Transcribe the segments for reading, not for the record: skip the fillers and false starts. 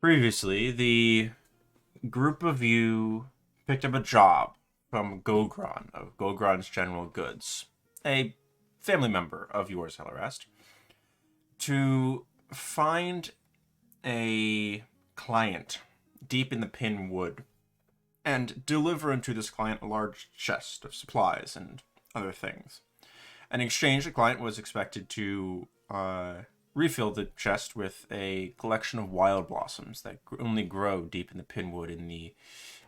Previously, the group of you picked up a job from Gogron of Gogron's General Goods, a family member of yours, Hellerest, to find a client deep in the Pin Wood and deliver unto this client a large chest of supplies and other things. In exchange, the client was expected to refill the chest with a collection of wild blossoms that only grow deep in the Pinwood in the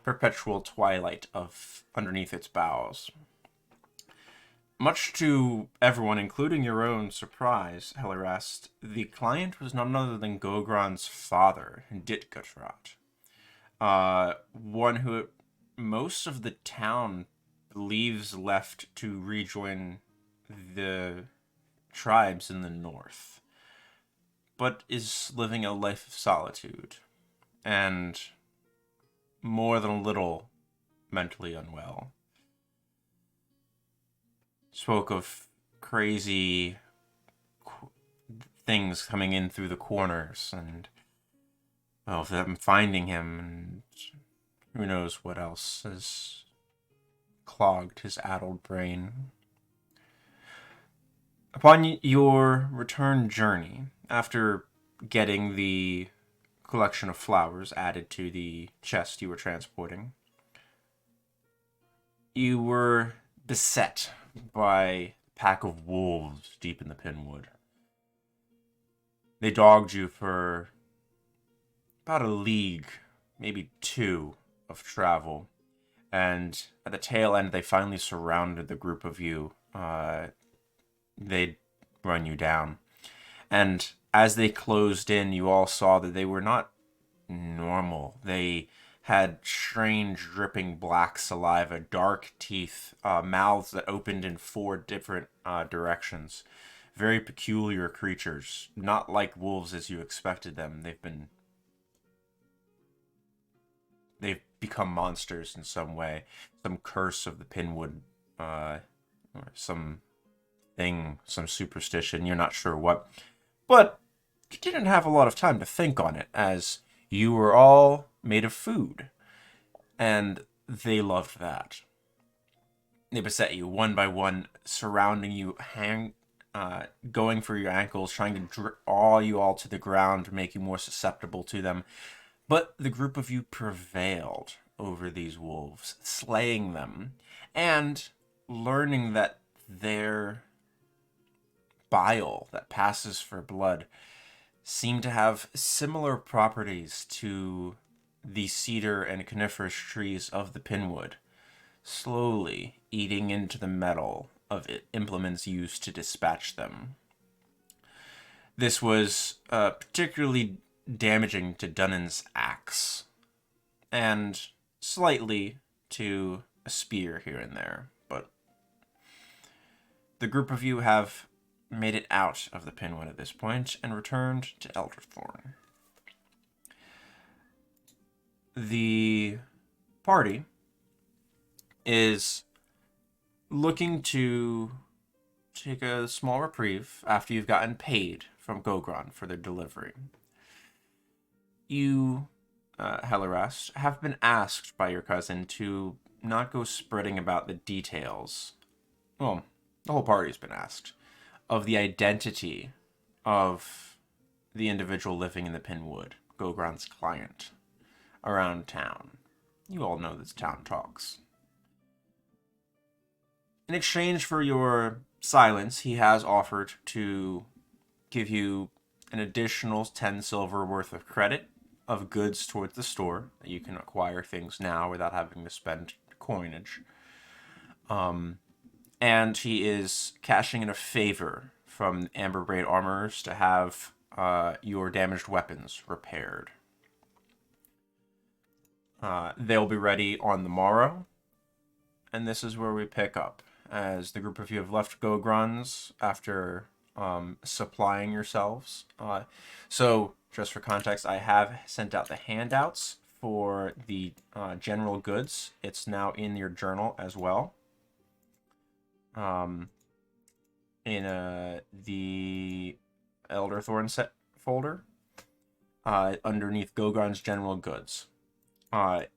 perpetual twilight of underneath its boughs. Much to everyone, including your own surprise, Hellerest, the client was none other than Gogron's father, Ditgatrat. One who most of the town believes left to rejoin the tribes in the north, but is living a life of solitude, and more than a little mentally unwell. Spoke of crazy things coming in through the corners, and, well, them finding him, and who knows what else has clogged his addled brain. Upon your return journey, after getting the collection of flowers added to the chest you were transporting, you were beset by a pack of wolves deep in the Pinwood. They dogged you for about a league, maybe two, of travel, and at the tail end they finally surrounded the group of you. They'd run you down. And as they closed in, you all saw that they were not normal. They had strange, dripping black saliva, dark teeth, mouths that opened in four different directions. Very peculiar creatures, not like wolves as you expected them. They've become monsters in some way. Some curse of the Pinwood, or some thing, some superstition, you're not sure what. But you didn't have a lot of time to think on it, as you were all made of food. And they loved that. They beset you one by one, surrounding you, going for your ankles, trying to draw you all to the ground, make you more susceptible to them. But the group of you prevailed over these wolves, slaying them, and learning that their bile that passes for blood seem to have similar properties to the cedar and coniferous trees of the Pinwood, slowly eating into the metal of implements used to dispatch them. This was particularly damaging to Dunnan's axe, and slightly to a spear here and there, but the group of you have made it out of the Pinwood at this point and returned to Elderthorn. The party is looking to take a small reprieve after you've gotten paid from Gogron for their delivery. You, Hellerest, have been asked by your cousin to not go spreading about the details. Well, the whole party's been asked of the identity of the individual living in the Pinwood, Gogron's client, around town. You all know this town talks. In exchange for your silence, he has offered to give you an additional 10 silver worth of credit of goods towards the store, that you can acquire things now without having to spend coinage. And he is cashing in a favor from Amberbraid Armorers to have your damaged weapons repaired. They'll be ready on the morrow, and this is where we pick up, as the group of you have left Gogron's after supplying yourselves. So, just for context, I have sent out the handouts for the general goods. It's now in your journal as well. In the Elderthorn set folder. underneath Gogron's General Goods.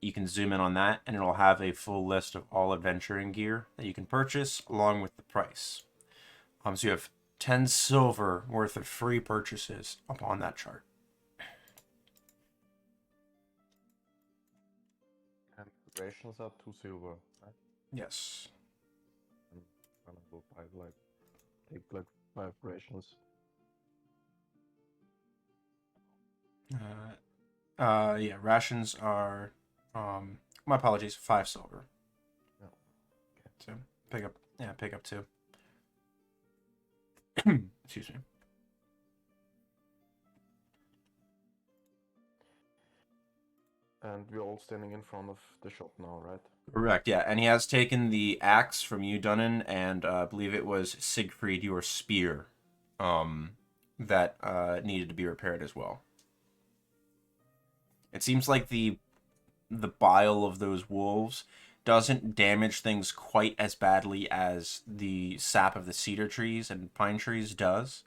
You can zoom in on that, and it'll have a full list of all adventuring gear that you can purchase, along with the price. So you have 10 silver worth of free purchases up on that chart. And rations are 2 silver, right? Yes. I'm gonna go buy take 5 rations. Yeah, rations are, my apologies, 5 silver. Yeah. So pick up 2. Excuse me. And we're all standing in front of the shop now, right? Correct, yeah. And he has taken the axe from you, Dunnan, and I believe it was Siegfried, your spear, that needed to be repaired as well. It seems like the bile of those wolves doesn't damage things quite as badly as the sap of the cedar trees and pine trees does,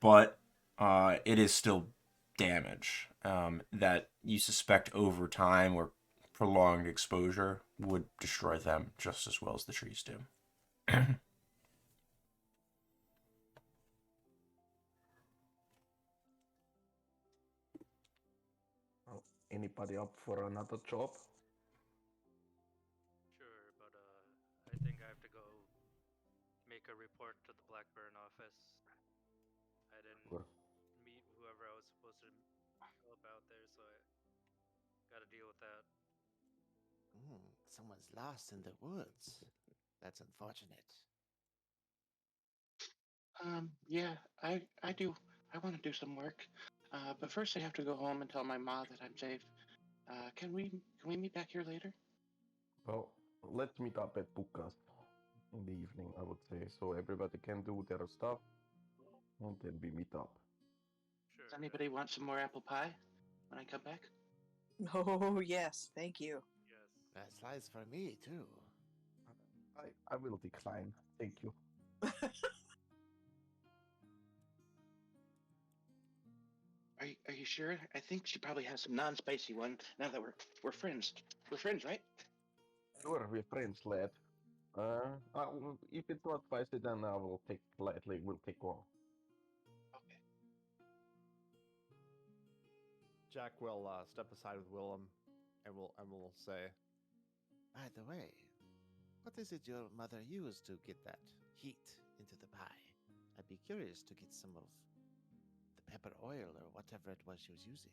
but it is still damage that you suspect over time or prolonged exposure would destroy them just as well as the trees do. Anybody up for another job? Sure, but I think I have to go make a report to the Blackburn office. I didn't Sure. meet whoever I was supposed to help out there, so I gotta deal with that. Someone's lost in the woods. That's unfortunate. Yeah, I do. I want to do some work. But first I have to go home and tell my ma that I'm safe. Can we meet back here later? Well, let's meet up at Bukas in the evening, I would say, so everybody can do their stuff, and then we meet up. Sure. Does anybody want some more apple pie when I come back? Oh, yes, thank you. Yes. That slice for me, too. I will decline. Thank you. Are you sure? I think she probably has some non-spicy one. Now that we're friends. We're friends, right? Sure, we're friends, lad. If it's not spicy, then I will take lightly. We'll take one. Okay. Jack will step aside with Willem, and will say, By the way, what is it your mother used to get that heat into the pie? I'd be curious to get some of the pepper oil or whatever it was she was using.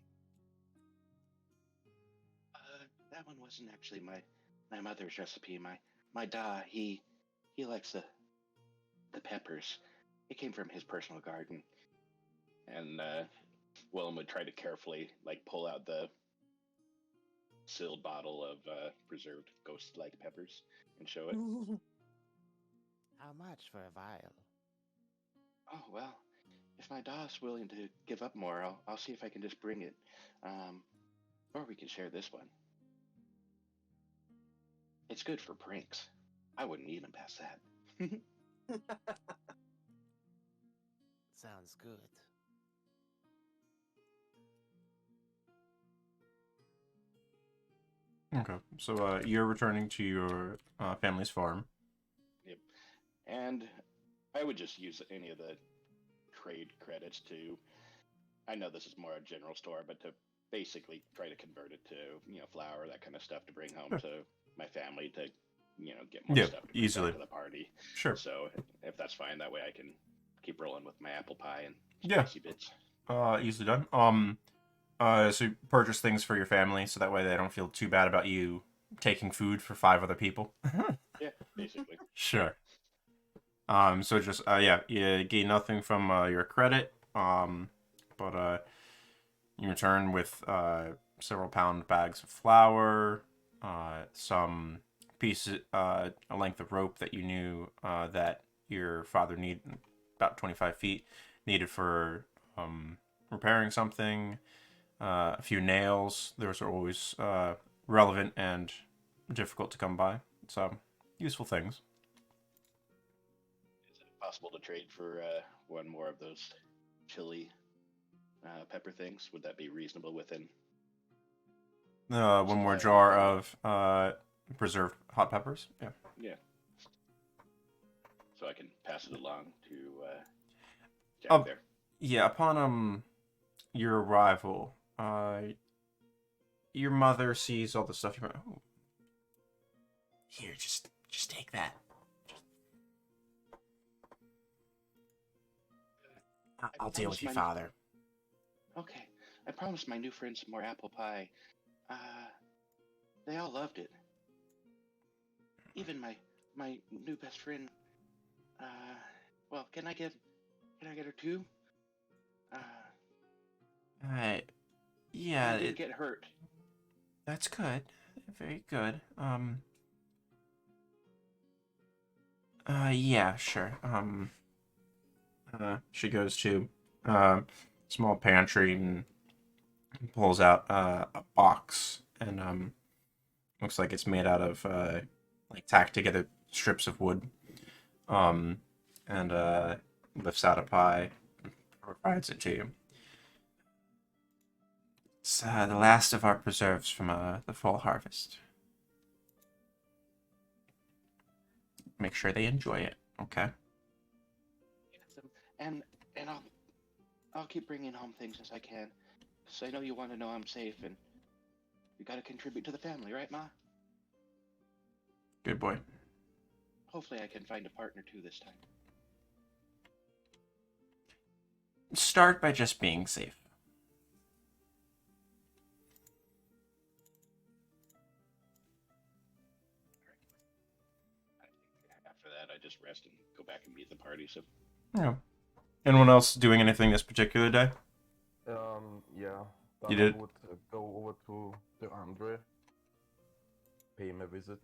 That one wasn't actually my mother's recipe. My da, he likes the peppers. It came from his personal garden. And Willem would try to carefully pull out the sealed bottle of preserved ghost-like peppers and show it. How much for a vial? Oh well, if my da's willing to give up more, I'll see if I can just bring it. Or we can share this one. It's good for pranks. I wouldn't eat them past that. Sounds good. Okay, so you're returning to your family's farm. Yep. And I would just use any of the trade credits to, I know this is more a general store, but to basically try to convert it to, flour, that kind of stuff to bring home to my family to, get more stuff to bring easily back to the party. Sure. So if that's fine, that way I can keep rolling with my apple pie and Yeah. spicy bits. Easily done. So you purchase things for your family, so that way they don't feel too bad about you taking food for 5 other people. Yeah, basically. Sure. So just you gain nothing from your credit. But you return with several pound bags of flour, some pieces, a length of rope that you knew that your father needed, about 25 feet, needed for repairing something. A few nails. Those are always relevant and difficult to come by. So, useful things. Is it possible to trade for one more of those chili pepper things. Would that be reasonable within? One more jar of preserved hot peppers. Yeah. Yeah. So I can pass it along to Jack Oh, there. yeah. Upon your arrival, your mother sees all the stuff you. Oh. Here, just take that. I'll deal with your father. Okay, I promised my new friends some more apple pie. They all loved it. Even my new best friend. Well, can I get her two? Yeah, I didn't get hurt. that's good. Very good. Yeah, sure. She goes to small pantry and pulls out a box, and looks like it's made out of like tacked together strips of wood. And lifts out a pie, provides it to you. It's the last of our preserves from the fall harvest. Make sure they enjoy it, okay? And I'll keep bringing home things as I can, because I know you want to know I'm safe, and you got to contribute to the family, right, Ma? Good boy. Hopefully I can find a partner too this time. Start by just being safe. After that, I just rest and go back and meet the party. So. Yeah. Anyone else doing anything this particular day? Yeah. You Then did? I would go over to the Andre, pay him a visit.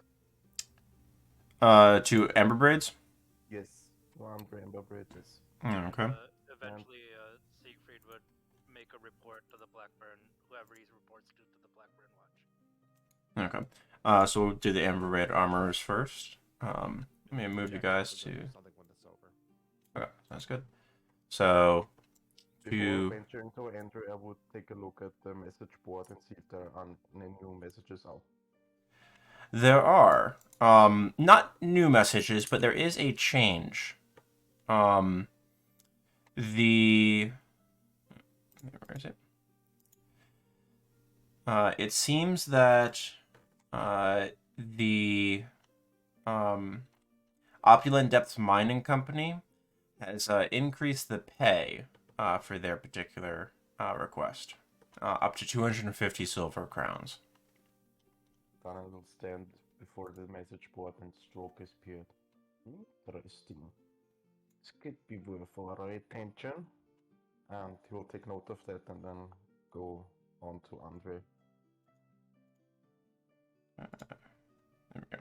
To Amber Braids? Yes, to Andre Amber Bridges. Okay. Eventually, Siegfried would make a report to the Blackburn, whoever he reports to the Blackburn Watch. Okay. So we'll do the Amber Braid armorers first. Let me move you guys to... Something when it's over. Okay, sounds good. So... Before venturing to Andre, I would take a look at the message board and see if there are any new messages out. There are. Not new messages, but there is a change. Where is it? It seems that the Opulent Depths Mining Company has increased the pay for their particular request, up to 250 silver crowns. Then I will stand before the message board and stroke his beard. Interesting. This could be worth our attention. And he'll take note of that and then go on to Andre. There we go.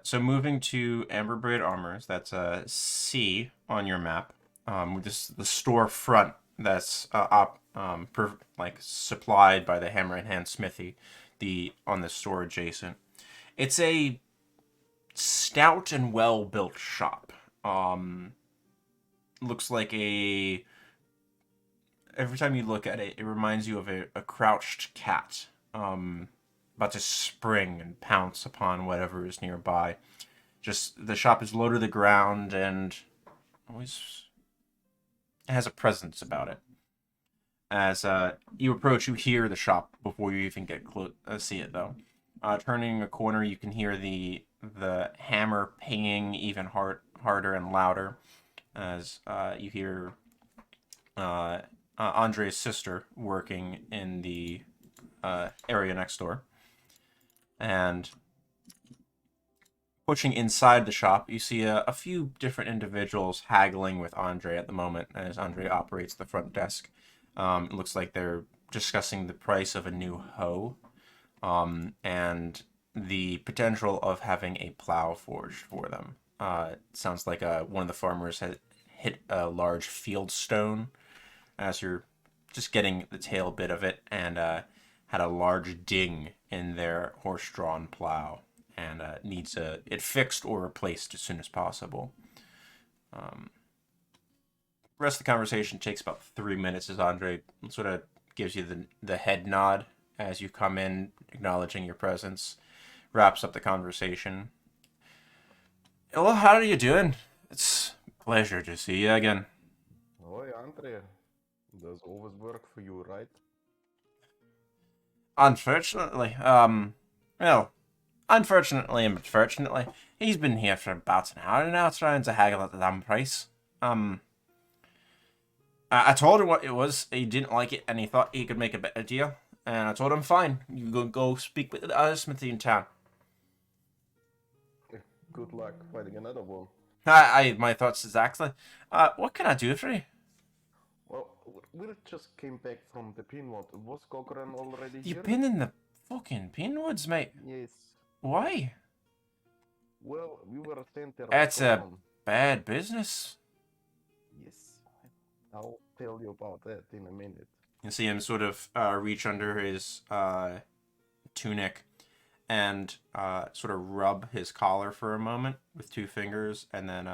So moving to Amber Braid Armors, that's a C on your map. This is the storefront that's like supplied by the Hammer and Hand Smithy, on the store adjacent. It's a stout and well built shop. Looks like every time you look at it, it reminds you of a crouched cat, about to spring and pounce upon whatever is nearby. Just the shop is low to the ground and always has a presence about it. As you approach, you hear the shop before you even get see it, though. Turning a corner, you can hear the hammer pinging even harder and louder, as you hear Andre's sister working in the area next door. And pushing inside the shop, you see a few different individuals haggling with Andre at the moment, as Andre operates the front desk. It looks like they're discussing the price of a new hoe, and the potential of having a plow forged for them. It sounds like one of the farmers had hit a large field stone as you're just getting the tail bit of it, and had a large ding in their horse-drawn plow, and needs it fixed or replaced as soon as possible. rest of the conversation takes about 3 minutes as Andre sort of gives you the head nod as you come in, acknowledging your presence. Wraps up the conversation. Hello, how are you doing? It's a pleasure to see you again. Oi, Andre. Does always work for you, right? Unfortunately, unfortunately and fortunately, he's been here for about an hour now trying to haggle at the damn price. I told him what it was, he didn't like it, and he thought he could make a better deal. And I told him, fine, you go speak with the other smithy in town. Good luck finding another one. My thoughts exactly. What can I do for you? Well, we just came back from the Pinwood. Was Gogran already here? You've been in the fucking Pinwoods, mate. Yes. Why? Well, we were sent there. It's a bad business. Yes. I'll tell you about that in a minute. You see him sort of reach under his tunic and sort of rub his collar for a moment with 2 fingers, and then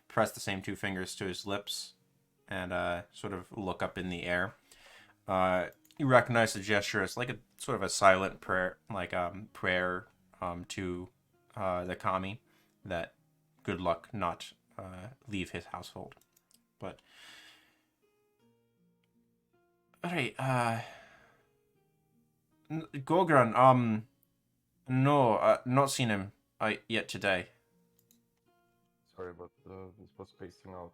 press the same 2 fingers to his lips and sort of look up in the air. You recognize the gesture as like a sort of a silent prayer, like prayer to the kami that good luck not leave his household. But alright, Gogran, no, not seen him yet today. Sorry, but this was spacing out.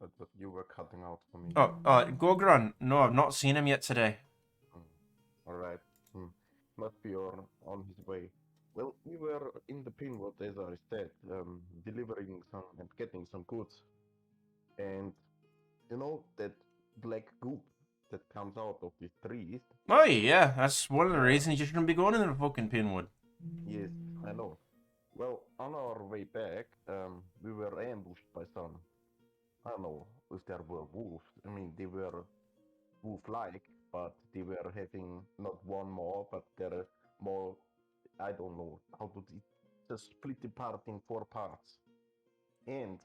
But you were cutting out for me. Gogran, no, I've not seen him yet today. Alright. Must be on his way. Well, we were in the Pinwood, as I said, delivering some and getting some goods. And you know that black goop that comes out of these trees? Oh yeah, that's one of the reasons you shouldn't be going in the fucking Pinwood. Yes, I know. Well, on our way back, we were ambushed by some, I don't know if there were wolves. I mean, they were wolf-like, but they were having not one more, but they're more, I don't know how to just split apart in 4 parts. And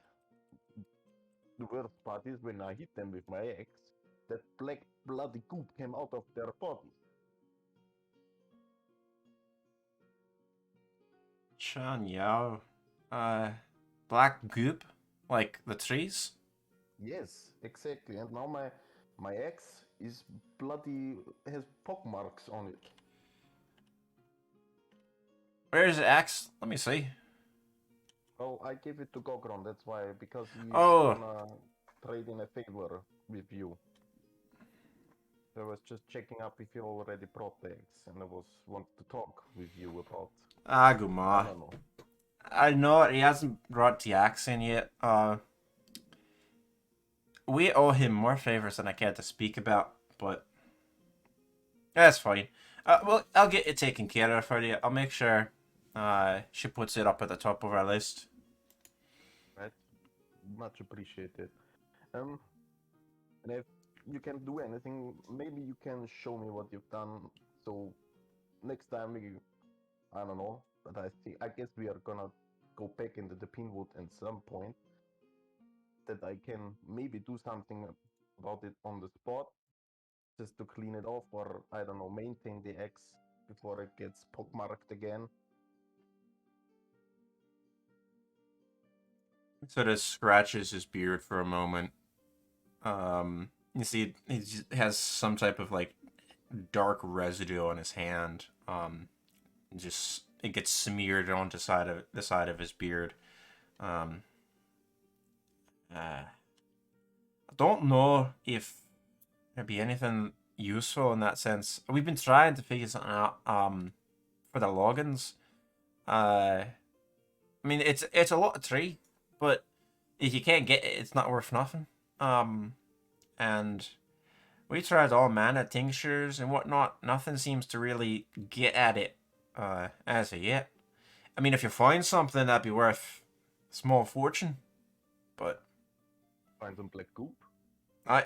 the worst part is when I hit them with my axe, that black bloody goop came out of their bodies. Chan Yao. Black goop? Like the trees? Yes, exactly. And now my axe is bloody, has pockmarks on it. Where's the axe? Let me see. Oh, I gave it to Gogron, that's why, because he's Oh. gonna trade in a favor with you. I was just checking up if you already brought the axe, and I want to talk with you about. I Guma. don't know. I know he hasn't brought the axe in yet. We owe him more favors than I care to speak about, but that's fine. Well, I'll get it taken care of for you. I'll make sure she puts it up at the top of our list. Right, much appreciated. And if you can do anything, maybe you can show me what you've done. So next time I don't know, but I guess we are gonna go back into the Pinwood at some point. That I can maybe do something about it on the spot, just to clean it off, or I don't know, maintain the axe before it gets pockmarked again. Sort of scratches his beard for a moment. You see, he just has some type of like dark residue on his hand. Just it gets smeared onto the side of his beard. I don't know if there'd be anything useful in that sense. We've been trying to figure something out for the logins. I mean, it's a lot of tree, but if you can't get it, it's not worth nothing. And we tried all manner tinctures and whatnot. Nothing seems to really get at it as of yet. I mean, if you find something, that'd be worth a small fortune. But Find some black goop.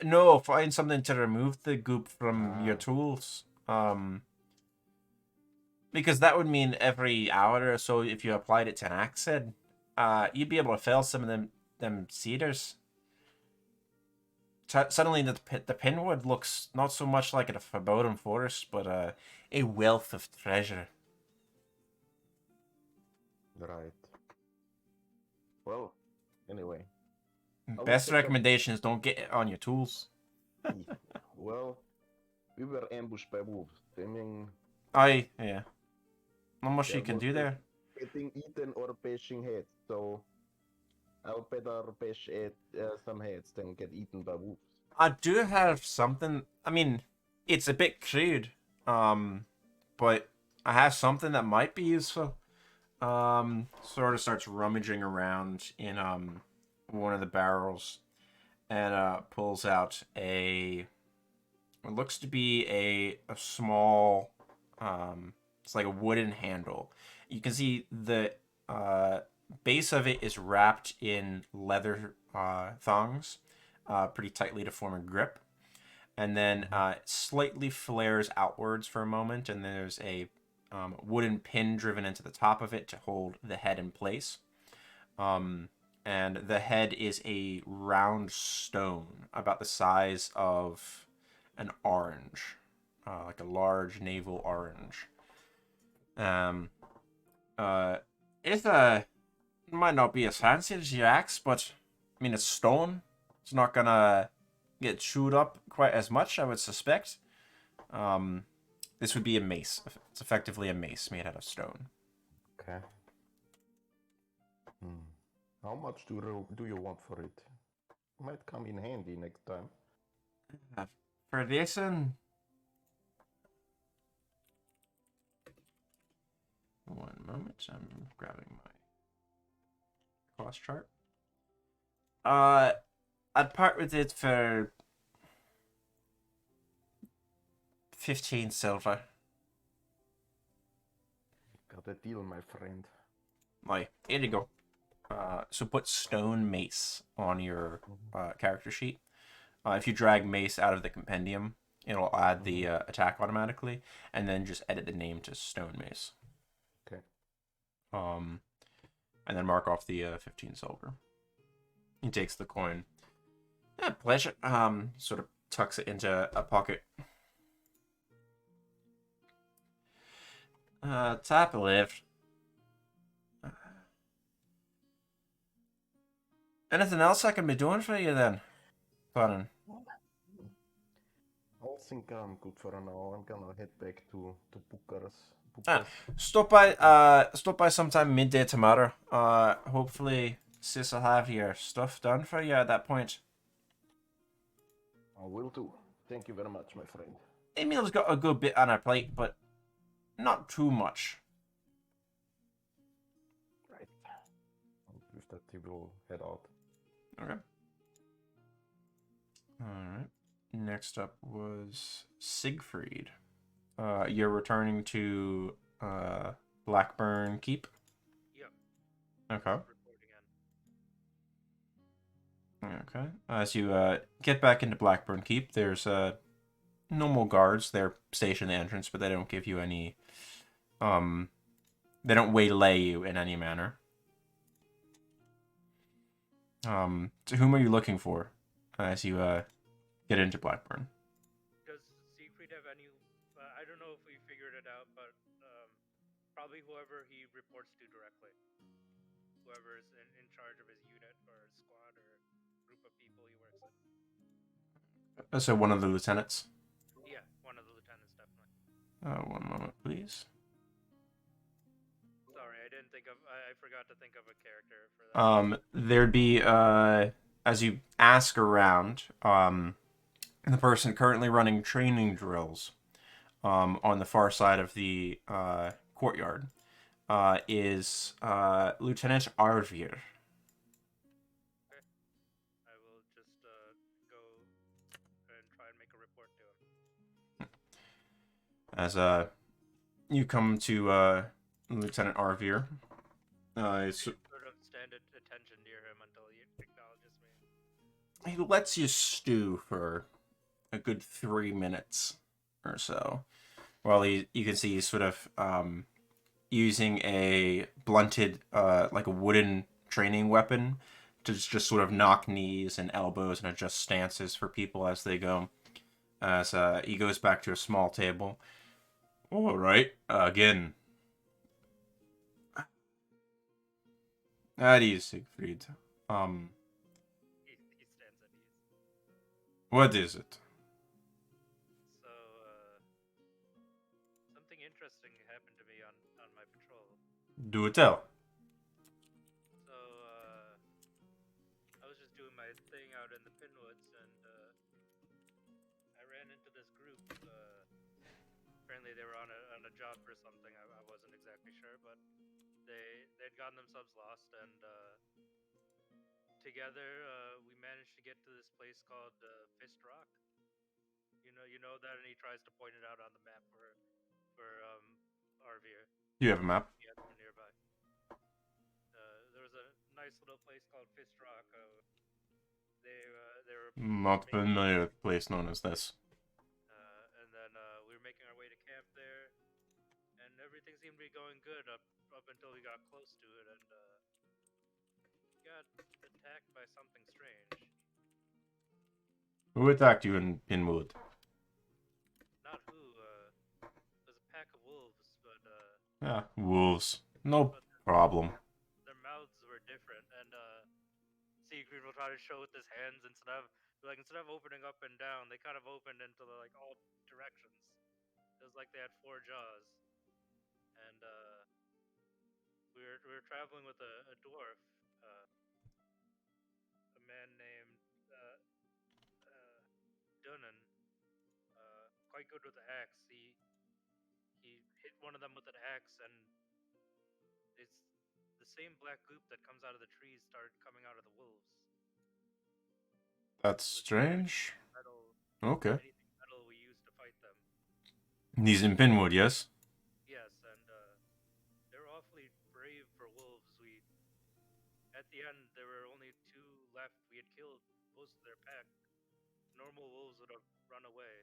No, find something to remove the goop from your tools. Because that would mean every hour or so, if you applied it to an axe head, you'd be able to fell some of them them cedars. Suddenly, the pinwood looks not so much like a foreboding forest, but a wealth of treasure. Right. Well, anyway. I will Best check up- recommendation is don't get it on your tools. Well, we were ambushed by wolves. I mean, Yeah. Not much there you can was do there. getting eaten or bashing heads, so I'll better bash some heads than get eaten by wolves. I do have something. I mean, it's a bit crude, but I have something that might be useful. Sort of starts rummaging around in one of the barrels, and pulls out what looks to be a small, it's like a wooden handle. You can see the base of it is wrapped in leather thongs, pretty tightly to form a grip, and then it slightly flares outwards for a moment, and then there's a wooden pin driven into the top of it to hold the head in place. And the head is a round stone about the size of an orange, like a large navel orange. It might not be as fancy as your axe, but I mean, it's stone. It's not gonna get chewed up quite as much, I would suspect. This would be a mace. It's effectively a mace made out of stone. Okay. How much do you want for it? Might come in handy next time. For this one moment, I'm grabbing my cost chart. I'd part with it for 15 silver. Got a deal, my friend. Like, here you go. So put stone mace on your character sheet. If you drag mace out of the compendium, it'll add the attack automatically, and then just edit the name to stone mace. Okay. And then mark off the 15 silver. He takes the coin. Yeah, pleasure. Sort of tucks it into a pocket. Tap a lift. Anything else I can be doing for you then, Conan? I think I'm good for now. I'm gonna head back to Booker's. Stop by sometime midday tomorrow. Hopefully Sis will have your stuff done for you at that point. I will do. Thank you very much, my friend. Emil's got a good bit on her plate, but not too much. Right. With that, he will head out. Okay. Alright. Next up was Siegfried. You're returning to Blackburn Keep? Yep. Okay. Reporting in. Okay. As you get back into Blackburn Keep, there's normal guards. They're stationed at the entrance, but they don't give you any... they don't waylay you in any manner. So whom are you looking for as you get into Blackburn? Does Siegfried have any? I don't know if we figured it out, but probably whoever he reports to directly. Whoever is in charge of his unit or squad or group of people he works with. So one of the lieutenants? Yeah, one of the lieutenants, definitely. One moment, please. Sorry, I forgot to think of a character for that. There'd be, as you ask around, the person currently running training drills, on the far side of the, courtyard, is, Lieutenant Arvir. I will just go and try and make a report to him. As, you come to, Lieutenant Arvir, it's... Sort of stand at attention near him until he acknowledges me. He lets you stew for a good 3 minutes or so, while you can see he's sort of using a blunted, like a wooden training weapon just sort of knock knees and elbows and adjust stances for people as they go. As he goes back to a small table. All right, again. At ease, Siegfried. He stands at ease. What is it? So, something interesting happened to me on my patrol. Do tell. So, I was just doing my thing out in the Pinwoods, and I ran into this group. Apparently, they were on a job for something. I wasn't exactly sure, but they'd gotten themselves lost, and together we managed to get to this place called Fist Rock. You know that, and he tries to point it out on the map for Arvir. You have a map. Yeah, from nearby. There was a nice little place called Fist Rock. They were Not familiar with a place known as this. and then we were making our way to camp there, and everything seemed to be going good up until we got close to it, and got attacked by something strange. Who attacked you in Pinwood? Not who. It was a pack of wolves, but Yeah, wolves. No problem. their mouths were different, and Siegfried will try to show with his hands instead of opening up and down, they kind of opened into all directions. It was like they had 4 jaws, and we were traveling with a dwarf, a man named Dunan, quite good with the axe. He hit one of them with an axe, and it's the same black goop that comes out of the trees started coming out of the wolves. That's strange. Metal, Okay. anything metal we used to fight them. He's in Pinwood, yes? Yes, and they're awfully brave for wolves. At the end, there were only 2 left. We had killed most of their pack. Normal wolves would have run away.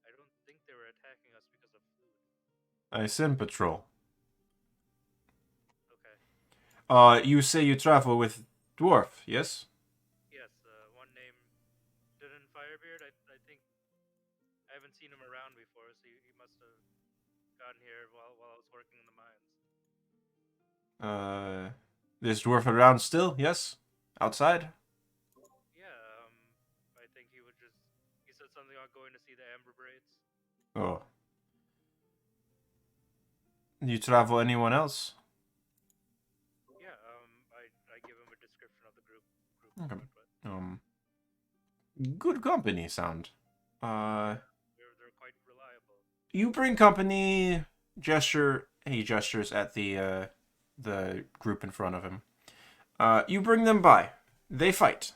I don't think they were attacking us because of food. I send patrol. Okay. You say you travel with dwarf, yes? Yes, one named Dylan Firebeard. I think I haven't seen him around before, so he must have gotten here while I was working in the mines. This dwarf around still, yes? Outside? Yeah, I think he said something about going to see the amber braids. Oh. You travel anyone else? Yeah, I give him a description of the group Okay. we went with. Good company sound. They're quite reliable. You bring company. He gestures at the group in front of him. You bring them by. They fight.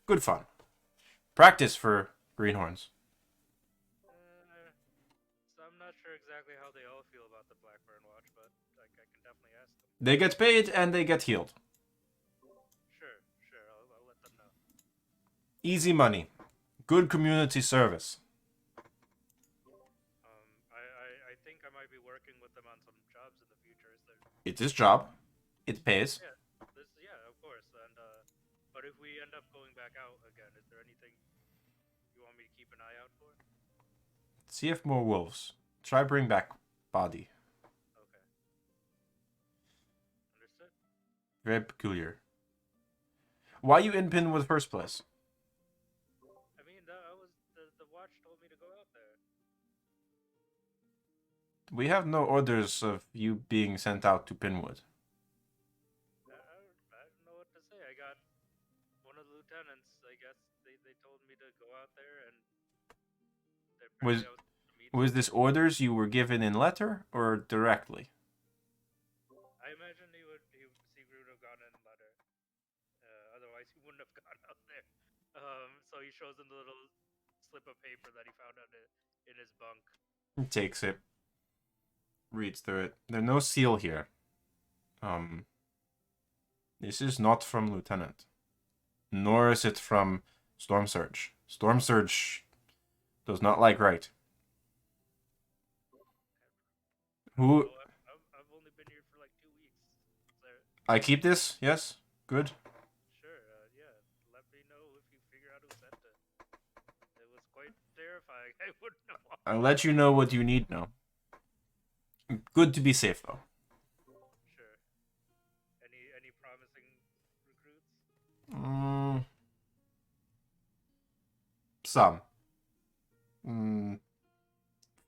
Good fun. Practice for greenhorns. So I'm not sure exactly how they all feel about the Blackburn Watch, but I can definitely ask them. They get paid and they get healed. Sure, I'll let them know. Easy money. Good community service. I think I might be working with them on some jobs in the future. Is there? It's his job. It pays. Yeah, of course. And but if we end up going back out again, is there anything you want me to keep an eye out for? See if more wolves. Try bring back body. Okay. Understood. Very peculiar. Why you in Pinwood first place? I mean, the watch told me to go out there. We have no orders of you being sent out to Pinwood. I don't know what to say. I got one of the lieutenants. I guess they told me to go out there, and Was- apparently I was supposed to meet Was this orders you were given in letter or directly? I imagine Sigrid would have gone in letter. Otherwise, he wouldn't have gone out there. So he shows him the little slip of paper that he found in his bunk. He takes it. Reads through it. There's no seal here. This is not from Lieutenant. Nor is it from Stormsurge. Stormsurge does not like right. Who... So I've only been here for like 2 weeks. So I keep this? Yes? Good. I wouldn't know. I'll let you know what you need now. Good to be safe, though. Sure. Any promising recruits? Some.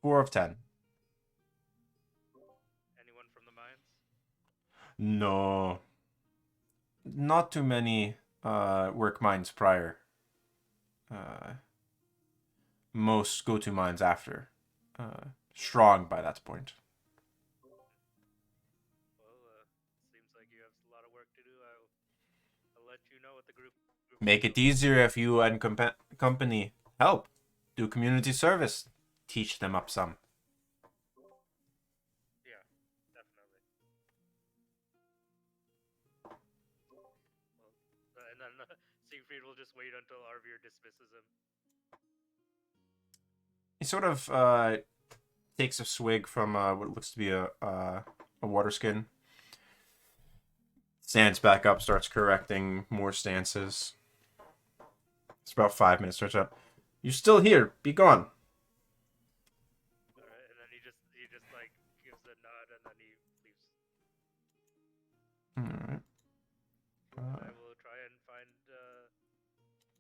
4 of 10. Anyone from the mines? No. Not too many work mines prior. Most go to mines after. Strong by that point. Well, seems like you have a lot of work to do. I'll let you know what the group Make it easier if you and company help. Do community service. Teach them up some. Yeah, definitely. Well, and then Siegfried will just wait until Arvir dismisses him. He sort of takes a swig from what looks to be a water skin. Stands back up, starts correcting more stances. It's about 5 minutes. Starts out. You're still here. Be gone. Alright, and then he just like gives a nod and then he leaves. Alright. I will try and find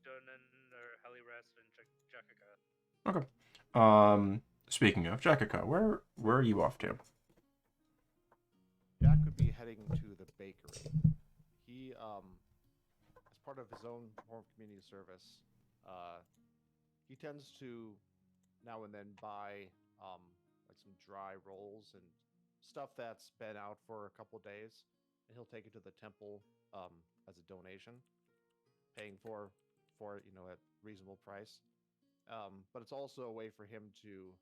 Dunan or Helirest and Jakaka. Okay. Speaking of Jakaka, where are you off to? Jack would be heading to the bakery. He, as part of his own form of community service, he tends to now and then buy like some dry rolls and stuff that's been out for a couple days, and he'll take it to the temple as a donation, paying for it, you know, at reasonable price. But it's also a way for him to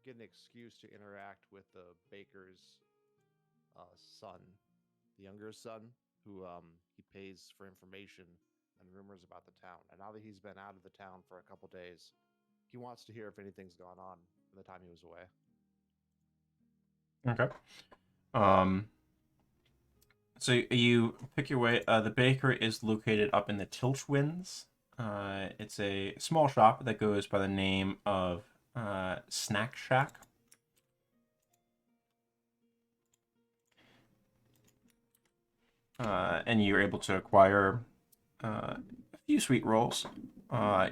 get an excuse to interact with the baker's son, the younger son, who he pays for information and rumors about the town. And now that he's been out of the town for a couple days, he wants to hear if anything's gone on in the time he was away. Okay. So you pick your way. The bakery is located up in the Tiltwinds. It's a small shop that goes by the name of Snack Shack. And you're able to acquire a few sweet rolls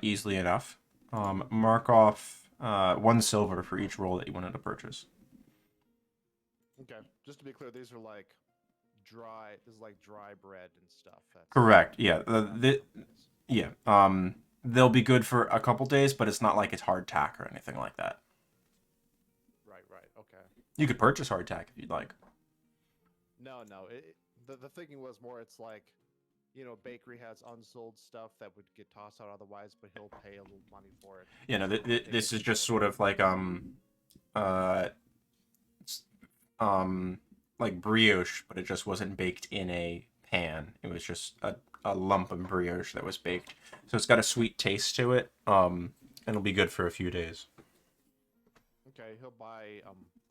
easily enough. Mark off 1 silver for each roll that you wanted to purchase. Okay, just to be clear, these are like dry. This is like dry bread and stuff. That's Correct. Yeah. Yeah. They'll be good for a couple days, but it's not like it's hardtack or anything like that. Right. Okay. You could purchase hardtack if you'd like. No. The thinking was more. It's like, you know, bakery has unsold stuff that would get tossed out otherwise, but he'll pay a little money for it. Yeah. No. This is just sort of like like brioche, but it just wasn't baked in a pan. It was just a lump of brioche that was baked. So it's got a sweet taste to it. And it'll be good for a few days. Okay, he'll buy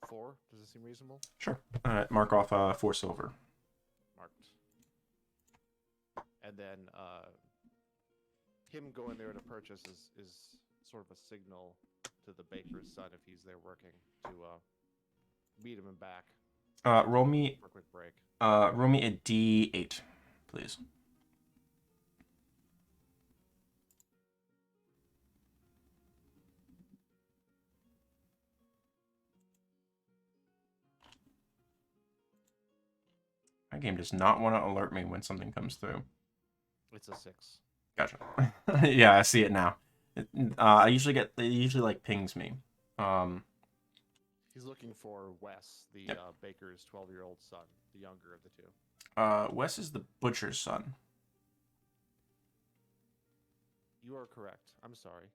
4. Does it seem reasonable? Sure. All right, mark off 4 silver. Marked. And then him going there to purchase is sort of a signal to the baker's son, if he's there working, to meet him and back. Roll me for a quick break. roll me a D8, please. My game does not want to alert me when something comes through. It's a 6. Gotcha. Yeah, I see it now. It usually like pings me. He's looking for Wes, the Yep. baker's 12-year-old son, the younger of the two. Wes is the butcher's son. You are correct. I'm sorry.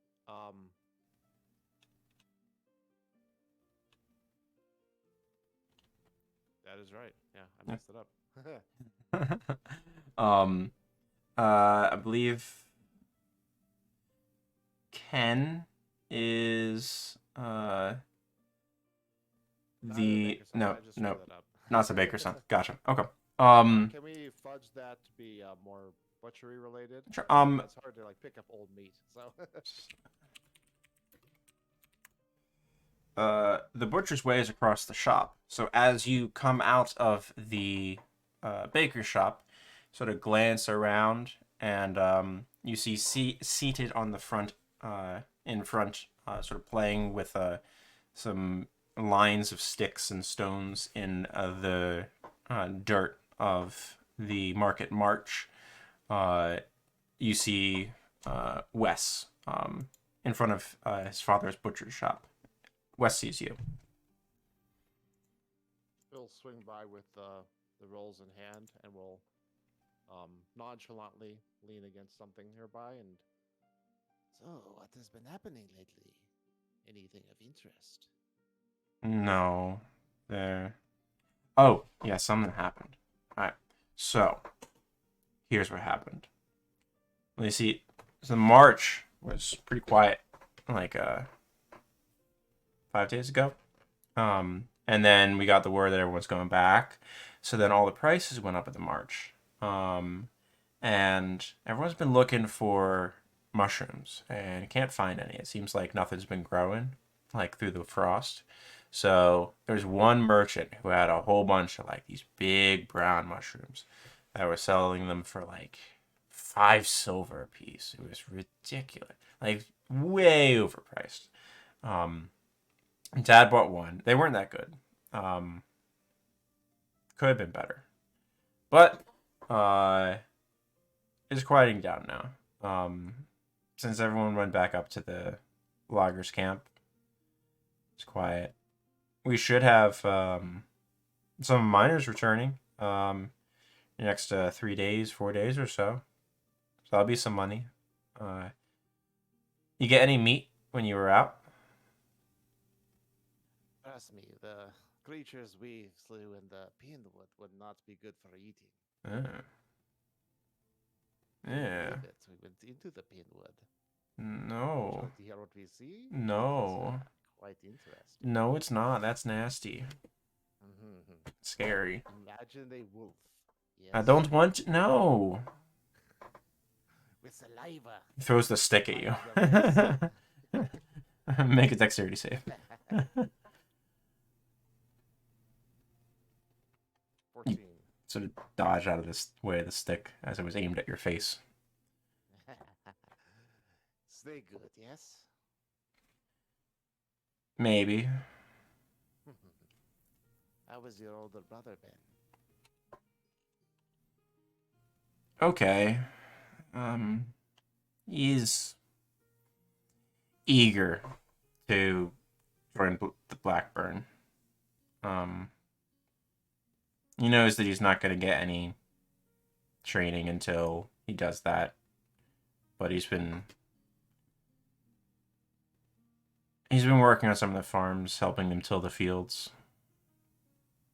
That is right. Yeah, I messed it up. I believe Ken is Not the the baker's son, no I just screwed that up. not the baker's son. Gotcha. Okay. Can we fudge that to be more butchery related? Sure. It's hard to like pick up old meat. So the butcher's way is across the shop. So as you come out of the baker's shop, sort of glance around, and you see seated on the front, in front, sort of playing with some lines of sticks and stones in the dirt of the market march. You see Wes in front of his father's butcher's shop. Wes sees you. He'll swing by with the rolls in hand and will nonchalantly lean against something nearby and... So, what has been happening lately? Anything of interest? No. There. Oh, yeah, something happened. Alright. So, here's what happened. You see, the march was pretty quiet, like 5 days ago. And then we got the word that everyone's going back. So then all the prices went up at the march. And everyone's been looking for mushrooms and can't find any. It seems like nothing's been growing, like through the frost. So there's one merchant who had a whole bunch of like these big brown mushrooms that were selling them for like 5 silver a piece. It was ridiculous, like way overpriced. Dad bought one. They weren't that good. Could have been better, but it's quieting down now. Since everyone went back up to the loggers' camp, it's quiet. We should have some miners returning the next 3 days, 4 days or so. So that'll be some money. You get any meat when you were out? Trust me, the creatures we slew in the Pinewood would not be good for eating. Yeah. Can you Yeah. believe it? We went into the Pinewood. Would you No. like to hear what we see? No. It's, quite interesting. No, it's not. That's nasty. Mhm. Scary. Imagine a wolf. Yes. I don't want to. No. With saliva. He throws the stick at you. Make a dexterity save. 14. Sort of dodge out of this way of the stick as it was aimed at your face. Stay good, yes? Maybe. How was your older brother been? Okay. He's eager to join the Blackburn. He knows that he's not going to get any training until he does that. But he's been working on some of the farms, helping them till the fields.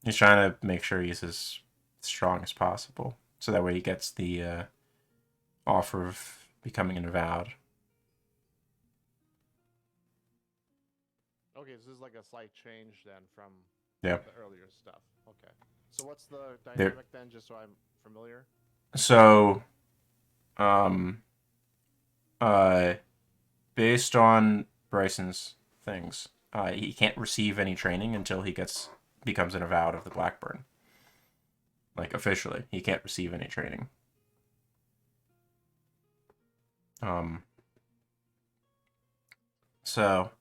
He's trying to make sure he's as strong as possible, so that way he gets the offer of becoming an avowed. Okay, so this is like a slight change then from Yeah. the earlier stuff. Okay. So what's the There- dynamic then, just so I'm familiar? So, based on Bryson's things, he can't receive any training until he becomes an avowed of the Blackburn. Like, officially, he can't receive any training. So,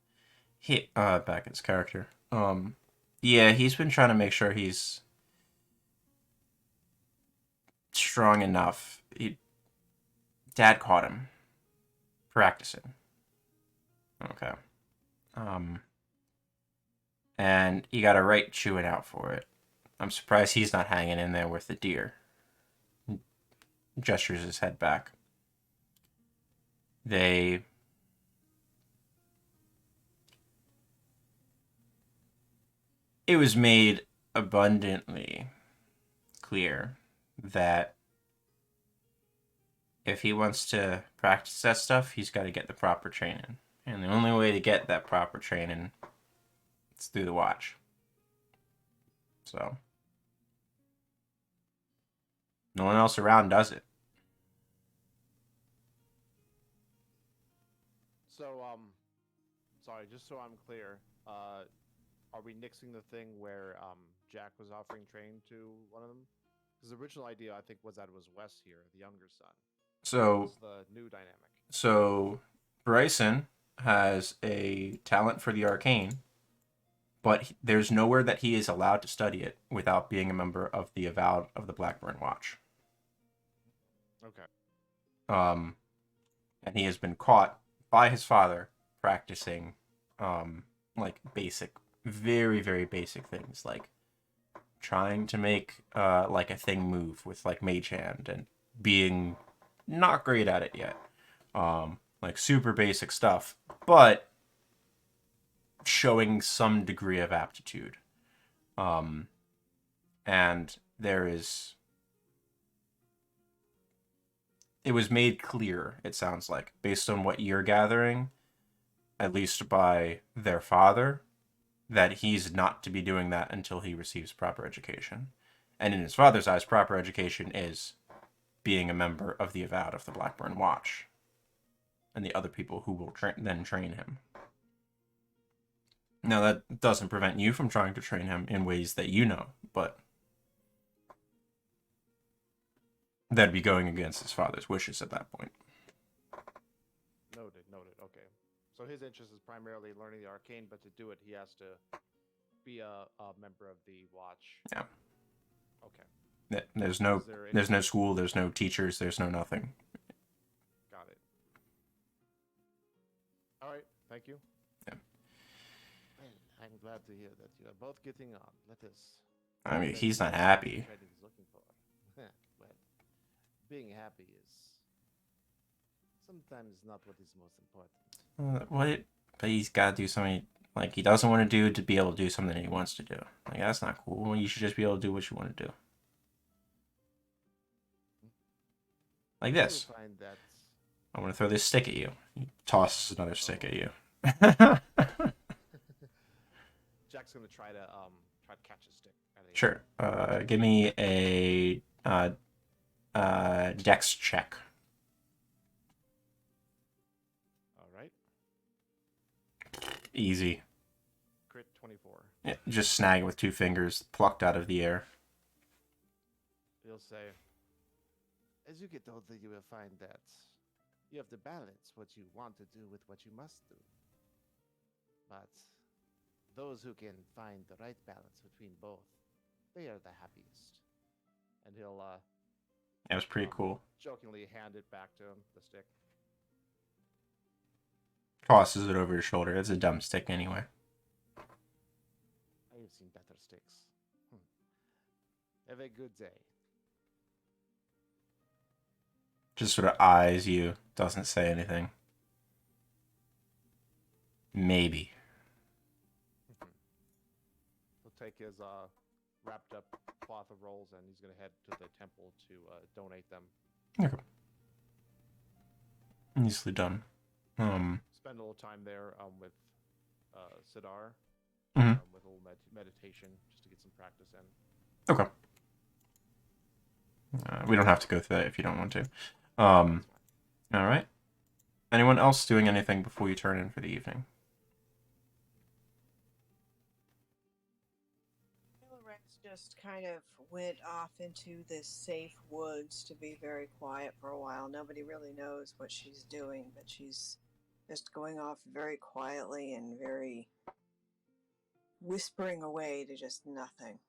back at his character. Yeah, he's been trying to make sure he's strong enough. Dad caught him practicing. Okay. And he got a right chewing out for it. I'm surprised he's not hanging in there with the deer. Gestures his head back. It was made abundantly clear that if he wants to practice that stuff, he's got to get the proper training. And the only way to get that proper training is through the watch. So, no one else around does it. So, sorry, just so I'm clear, Are we nixing the thing where Jack was offering training to one of them? Because the original idea, I think, was that it was Wes here, the younger son. So What's the new dynamic? So Bryson has a talent for the arcane, but there's nowhere that he is allowed to study it without being a member of the Avowed of the Blackburn Watch. Okay. And he has been caught by his father practicing, like basic, very, very basic things, like trying to make, like a thing move with like Mage Hand and being not great at it yet. Like super basic stuff, but showing some degree of aptitude. And it was made clear, it sounds like, based on what you're gathering, at least by their father, that he's not to be doing that until he receives proper education. And in his father's eyes, proper education is being a member of the Avowed of the Blackburn Watch and the other people who will then train him. Now, that doesn't prevent you from trying to train him in ways that you know, but that'd be going against his father's wishes at that point. Noted. Okay. So his interest is primarily learning the arcane, but to do it, he has to be a member of the watch. Yeah. Okay. There's no school, there's no teachers, there's no nothing. Got it. All right. Thank you. Yeah. Well, I'm glad to hear that you are both getting on. Let us. I mean, he's not happy. What he's looking for. Well, being happy is sometimes not what is most important. But he's got to do something like he doesn't want to do to be able to do something that he wants to do. Like, that's not cool. You should just be able to do what you want to do. Like this. You'll find that I want to throw this stick at you. He tosses another stick at you. Jack's gonna try to catch a stick. Sure. Give me a dex check. All right. Easy. Crit 24. Yeah, just snag it with 2 fingers, plucked out of the air. He'll say, as you get older, you will find that you have to balance what you want to do with what you must do. But those who can find the right balance between both, they are the happiest. and he'll That was pretty cool. jokingly hand it back to him, the stick. Tosses it over his shoulder. It's a dumb stick anyway. I have seen better sticks. Have a good day. Just sort of eyes you. Doesn't say anything. Maybe. He'll take his wrapped up cloth of rolls and he's going to head to the temple to donate them. Okay. Easily done. Spend a little time there with Sidar, Mhm. with a little meditation just to get some practice in. Okay. We don't have to go through that if you don't want to. All right. Anyone else doing anything before you turn in for the evening? Rex just kind of went off into this safe woods to be very quiet for a while. Nobody really knows what she's doing, but she's just going off very quietly and very whispering away to just nothing.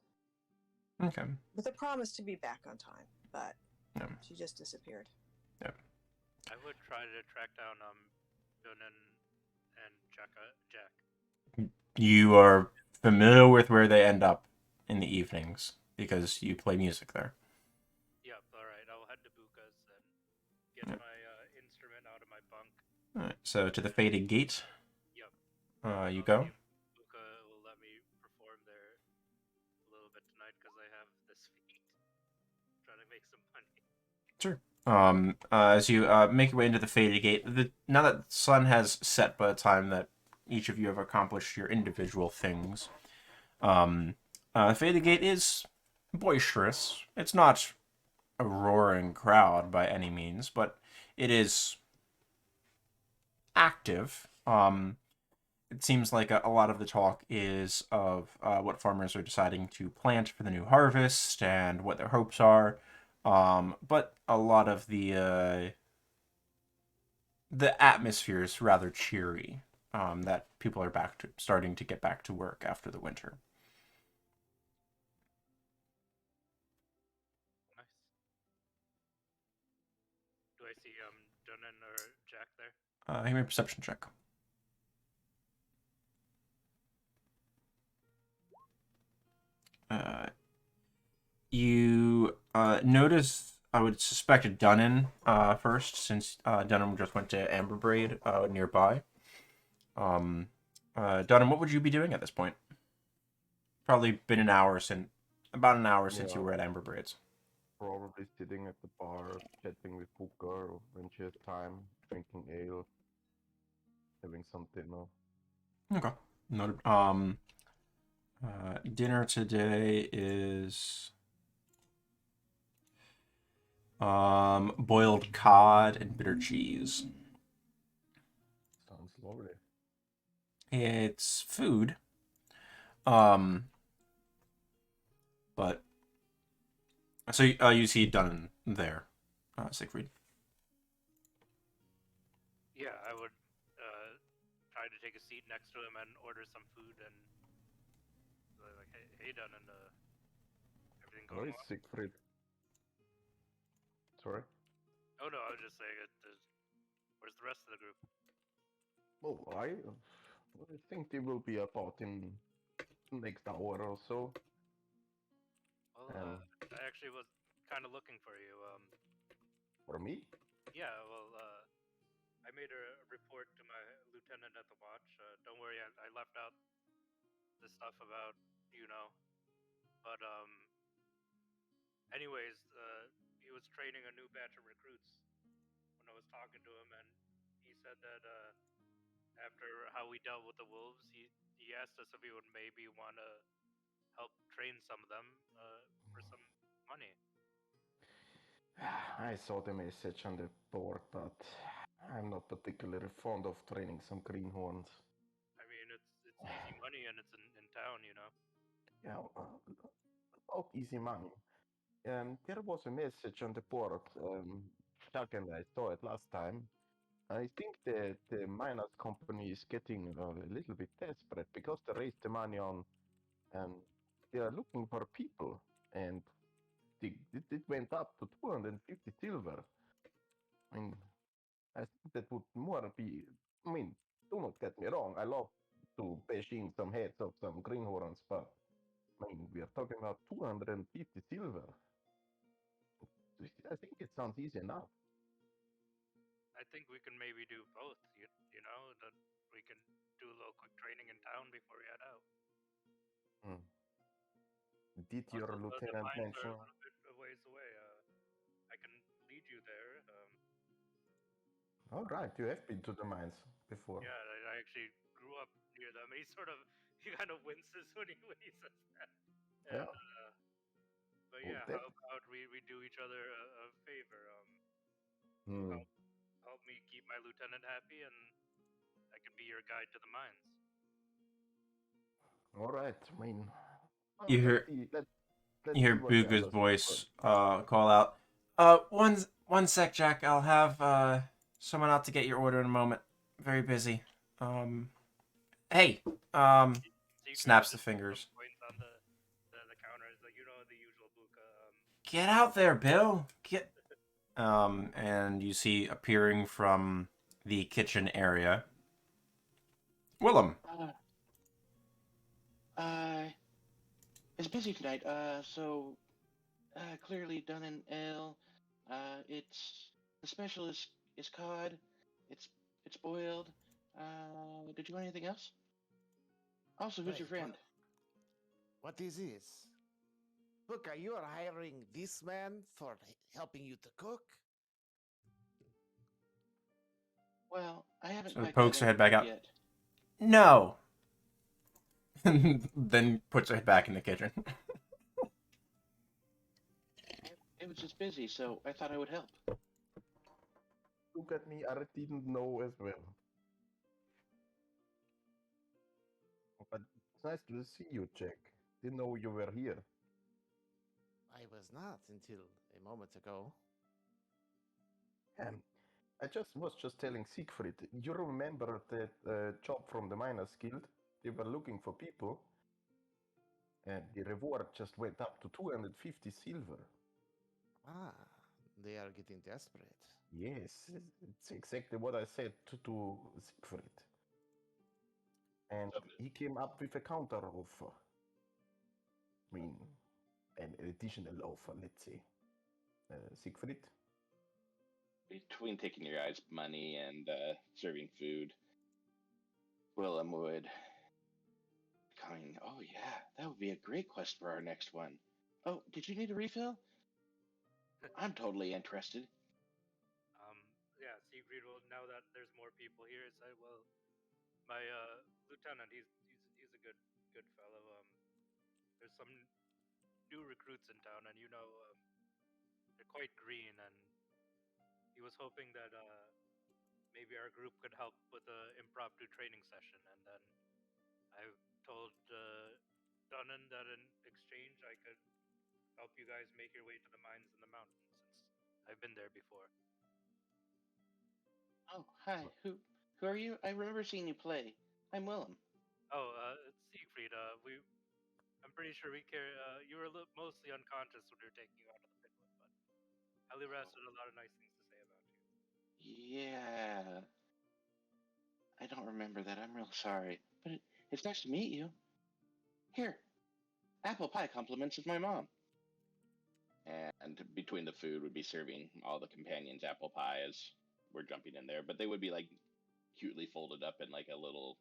Okay. With a promise to be back on time, but Yeah. she just disappeared. I would try to track down Jonan and Jack. You are familiar with where they end up in the evenings because you play music there. Yep, alright. I'll head to Buka's and get Yep. my instrument out of my bunk. All right. So to the Faded Gate. Yep. You go. See if Buka will let me perform there a little bit tonight because I have this feat. Trying to make some money. Sure. As you make your way into the Faded Gate, now that the sun has set by the time that each of you have accomplished your individual things, Faded Gate is boisterous. It's not a roaring crowd by any means, but it is active. it seems like a lot of the talk is of what farmers are deciding to plant for the new harvest and what their hopes are. But a lot of the atmosphere is rather cheery. That people are starting to get back to work after the winter. Nice. Do I see Dunan or Jack there? Give me a perception check. You notice, I would suspect Dunnan first, since Dunnan just went to Amberbraid nearby. Dunnan, what would you be doing at this point? Probably been about an hour since you Yeah. were at Amberbraids. Probably sitting at the bar, chatting with Booker when she has time, drinking ale, having some dinner. Okay. Noted. Dinner today is boiled cod and bitter cheese. Sounds lovely. It's food. But so you see Dunnan there, Siegfried. Yeah, I would try to take a seat next to him and order some food and like, hey Dunan, everything Where going is well? Siegfried? Sorry? Oh no, I was just saying where's the rest of the group? Oh, I think they will be about in next hour or so. Well, And I actually was kind of looking for you. for me? Yeah, well, I made a report to my lieutenant at the watch. Don't worry, I left out the stuff about but anyways, he was training a new batch of recruits when I was talking to him, and he said that after how we dealt with the wolves, he asked us if we would maybe want to help train some of them for some money. I saw the message on the board, but I'm not particularly fond of training some greenhorns. I mean, it's easy money and it's in town, Yeah, about easy money. There was a message on the board. Chuck and I saw it last time. I think the miners company is getting a little bit desperate because they raised the money on, and they are looking for people, and it went up to 250 silver. I mean, I think that would more be. I mean, do not get me wrong. I love to bash in some heads of some greenhorns, but I mean, we are talking about 250 silver. I think it sounds easy enough. I think we can maybe do both. That we can do a little quick training in town before we head out. Hmm. Did your Also, the lieutenant mines are mention? a little bit a ways away. I can lead you there. All right, you have been to the mines before. Yeah, I actually grew up near them. He kind of winces when he says that. Yeah. And but Well, yeah, that. how about we do each other a favor? You Hmm. help me keep my lieutenant happy, and I can be your guide to the mines. All right. I mean, You let's hear see. Let's you hear see what the Buga's others voice prefer. call out. One sec, Jack. I'll have someone out to get your order in a moment. Very busy. Hey. Secret Snaps the just fingers. points on the counters, like the usual buka. Get out there, Bill. Get. And you see appearing from the kitchen area, Willem. It's busy tonight. So clearly done in ale. It's the special is cod. It's it's boiled. Did you want anything else? Also, who's your Wait, friend? what is this? Look, you are hiring this man for helping you to cook? Well, I haven't So quite got pokes her head back into it out. yet. No. Then puts her head back in the kitchen. It was just busy, so I thought I would help. Look at me. I didn't know as well. It's nice to see you, Jack. Didn't know you were here. I was not until a moment ago. I was just telling Siegfried. You remember that job from the Miners Guild? They were looking for people, and the reward just went up to 250 silver. Ah, they are getting desperate. Yes, it's exactly what I said to Siegfried. And he came up with a counter offer. I mean, an additional offer, let's say. Siegfried? Between taking your guys' money and serving food, Willem would going, oh yeah, that would be a great quest for our next one. Oh, did you need a refill? I'm totally interested. Yeah, Siegfried will, now that there's more people here, say, well, my lieutenant, he's a good fellow. There's some new recruits in town, and they're quite green, and he was hoping that maybe our group could help with an impromptu training session, and then I told Dunnan that in exchange I could help you guys make your way to the mines in the mountains, since I've been there before. Oh, hi. Who are you? I remember seeing you play. I'm Willem. Oh, it's Siegfried. I'm pretty sure you were mostly unconscious when we were taking you out of the pitwood, but Elirest had a lot of nice things to say about you. Yeah. I don't remember that. I'm real sorry. But it's nice to meet you. Here. Apple pie compliments of my mom. And between the food, would be serving all the companions apple pie as we're jumping in there, but they would be like cutely folded up in like a little,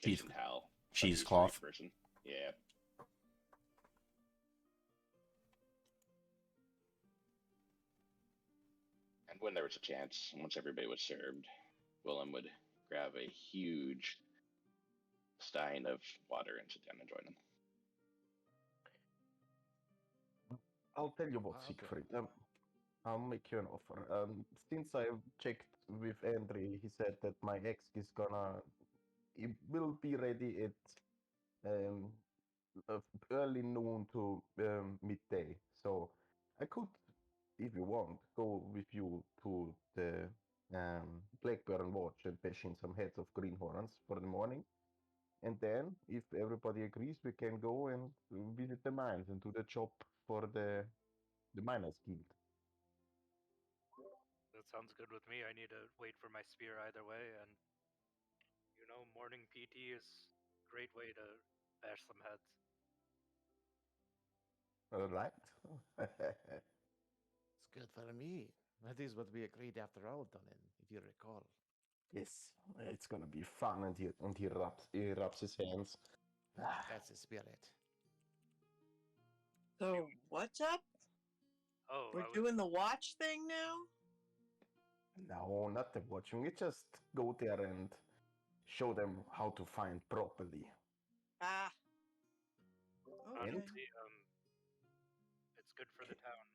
kitchen towel. Cheesecloth. Person. Yeah. And when there was a chance, once everybody was served, Willem would grab a huge stein of water and sit down and join them. I'll tell you what, Okay. Siegfried. I'll make you an offer. Since I checked with Andre, he said that my ex is it will be ready at early noon to midday. So I could, if you want, go with you to the Blackburn Watch and bash in some heads of greenhorns for the morning. And then, if everybody agrees, we can go and visit the mines and do the job for the Miners Guild. That sounds good with me. I need to wait for my spear either way, and morning PT is a great way to bash some heads. All right. It's good for me. That is what we agreed after all, Donin, if you recall. Yes, it's gonna be fun, and he rubs his hands. That's the spirit. So what's up? Oh, We're doing the watch thing now? No, not the watching. We just go there and show them how to find properly. Ah. Okay. Honestly, it's good for the town.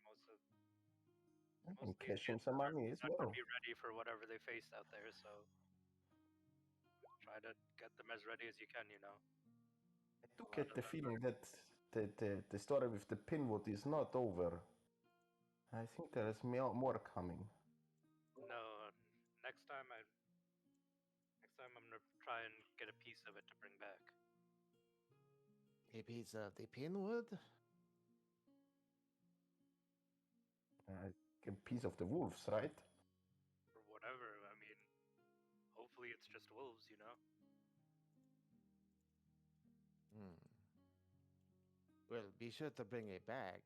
And cash in some money as well. Be ready for whatever they face out there, so try to get them as ready as you can. I do get the feeling that the story with the pinwood is not over. I think there is more coming. No, next time I'm gonna try and get a piece of it to bring back. A piece of the pinwood? A piece of the wolves, right? Or whatever. I mean, hopefully it's just wolves, Well, be sure to bring a bag.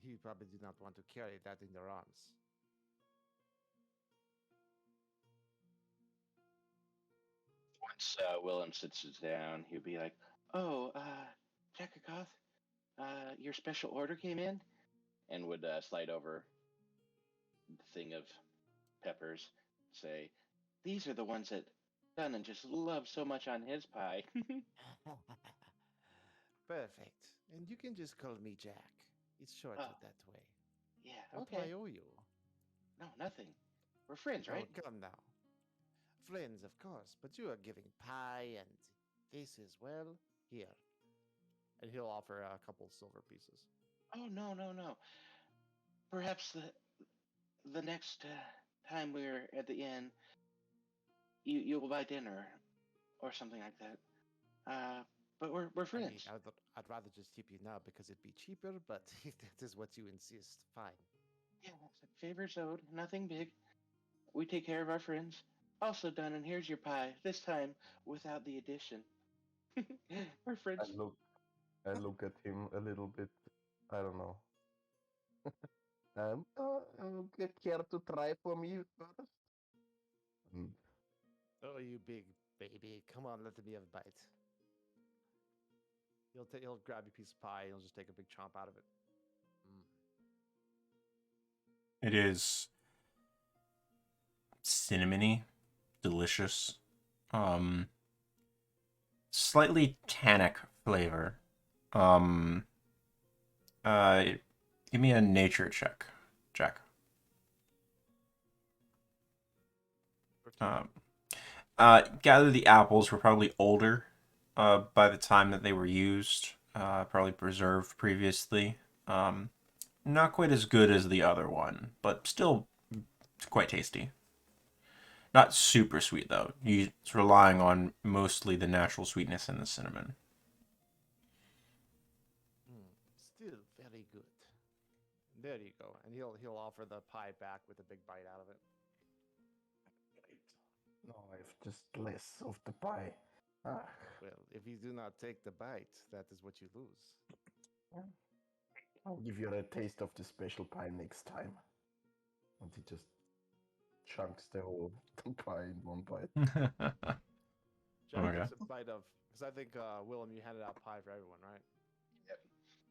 You probably do not want to carry that in your arms. Once Willem sits down, he'll be like, Oh, Jackagoth, your special order came in? and would slide over the thing of peppers, say, These are the ones that Dunnan just loves so much on his pie. Perfect. And you can just call me Jack. It's shorter Oh. that way. Yeah, What okay. do I owe you? No, nothing. We're friends, right? Oh, come now. Friends, of course, but you are giving pie and this is, well, here. And he'll offer a couple silver pieces. Oh no, no, no. Perhaps the next time we're at the inn, you'll buy dinner or something like that. But we're I mean, friends. I'd rather just tip you now because it'd be cheaper, but if that is what you insist, fine. Yeah, favors owed, nothing big. We take care of our friends. Also done, and here's your pie. This time without the addition. We're friends. I look at him a little bit. I don't know. Care to try for me first? Mm, Oh, you big baby. Come on, let me have a bite. He'll grab a piece of pie and he'll just take a big chomp out of it. It is cinnamony, delicious, slightly tannic flavor. Give me a nature check, Jack. Gather the apples were probably older by the time that they were used, probably preserved previously. Not quite as good as the other one, but still quite tasty. Not super sweet, though. It's relying on mostly the natural sweetness in the cinnamon. Still very good. There you go. And he'll offer the pie back with a big bite out of it. no, I've just less of the pie. Ah, Well, if you do not take the bite, that is what you lose. I'll give you a taste of the special pie next time. And he just chunks the whole pie in one bite. Jack Okay. takes a bite of, because I think, Willem, you handed out pie for everyone, right? Yep.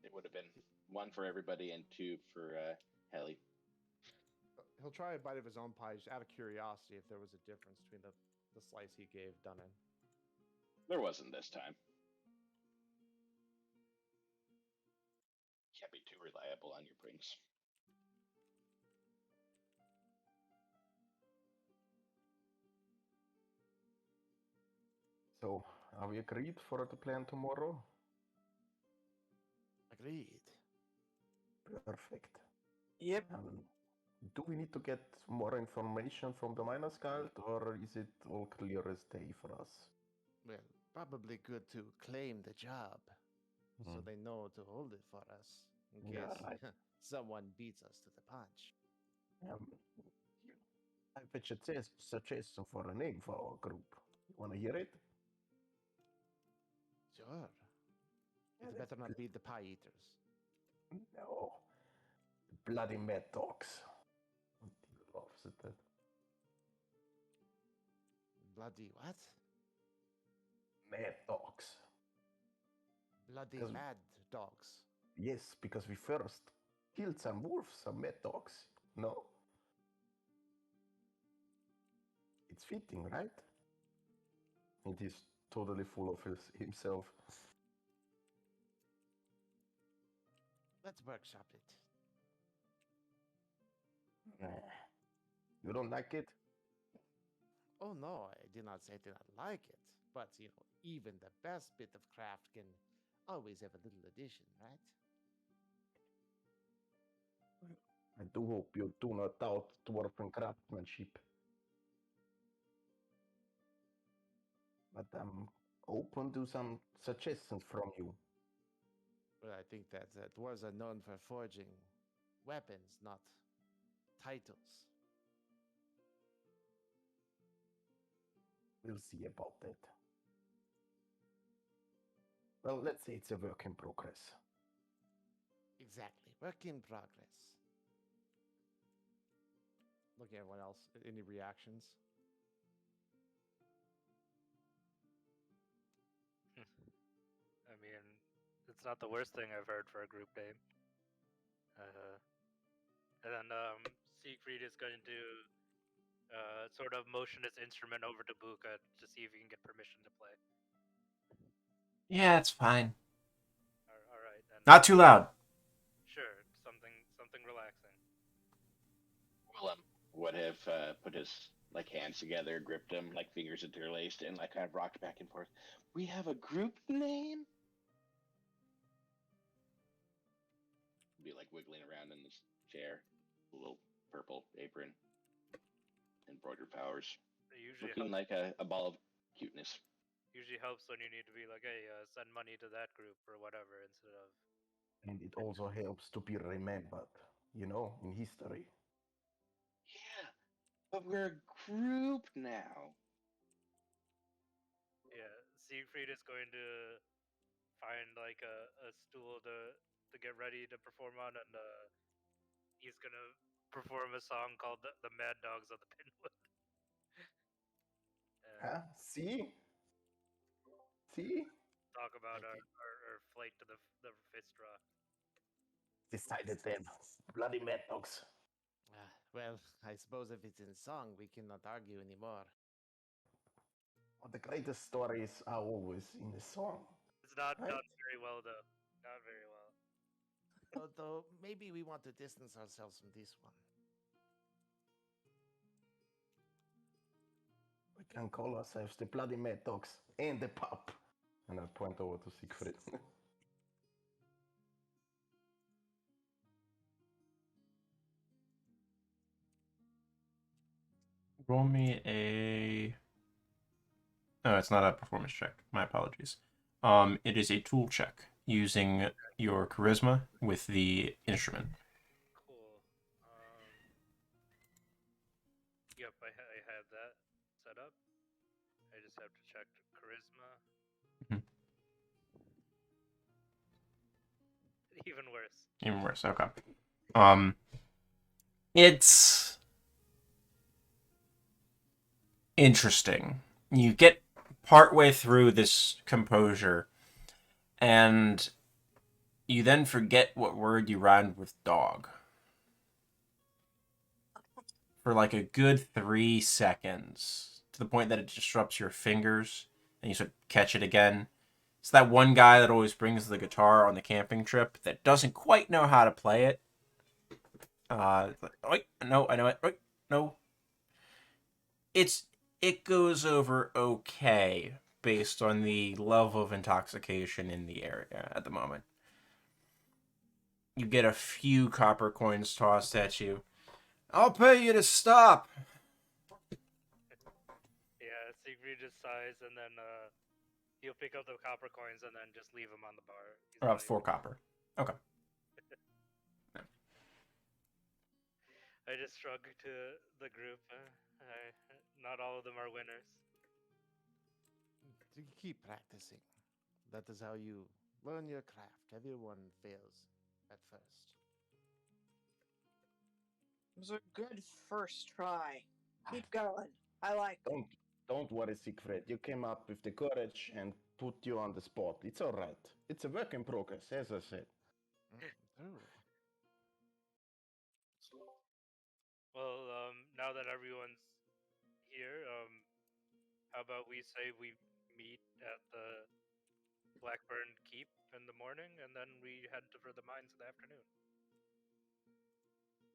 It would have been one for everybody and two for Helly. He'll try a bite of his own pie just out of curiosity if there was a difference between the slice he gave Dunnan. There wasn't this time. Can't be too reliable on your brings. So, are we agreed for the plan tomorrow? Agreed. Perfect. Yep. Do we need to get more information from the Miners Guild, or is it all clear as day for us? Well, probably good to claim the job so Hmm. they know to hold it for us in Yeah, case right. someone beats us to the punch. I have a suggestion for a name for our group. You want to hear it? Sure. Yeah, It better not be the pie eaters. No. Bloody Mad Dogs. And he laughs at that. Bloody what? Mad Dogs. Bloody 'Cause- mad dogs. Yes, because we first killed some wolves, some Mad Dogs. No? It's fitting, right? And he's totally full of himself. Let's workshop it. You don't like it? Oh no, I did not say I did not like it. But, even the best bit of craft can always have a little addition, right? I do hope you do not doubt dwarven craftsmanship. But I'm open to some suggestions from you. Well, I think that dwarves are known for forging weapons, not titles. We'll see about that. Well, let's say it's a work in progress. Exactly. Work in progress. Looking at everyone else. Any reactions? I mean, it's not the worst thing I've heard for a group name. And then Siegfried is going to sort of motion his instrument over to Buka to see if he can get permission to play. Yeah, it's fine. All right. And, Not too loud. Sure, something relaxing. Willem would have put his like hands together, gripped them, like fingers interlaced, and like kind of rocked back and forth. We have a group name. Be like wiggling around in this chair, a little purple apron, embroidered flowers, It usually looking helps. like a ball of cuteness. Usually helps when you need to be like, hey, send money to that group or whatever instead of. And it also helps to be remembered, in history. Yeah, but we're a group now. Yeah, Siegfried is going to find like a stool to get ready to perform on, and he's gonna perform a song called the Mad Dogs of the Pinwood. And Huh? See? See? talk about I our flight to the Fistra. Decided then. Bloody mad dogs. Well, I suppose if it's in song, we cannot argue anymore. Well, the greatest stories are always in the song. It's not Right. done very well though. Not very well. Though maybe we want to distance ourselves from this one. We can call ourselves the Bloody Mad Dogs and the Pup. And I point over to Siegfried. Roll me a. No, it's not a performance check. My apologies. It is a tool check using your charisma with the instrument. Cool. Yep, I have that set up. I just have to check charisma. Mhm. Even worse. Even worse. Okay. It's interesting. You get partway through this composure, and you then forget what word you rhymed with dog. For like a good 3 seconds, to the point that it disrupts your fingers, and you sort of catch it again. It's that one guy that always brings the guitar on the camping trip that doesn't quite know how to play it. Wait, no, I know it. Wait, no. It goes over okay based on the level of intoxication in the area at the moment. You get a few copper coins tossed at you. I'll pay you to stop. Yeah, Siegfried just sighs and then he'll pick up the copper coins and then just leave them on the bar. He's not 4 copper. Okay. I just shrug to the group. Not all of them are winners. To keep practicing. That is how you learn your craft. Everyone fails at first. It was a good first try. Keep going. I like it. Don't worry, Siegfried. You came up with the courage and put you on the spot. It's all right. It's a work in progress, as I said. True. Well, now that everyone's here, how about we say we meet at the Blackburn Keep in the morning, and then we head for the mines in the afternoon.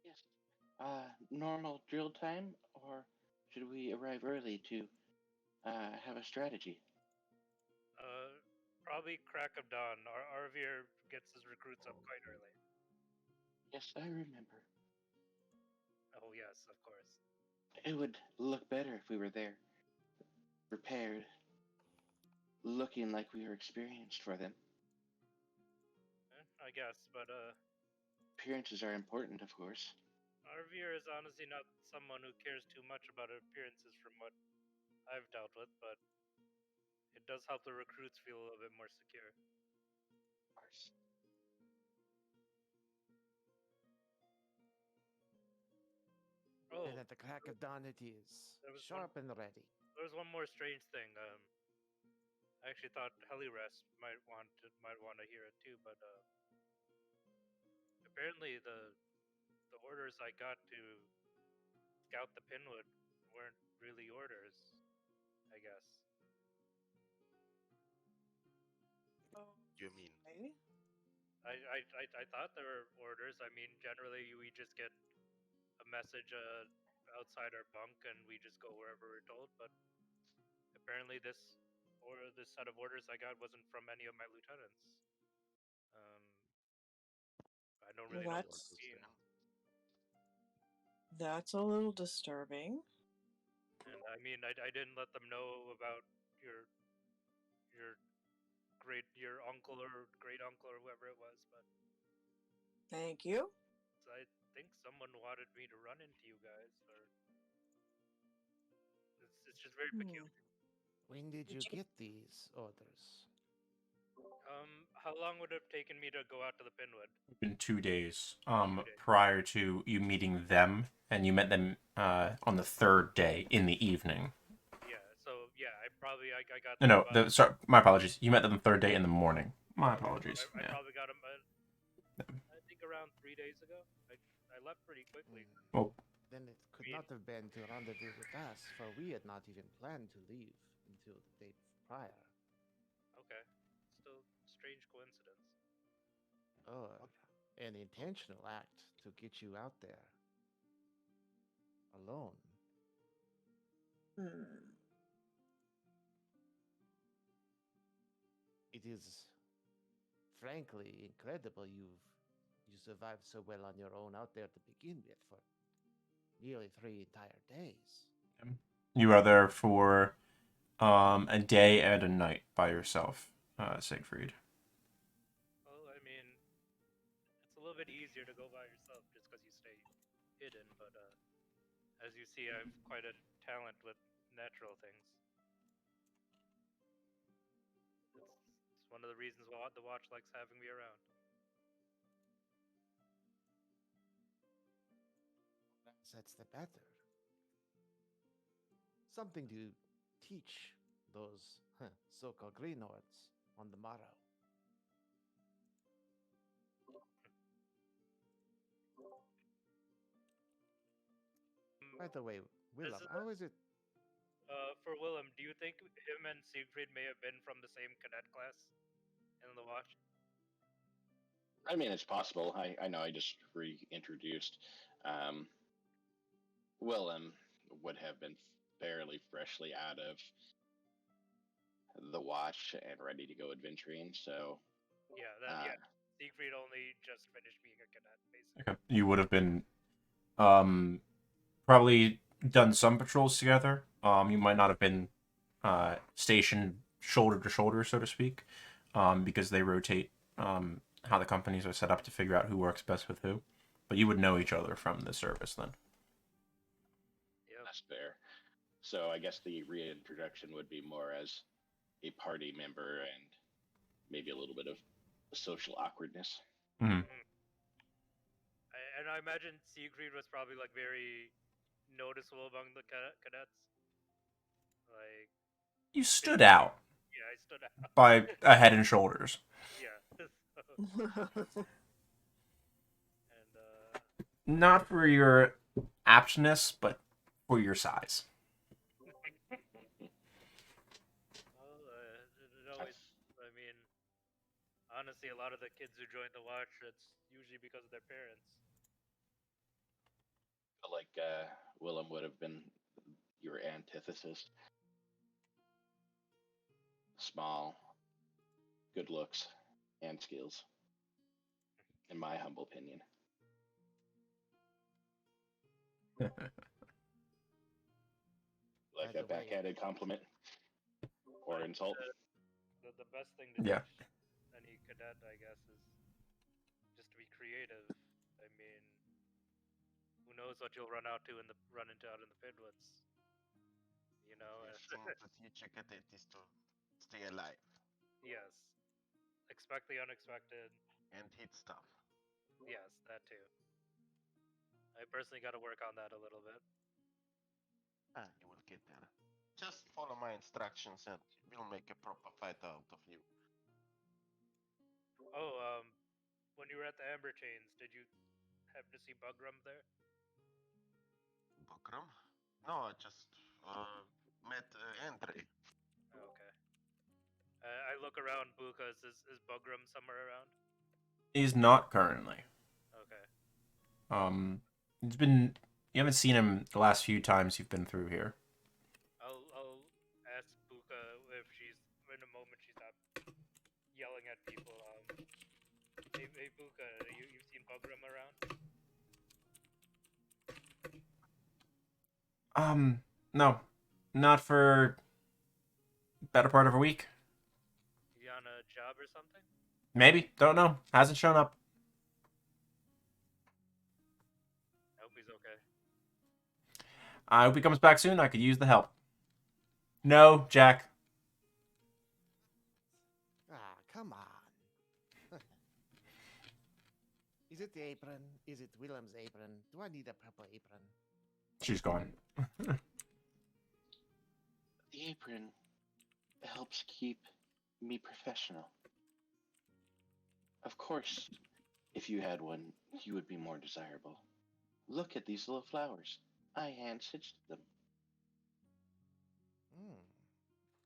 Yes. Normal drill time, or should we arrive early to have a strategy? Probably crack of dawn. Arvir gets his recruits up quite early. Yes, I remember. Oh yes, of course. It would look better if we were there, prepared, looking like we were experienced for them. I guess, but Appearances are important, of course. Arvir is honestly not someone who cares too much about appearances from what I've dealt with, but it does help the recruits feel a little bit more secure. Of course. Oh, And at the crack of dawn it is. There was Sharp and ready. there's one more strange thing. I actually thought Helirest might want to hear it too, but apparently the orders I got to scout the Pinwood weren't really orders. I guess. You mean Okay. I thought there were orders. I mean, generally we just get a message outside our bunk and we just go wherever we're told. But apparently, this set of orders I got wasn't from any of my lieutenants. I don't really know what That's- it means. That's a little disturbing. And I mean, I didn't let them know about your your uncle or great uncle or whoever it was, but Thank you. I think someone wanted me to run into you guys, or it's just very peculiar. When did you get these orders? How long would it have taken me to go out to the Pinwood? In 2 days. 2 days. Prior to you meeting them, and you met them on the 3rd day in the evening. Yeah, so yeah, I got. No, them sorry, my apologies. You met them the 3rd day in the morning. My apologies. I Yeah. probably got them. I think around 3 days ago. I left pretty quickly. Well, Then it could not have been to rendezvous with us, for we had not even planned to leave until the day prior. Okay, still strange coincidence. Oh, an intentional act to get you out there alone. It is frankly incredible you survived so well on your own out there to begin with for nearly 3 entire days. you are there for a day and a night by yourself, Siegfried. Well, I mean, it's a little bit easier to go by yourself just because you stay hidden, but as you see, I have quite a talent with natural things. It's one of the reasons why the watch likes having me around. That's the better. Something to teach those so-called greenhorns on the morrow. By the way, Willem, how is it? For Willem, do you think him and Siegfried may have been from the same cadet class in the watch? I mean, it's possible. I know I just reintroduced. Willem would have been fairly freshly out of the watch and ready to go adventuring. So Yeah, Siegfried only just finished being a cadet, basically. Okay. You would have been probably done some patrols together. You might not have been stationed shoulder to shoulder, so to speak, because they rotate how the companies are set up to figure out who works best with who. But you would know each other from the service then. Yeah, that's fair. So I guess the reintroduction would be more as a party member and maybe a little bit of social awkwardness. Mm-hmm. And I imagine Siegfried was probably like very noticeable among the cadets. Like You stood out. Yeah, I stood out by a head and shoulders. Yeah. Not for your aptness, but for your size. I mean, honestly, a lot of the kids who join the watch, it's usually because of their parents. But like Willem would have been your antithesis. Small, good looks, and skills. In my humble opinion. Like a backhanded compliment or insult. The best thing to Yeah. teach any cadet, I guess, is just to be creative. I mean, who knows what you'll run into out in the Pinwoods? You know. The thing to teach a cadet is to stay alive. Yes. Expect the unexpected. And hit stuff. Yes, that too. I personally got to work on that a little bit. You will get there. Just follow my instructions and we'll make a proper fight out of you. Oh, when you were at the Amber Chains, did you happen to see Bugram there? Bugram? No, I just met Andre. Okay. I look around Bukas. Is Bugram somewhere around? He's not currently. Okay. He's been haven't seen him the last few times you've been through here. I'll ask Buka if she's in a moment she's not yelling at people. Hey Buka, you've seen Bugram around? No, not for better part of a week. Is he on a job or something? Maybe, don't know. Hasn't shown up. I hope he's okay. I hope he comes back soon. I could use the help. No, Jack. Ah, come on. Is it the apron? Is it Willem's apron? Do I need a purple apron? She's gone. The apron helps keep me professional. Of course, if you had one, you would be more desirable. Look at these little flowers. I hand-stitched them.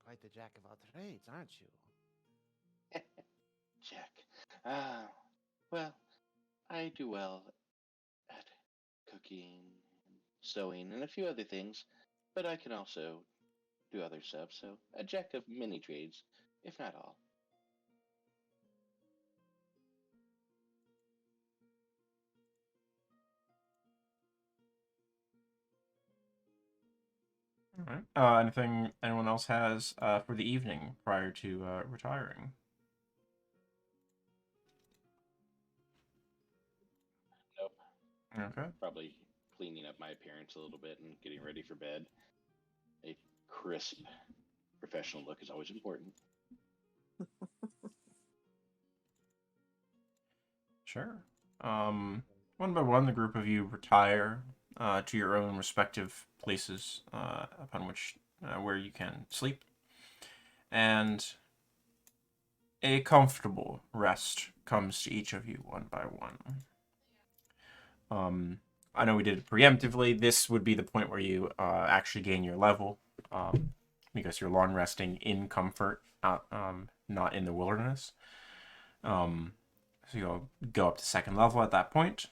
Quite the jack of all trades, aren't you? Jack. Ah, well, I do well at cooking, sewing, and a few other things, but I can also do other stuff, so a jack of many trades, if not all. All right. Anything anyone else has for the evening prior to retiring? Nope. Okay. Probably cleaning up my appearance a little bit and getting ready for bed. A crisp, professional look is always important. Sure. One by one, the group of you retire to your own respective places upon which where you can sleep, and a comfortable rest comes to each of you one by one. I know we did it preemptively. This would be the point where you actually gain your level, because you're long resting in comfort, not in the wilderness. So you'll go up to second level at that point.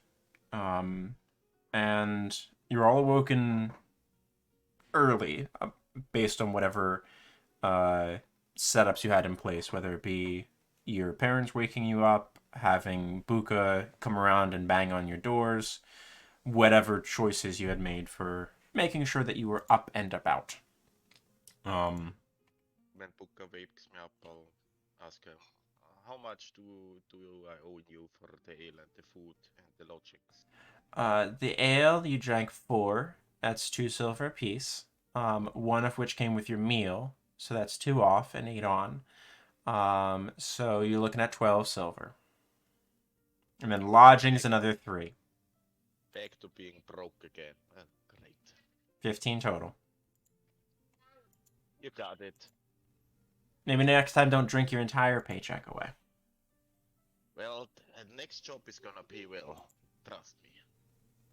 And you're all awoken early, based on whatever setups you had in place, whether it be your parents waking you up, having Buka come around and bang on your doors, whatever choices you had made for making sure that you were up and about. When Puka wakes me up, I'll ask her, how much do I owe you for the ale and the food and the lodgings? The ale you drank 4, that's 2 silver apiece. 1 of which came with your meal, so that's 2 off and 8 on. So you're looking at 12 silver. And then lodging is another 3. Back to being broke again. Great. 15 total. You got it. Maybe next time don't drink your entire paycheck away. Well, the next job is gonna be well. Trust me.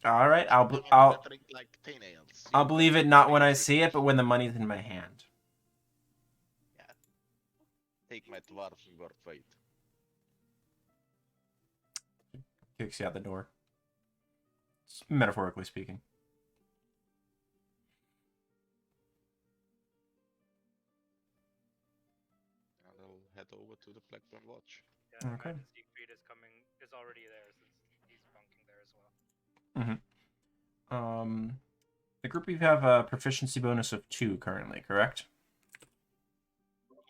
All right, I'm gonna drink like 10 ales. I'll believe it not when I see it, but when the money's in my hand. Yeah. Take my dwarf's word for it. Kicks you out the door. Metaphorically speaking. And I'll head over to the Blackburn Watch. Yeah, Okay. Siegfried is already there since he's bunking there as well. The group you have a proficiency bonus of 2 currently, correct?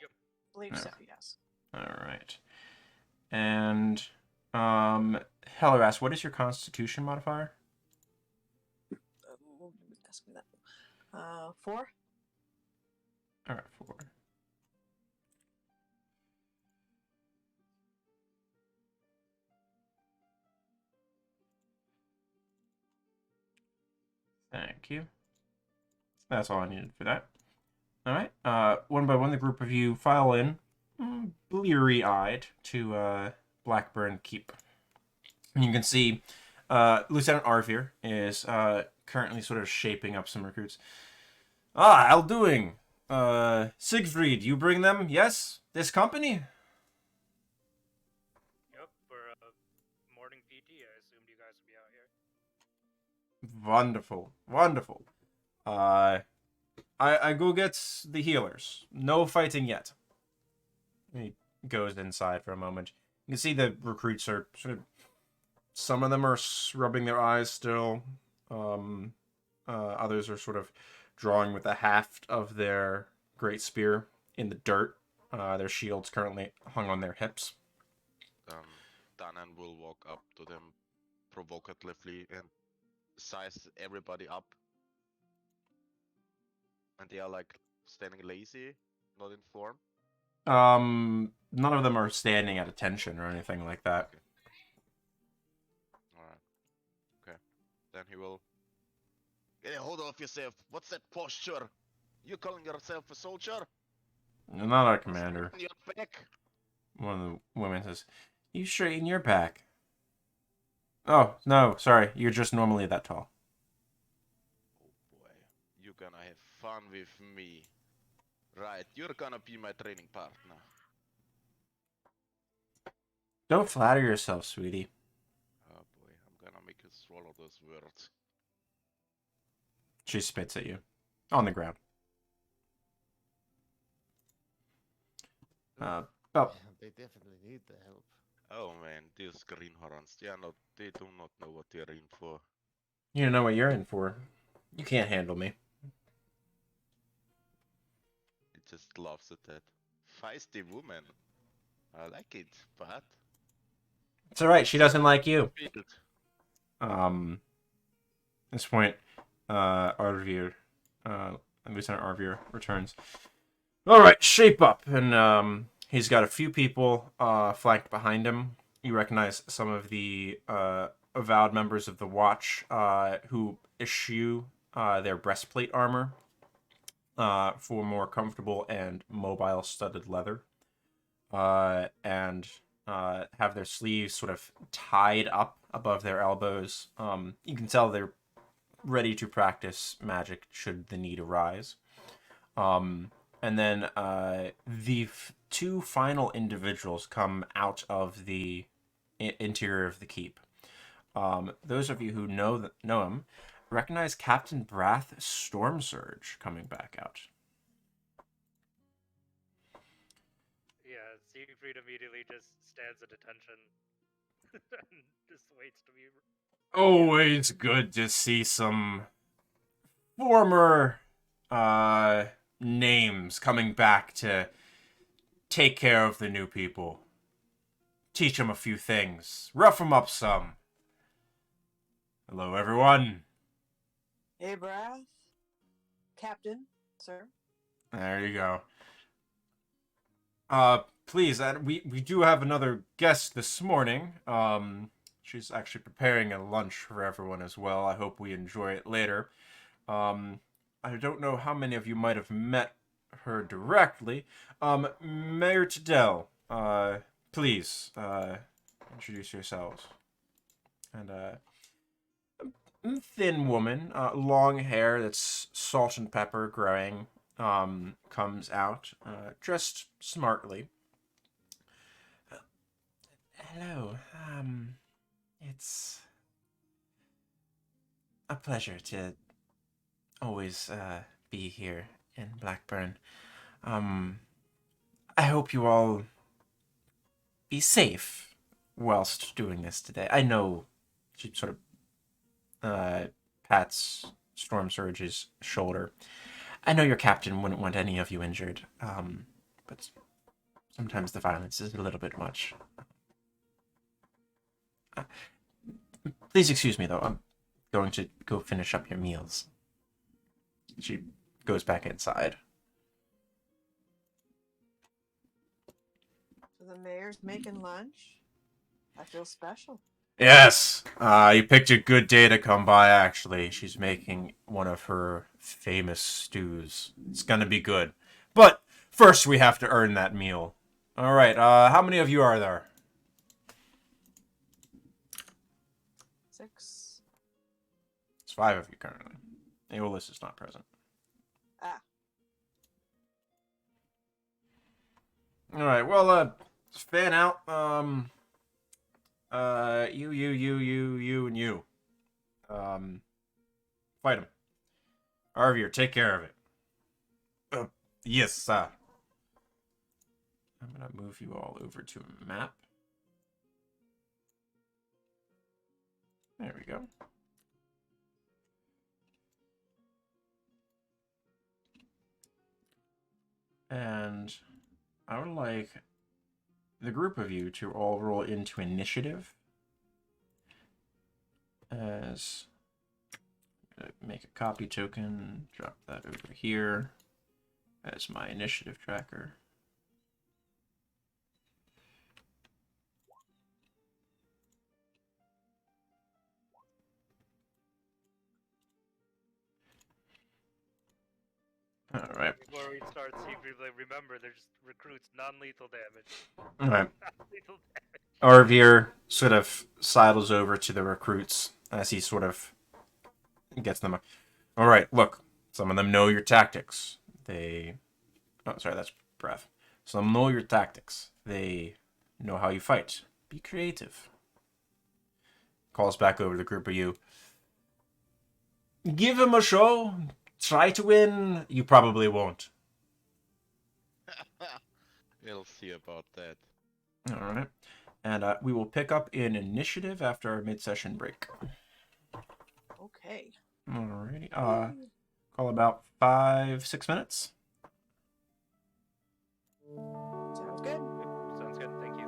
Yep. Believe so, yes. All right. And Helleras, what is your Constitution modifier? Ask me that. 4? All right, 4. Thank you. That's all I needed for that. All right. One by one, the group of you file in, bleary-eyed, to Blackburn Keep. And you can see Lieutenant Arvir is currently sort of shaping up some recruits. Ah, how doing? Siegfried, you bring them? Yes? This company? Yep, for morning PT, I assumed you guys would be out here. Wonderful. Wonderful. I go get the healers. No fighting yet. He goes inside for a moment. You can see the recruits are sort of... Some of them are rubbing their eyes still. Others are sort of drawing with the haft of their great spear in the dirt. Their shields currently hung on their hips. Danan will walk up to them provocatively and size everybody up. And they are like standing lazy, not in form. None of them are standing at attention or anything like that. Okay. Alright. Okay. Then he will... Get a hold of yourself! What's that posture? You calling yourself a soldier? Not our commander. Straighten your back. One of the women says, "You straighten your back." Oh, no, sorry. You're just normally that tall. Oh boy. You're gonna have fun with me. Right, you're gonna be my training partner. Don't flatter yourself, sweetie. Oh boy, I'm gonna make you swallow those words. She spits at you. On the ground. Oh, They definitely need the help. Oh man, these greenhorns, they do not know what they're in for. you don't know what you're in for. You can't handle me. It just laughs at that. Feisty woman. I like it, but... It's alright, she doesn't like you. Build. At this point, Arvir, Lieutenant Arvir returns. Alright, shape up. And, he's got a few people, flanked behind him. You recognize some of the, avowed members of the Watch, who issue, their breastplate armor, for more comfortable and mobile studded leather. And have their sleeves sort of tied up above their elbows. You can tell they're ready to practice magic should the need arise. And then the two final individuals come out of the interior of the keep. Those of you who know him recognize Captain Brath Stormsurge coming back out. Yeah, Siegfried immediately just stands at attention and just waits to be. Always good to see some former names coming back to take care of the new people. Teach them a few things. Rough them up some. Hello, everyone. Hey, Brath. Captain, sir. There you go. Please, we do have another guest this morning. She's actually preparing a lunch for everyone as well. I hope we enjoy it later. I don't know how many of you might have met her directly. Mayor Teidel, please, introduce yourselves. And, thin woman, long hair that's salt and pepper growing, comes out, dressed smartly. Hello, it's a pleasure to always, be here in Blackburn. I hope you all be safe whilst doing this today. I know she sort of pats Stormsurge's shoulder. I know your captain wouldn't want any of you injured, but sometimes the violence is a little bit much. Please excuse me, though. I'm going to go finish up your meals. She goes back inside. So the mayor's making lunch? I feel special. Yes, you picked a good day to come by, actually. She's making one of her famous stews. It's gonna be good. But first we have to earn that meal. Alright, how many of you are there? 6. It's 5 of you currently. Aeolus is not present. Ah. Alright, well, fan out. You, and you. Fight him. Arvir, take care of it. Yes, sir. I'm gonna move you all over to a map. There we go. And I would like the group of you to all roll into initiative. As make a copy token, drop that over here as my initiative tracker. All right. Before we start secretly, remember there's recruits, non-lethal damage. All right. Non-lethal damage. Arvir sort of sidles over to the recruits as he sort of gets them. All right, look. Some of them know your tactics. Oh, sorry, that's Brath. Some know your tactics. They know how you fight. Be creative. Calls back over to the group of you. Give him a show. Try to win. You probably won't. We'll see about that. All right. And we will pick up in initiative after our mid-session break. Okay. Alrighty. Call about 5-6 minutes. Sounds good. Sounds good. Thank you.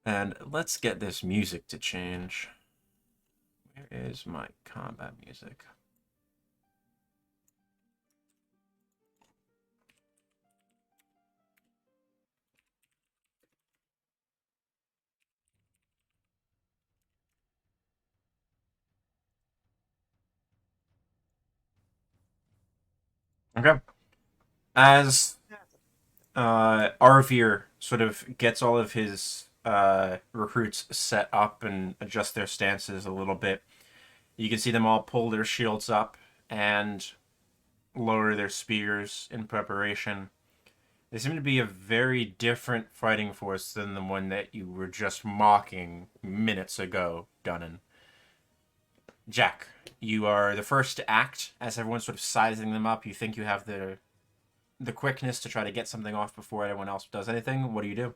And let's get this music to change. Where is my combat music? Okay. As Arvir sort of gets all of his recruits set up and adjust their stances a little bit, you can see them all pull their shields up and lower their spears in preparation. They seem to be a very different fighting force than the one that you were just mocking minutes ago, Dunnan. Jack, you are the first to act as everyone's sort of sizing them up. You think you have the quickness to try to get something off before anyone else does anything. What do you do?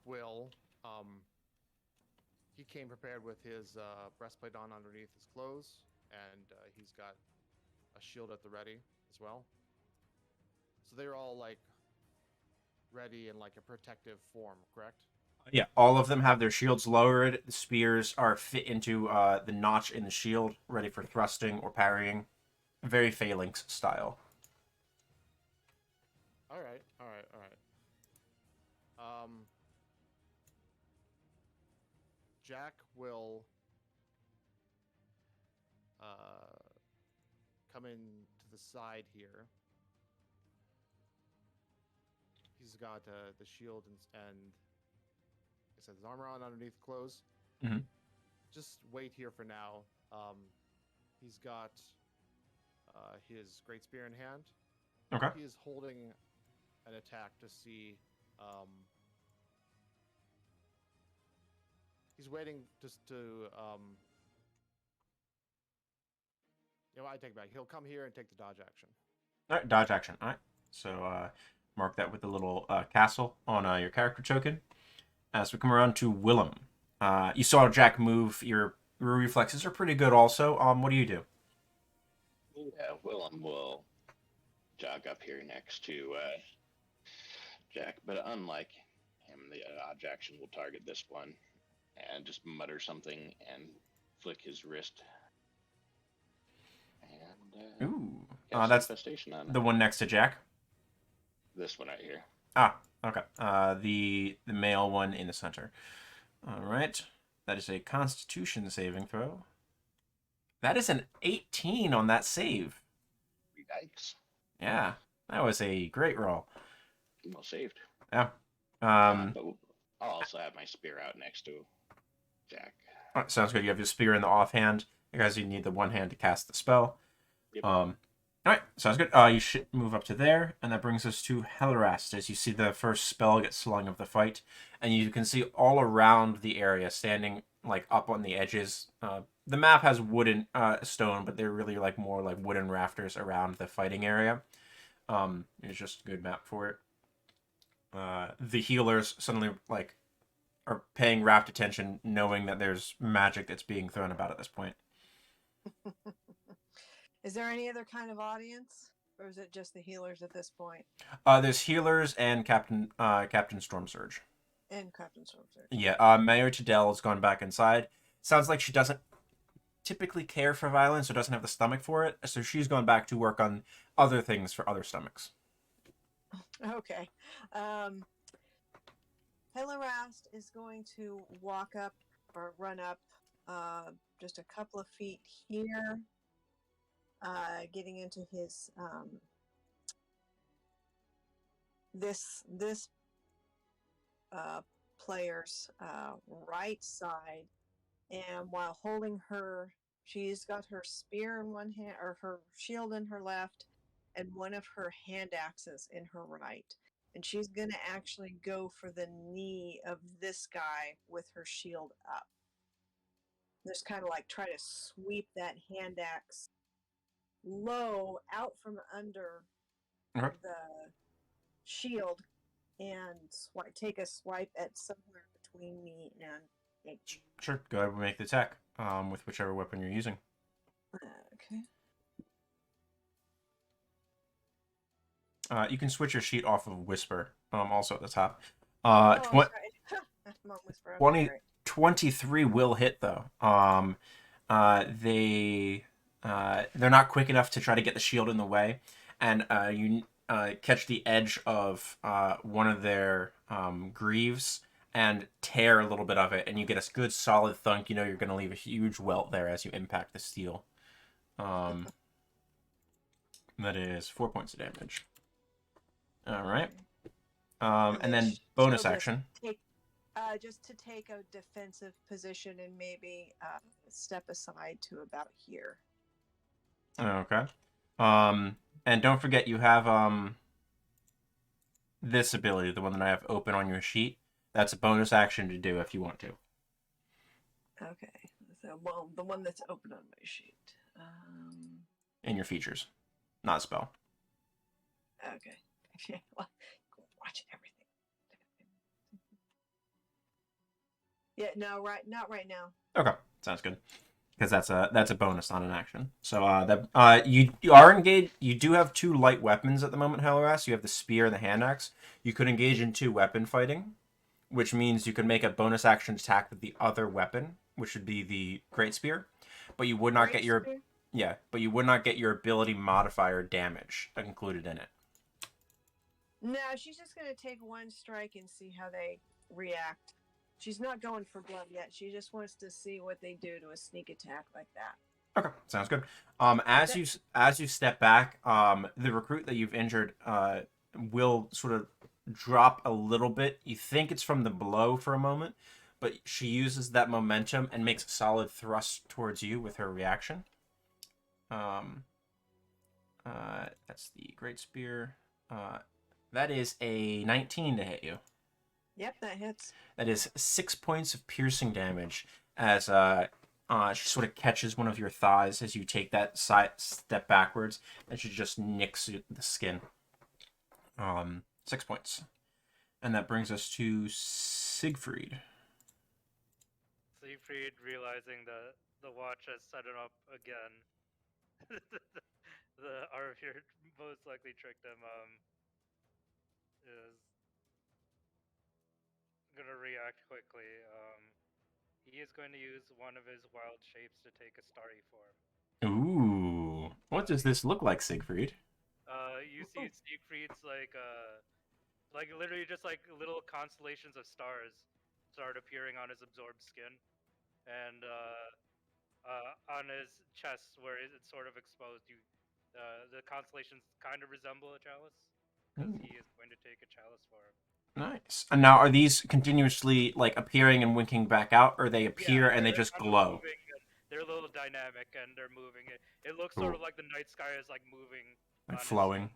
will. He came prepared with his breastplate on underneath his clothes, and he's got a shield at the ready as well. So they're all like ready in like a protective form, correct? Yeah, all of them have their shields lowered. The spears are fit into the notch in the shield, ready for thrusting or parrying. Very phalanx style. All right. Jack will come in to the side here. He's got the shield and like I said, his armor on underneath the clothes. Mm-hmm. Just wait here for now. He's got his great spear in hand. Okay. He is holding an attack to see. He's waiting just to. I take it back. He'll come here and take the dodge action. All right, dodge action. All right. So mark that with the little castle on your character token. As we come around to Willem, you saw Jack move. Your reflexes are pretty good. Also, what do you do? Yeah, Willem will jog up here next to Jack, but unlike him, the dodge action will target this one and just mutter something and flick his wrist. And Ooh, that's the one next to Jack. This one right here. Ah, okay. The male one in the center. All right. That is a Constitution saving throw. That is an 18 on that save. Yikes. Yeah, that was a great roll. Well saved. Yeah. But I'll also have my spear out next to Jack. All right, sounds good. You have your spear in the offhand because you need the one hand to cast the spell. Yep. All right, sounds good. You should move up to there, and that brings us to Hellerast as you see the first spell get slung of the fight, and you can see all around the area, standing like up on the edges. The map has wooden stone, but they're really like more like wooden rafters around the fighting area. It's just a good map for it. The healers suddenly like are paying rapt attention, knowing that there's magic that's being thrown about at this point. Is there any other kind of audience, or is it just the healers at this point? There's healers and Captain Stormsurge. And Captain Stormsurge. Yeah, Mayor Teidel has gone back inside. Sounds like she doesn't typically care for violence or doesn't have the stomach for it, so she's gone back to work on other things for other stomachs. Okay. Hellerast is going to walk up or run up just a couple of feet here. Getting into his this player's right side, and while holding her, she's got her spear in one hand or her shield in her left, and one of her hand axes in her right, and she's gonna actually go for the knee of this guy with her shield up. Just kind of like try to sweep that hand axe low out from under the shield and take a swipe at somewhere between me and H. Sure, go ahead and make the attack with whichever weapon you're using. Okay. You can switch your sheet off of Whisper, also at the top. That's right. I'm on Whisper. 23 will hit though. They're not quick enough to try to get the shield in the way, and you catch the edge of one of their greaves and tear a little bit of it, and you get a good solid thunk. You know you're going to leave a huge welt there as you impact the steel. That is 4 points of damage. All right. And then bonus action. Just to take a defensive position and maybe step aside to about here. Okay. And don't forget you have this ability, the one that I have open on your sheet. That's a bonus action to do if you want to. Okay. So, well, the one that's open on my sheet. In your features, not spell. Okay. Well, watch everything. Yeah, no, not right now. Okay, sounds good. Because that's a bonus, not an action. So you are engaged. You do have 2 light weapons at the moment, Helaras. You have the spear and the hand axe. You could engage in 2 weapon fighting, which means you could make a bonus action attack with the other weapon, which would be the great spear, but you would not get your but you would not get your ability modifier damage included in it. No, she's just gonna take 1 strike and see how they react. She's not going for blood yet. She just wants to see what they do to a sneak attack like that. Okay, sounds good. As you step back, the recruit that you've injured will sort of drop a little bit. You think it's from the blow for a moment, but she uses that momentum and makes a solid thrust towards you with her reaction. That's the great spear. That is a 19 to hit you. Yep, that hits. That is 6 points of piercing damage as she sort of catches one of your thighs as you take that side step backwards, and she just nicks the skin. 6 points. And that brings us to Siegfried. Siegfried, realizing that the watch has set it up again. The Arvir most likely tricked him, is gonna react quickly. He is going to use one of his wild shapes to take a starry form. Ooh. What does this look like, Siegfried? You see Siegfried's like literally just like little constellations of stars start appearing on his absorbed skin, and on his chest where it's sort of exposed, the constellations kind of resemble a chalice, because he is going to take a chalice form. Nice. And now, are these continuously like appearing and winking back out, or they appear and they just glow? They're a little dynamic and they're moving. It looks sort of like the night sky is like moving, like flowing.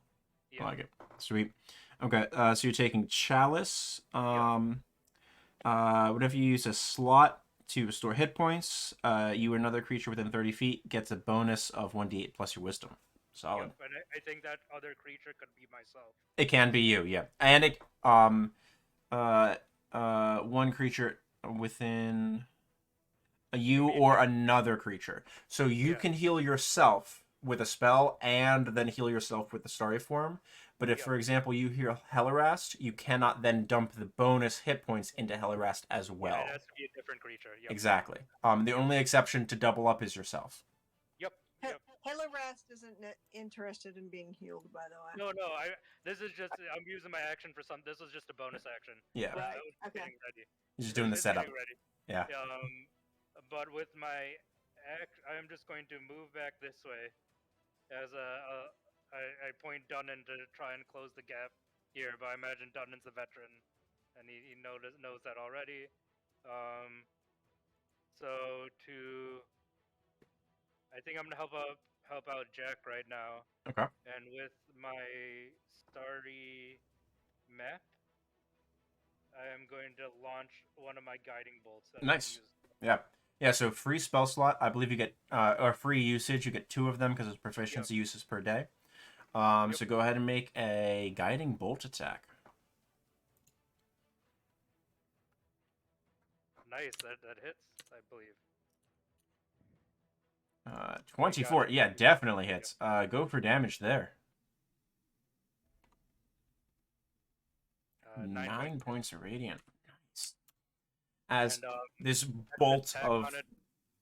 Yeah. I like it. Sweet. Okay. So you're taking chalice. Whenever you use a slot to restore hit points, you or another creature within 30 feet gets a bonus of 1d8 plus your wisdom. Solid. Yep, and I think that other creature could be myself. It can be you, yeah. And it one creature within you or another creature. So you can heal yourself with a spell and then heal yourself with the starry form. But if, for example, you heal Helarast, you cannot then dump the bonus hit points into Helarast as well. Yeah, it has to be a different creature. Yep. Exactly. The only exception to double up is yourself. Yep. Helarast isn't interested in being healed, by the way. No. This is just I'm using my action for some. This was just a bonus action. Yeah. Right. Okay. Ready. You're just doing the setup. Ready. Yeah. But with my I'm just going to move back this way, as I point Dunnan to try and close the gap here. But I imagine Dunnan's a veteran, and he knows that already. So I think I'm gonna help out Jack right now. Okay. And with my starry map, I am going to launch one of my guiding bolts. Nice. Yeah. Yeah, so free spell slot. I believe you get, or free usage. You get 2 of them because it's proficiency uses per day. So go ahead and make a guiding bolt attack. Nice. That hits, I believe. 24. Yeah, definitely hits. Go for damage there. 9 points of radiant. Nice. As this bolt of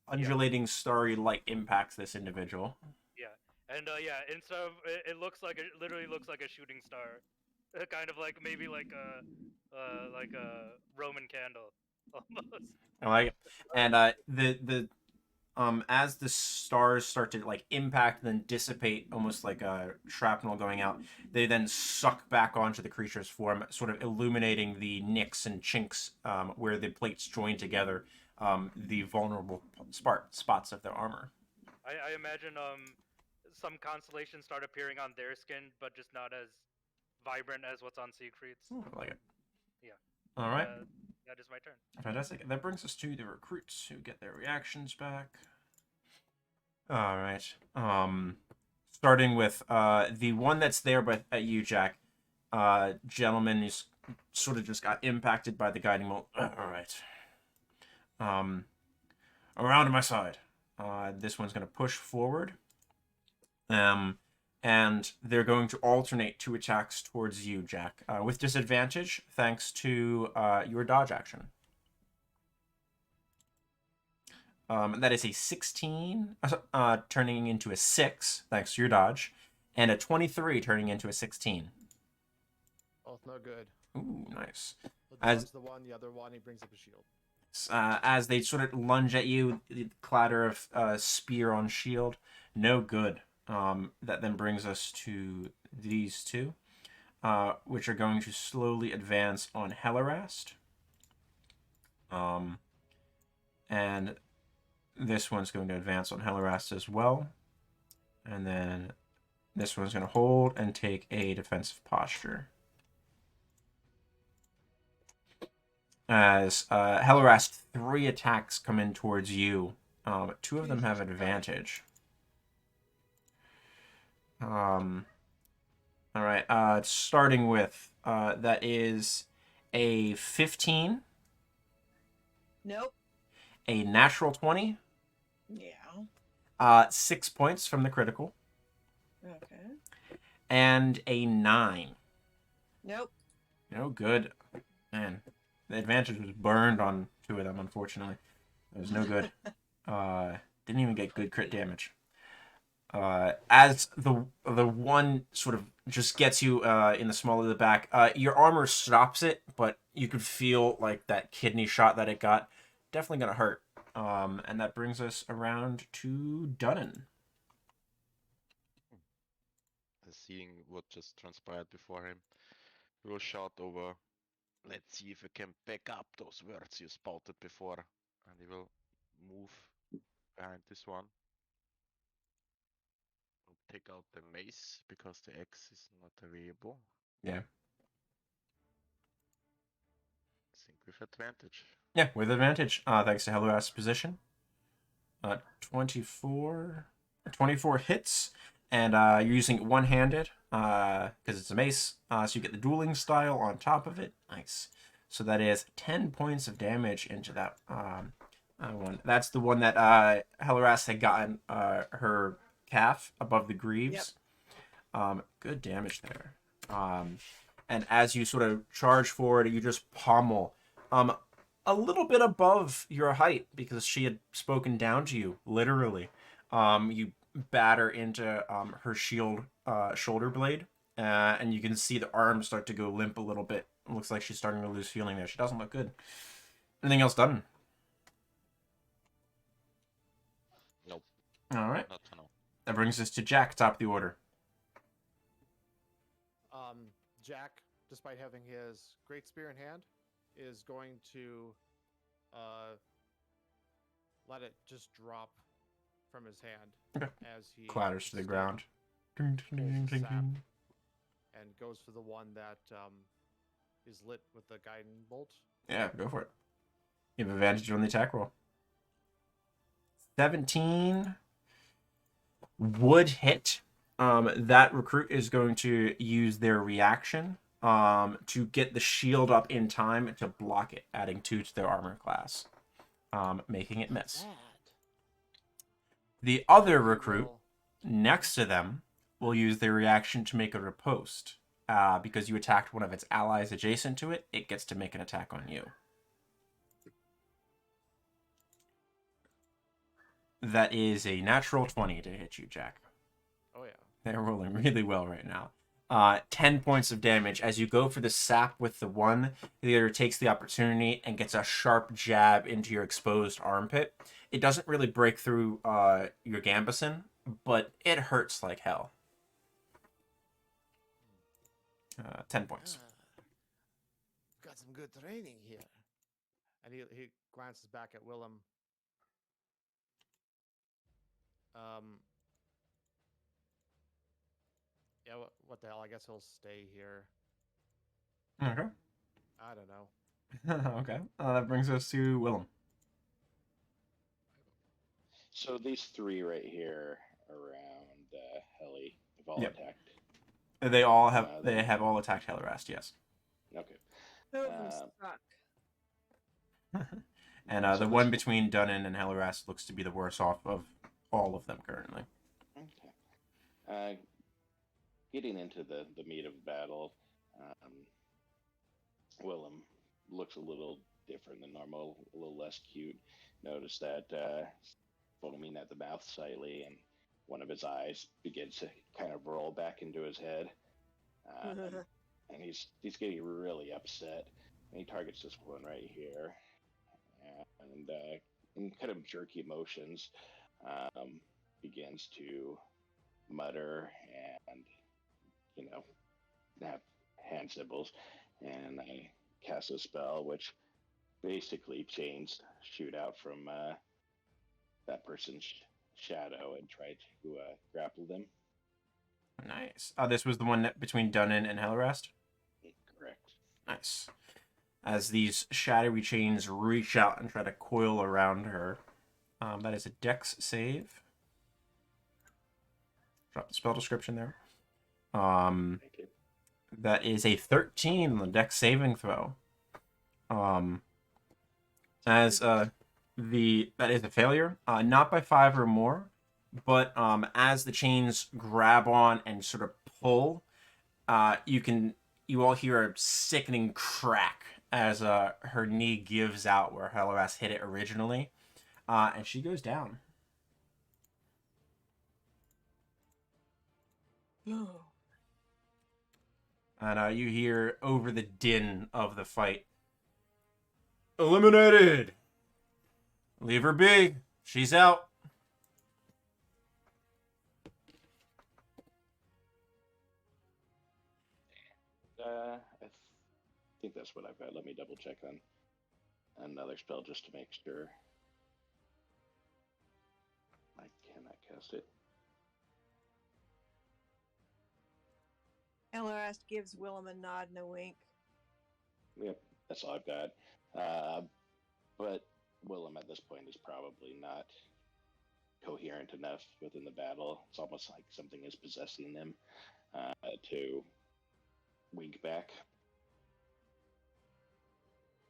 undulating starry light impacts this individual. Yeah, and instead of it literally looks like a shooting star, kind of like maybe like a Roman candle, almost. I like it. And as the stars start to like impact and then dissipate, almost like a shrapnel going out, they then suck back onto the creature's form, sort of illuminating the nicks and chinks where the plates join together, the vulnerable spots of their armor. I imagine some constellations start appearing on their skin, but just not as vibrant as what's on Siegfried's. I like it. Yeah. All right. That is my turn. Fantastic. That brings us to the recruits who get their reactions back. All right. Starting with the one that's there at you, Jack. Gentleman who's sort of just got impacted by the guiding bolt. All right. Around to my side. This one's going to push forward. And they're going to alternate 2 attacks towards you, Jack, with disadvantage thanks to your dodge action. That is a 16 turning into a 6 thanks to your dodge, and a 23 turning into a 16. Both no good. Ooh, nice. As the one, the other one, he brings up a shield. As they sort of lunge at you, the clatter of spear on shield, no good. That then brings us to these 2, which are going to slowly advance on Hellerast. And this one's going to advance on Hellerast as well. And then this one's going to hold and take a defensive posture. As Hellerast, 3 attacks come in towards you. 2 of them have advantage. Alright, starting with, that is a 15. Nope. A natural 20. Yeah. 6 points from the critical. Okay. And a 9. Nope. No good. Man, the advantage was burned on 2 of them, unfortunately. It was no good. Didn't even get good crit damage. As the one sort of just gets you in the small of the back, your armor stops it, but you could feel like that kidney shot that it got definitely gonna hurt. And that brings us around to Dunnan. Seeing what just transpired before him, he will shout over, "Let's see if we can back up those words you spouted before." And he will move behind this one. And take out the mace, because the axe is not available. Yeah. I think with advantage. Yeah, with advantage. Thanks to Hellerast's position. 24 hits, and you're using it one-handed because it's a mace, so you get the dueling style on top of it. Nice. So that is 10 points of damage into that one. That's the one that Hellerast had gotten her calf above the greaves. Yep. Good damage there. And as you sort of charge forward, you just pommel a little bit above your height, because she had spoken down to you, literally. You batter into her shield shoulder blade, and you can see the arms start to go limp a little bit. It looks like she's starting to lose feeling there. She doesn't look good. Anything else done? Nope. All right. Not for now. That brings us to Jack, top of the order. Jack, despite having his great spear in hand, is going to let it just drop from his hand as he clatters to the ground. And goes for the one that is lit with the guiding bolt. Yeah, go for it. You have advantage on the attack roll. 17 would hit. That recruit is going to use their reaction to get the shield up in time to block it, adding 2 to their armor class, making it miss. The other recruit next to them will use their reaction to make a riposte. Because you attacked one of its allies adjacent to it, it gets to make an attack on you. That is a natural 20 to hit you, Jack. Oh, yeah. They're rolling really well right now. 10 points of damage. As you go for the sap with the one, the other takes the opportunity and gets a sharp jab into your exposed armpit. It doesn't really break through your gambeson, but it hurts like hell. 10 points. Got some good training here. And he glances back at Willem. Yeah, what the hell? I guess he'll stay here. Okay. I don't know. Okay. That brings us to Willem. So these 3 right here around Helly have all attacked. They all have. They have all attacked Hellerast. Yes. Okay. Who of them suck? And So the this- one between Dunnan and Hellerast looks to be the worst off of all of them currently. Okay. Getting into the meat of the battle, Willem looks a little different than normal, a little less cute. Notice that foaming at the mouth slightly, and one of his eyes begins to kind of roll back into his head. And he's getting really upset. And he targets this one right here, and in kind of jerky motions, begins to mutter and have hand symbols, and I cast a spell which basically chains shoot out from that person's shadow and try to grapple them. Nice. This was the one between Dunnan and Hellerast? Correct. Nice. As these shadowy chains reach out and try to coil around her. That is a dex save. Drop the spell description there. Thank you. That is a 13 on the dex saving throw. That is a failure. Not by 5 or more, but as the chains grab on and sort of pull, you all hear a sickening crack as her knee gives out where Hellerast hit it originally, and she goes down. And you hear over the din of the fight, "Eliminated! Leave her be. She's out." I think that's what I've got. Let me double check on another spell just to make sure. I cannot cast it. Ellerast gives Willem a nod and a wink. Yep, that's all I've got. But Willem at this point is probably not coherent enough within the battle. It's almost like something is possessing them to wink back.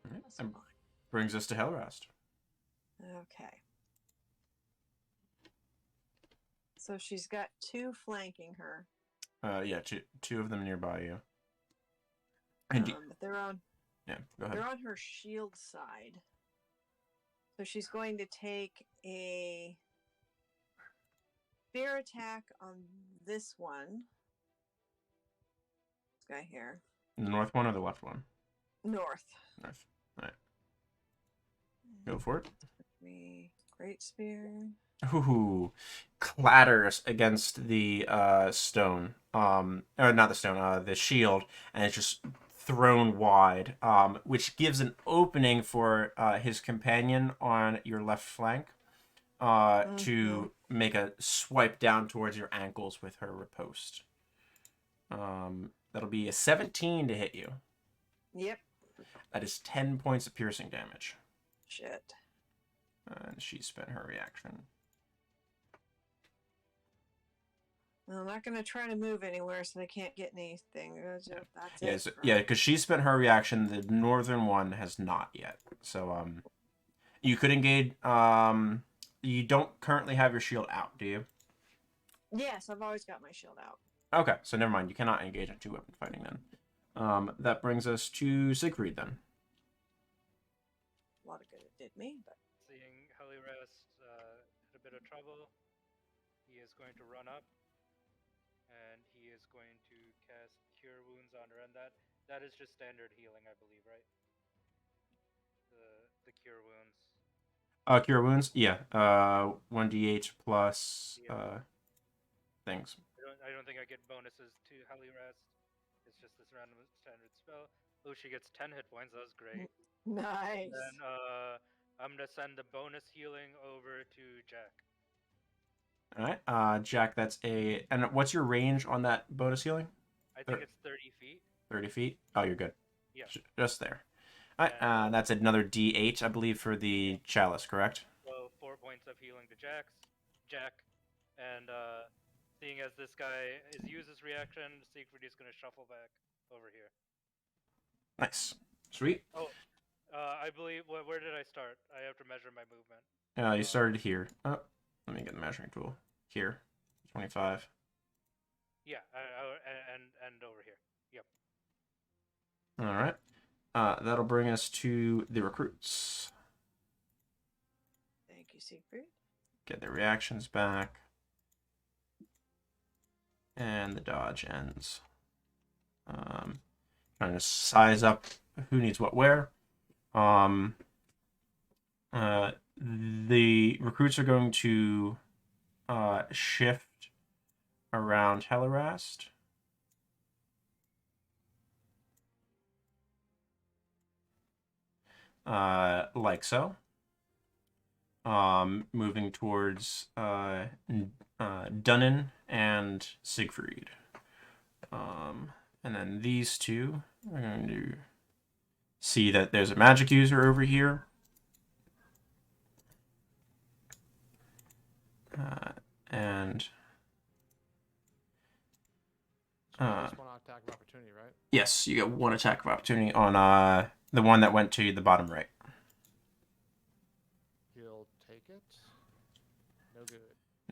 That's And fine. brings us to Hellerast. Okay. So she's got 2 flanking her. Yeah, two of them nearby you. And But they're on yeah, go ahead. they're on her shield side. So she's going to take a spear attack on this one. This guy here. The north one or the left one? North. North. All right. Go for it. Great spear. Ooh, clatters against the stone. Or not the stone, the shield, and it's just thrown wide, which gives an opening for his companion on your left flank to make a swipe down towards your ankles with her riposte. That'll be a 17 to hit you. Yep. That is 10 points of piercing damage. Shit. And she spent her reaction. Well, I'm not going to try to move anywhere so they can't get anything. That's Yeah, it. so, yeah, because she spent her reaction. The northern one has not yet. So, you could engage. You don't currently have your shield out, do you? Yes, I've always got my shield out. Okay, so never mind. You cannot engage in 2-weapon fighting then. That brings us to Siegfried then. A lot of good it did me, but Seeing Hellerast in a bit of trouble, he is going to run up, and he is going to cast Cure Wounds on her, and that is just standard healing, I believe, right? The Cure Wounds. Cure wounds, yeah. 1d8 plus things. I don't think I get bonuses to Hellerast. It's just this random standard spell. Oh, she gets 10 hit points. That was great. nice. Then I'm gonna send the bonus healing over to Jack. All right, Jack. That's a. And what's your range on that bonus healing? I think it's 30 feet. 30 feet. Oh, you're good. Yeah. Just there. All right, that's another D8, I believe, for the chalice, correct? So 4 points of healing to Jack, and seeing as this guy is used his reaction, Siegfried is gonna shuffle back over here. Nice. Sweet. Oh, I believe. Where did I start? I have to measure my movement. You started here. Oh, let me get the measuring tool. Here, 25. Yeah, and over here. Yep. All right. That'll bring us to the recruits. Thank you, Siegfried. Get their reactions back. And the dodge ends. Trying to size up who needs what where. The recruits are going to shift around Hellerast. Like so. Moving towards Dunnan and Siegfried. And then these two are going to see that there's a magic user over here. And Just one attack of opportunity, right? yes, you get one attack of opportunity on the one that went to the bottom right. He'll take it. No good.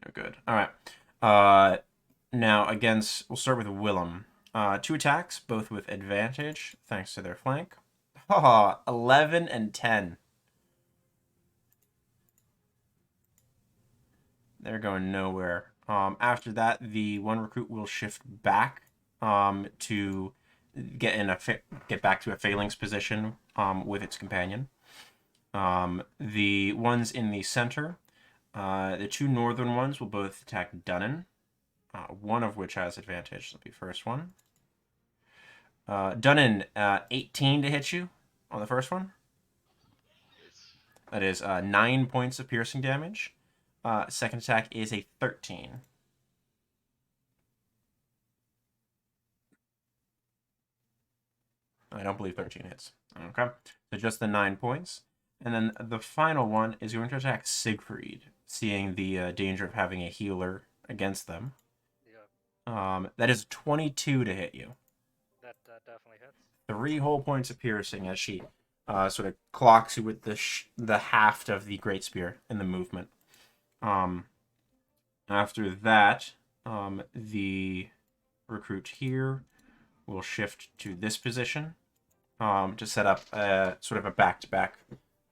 No good. All right. Now against, we'll start with Willem. 2 attacks, both with advantage, thanks to their flank. 11 and 10. They're going nowhere. After that, the one recruit will shift back to get back to a phalanx position with its companion. The ones in the center, the 2 northern ones will both attack Dunnan, one of which has advantage. That'll be first one. Dunnan, 18 to hit you on the first one. That is 9 points of piercing damage. Second attack is a 13. I don't believe 13 hits. Okay, so just the 9 points. And then the final one is going to attack Siegfried, seeing the danger of having a healer against them. Yeah. That is 22 to hit you. That definitely hits. 3 whole points of piercing as she sort of clocks you with the haft of the great spear in the movement. After that, the recruit here will shift to this position to set up sort of a back-to-back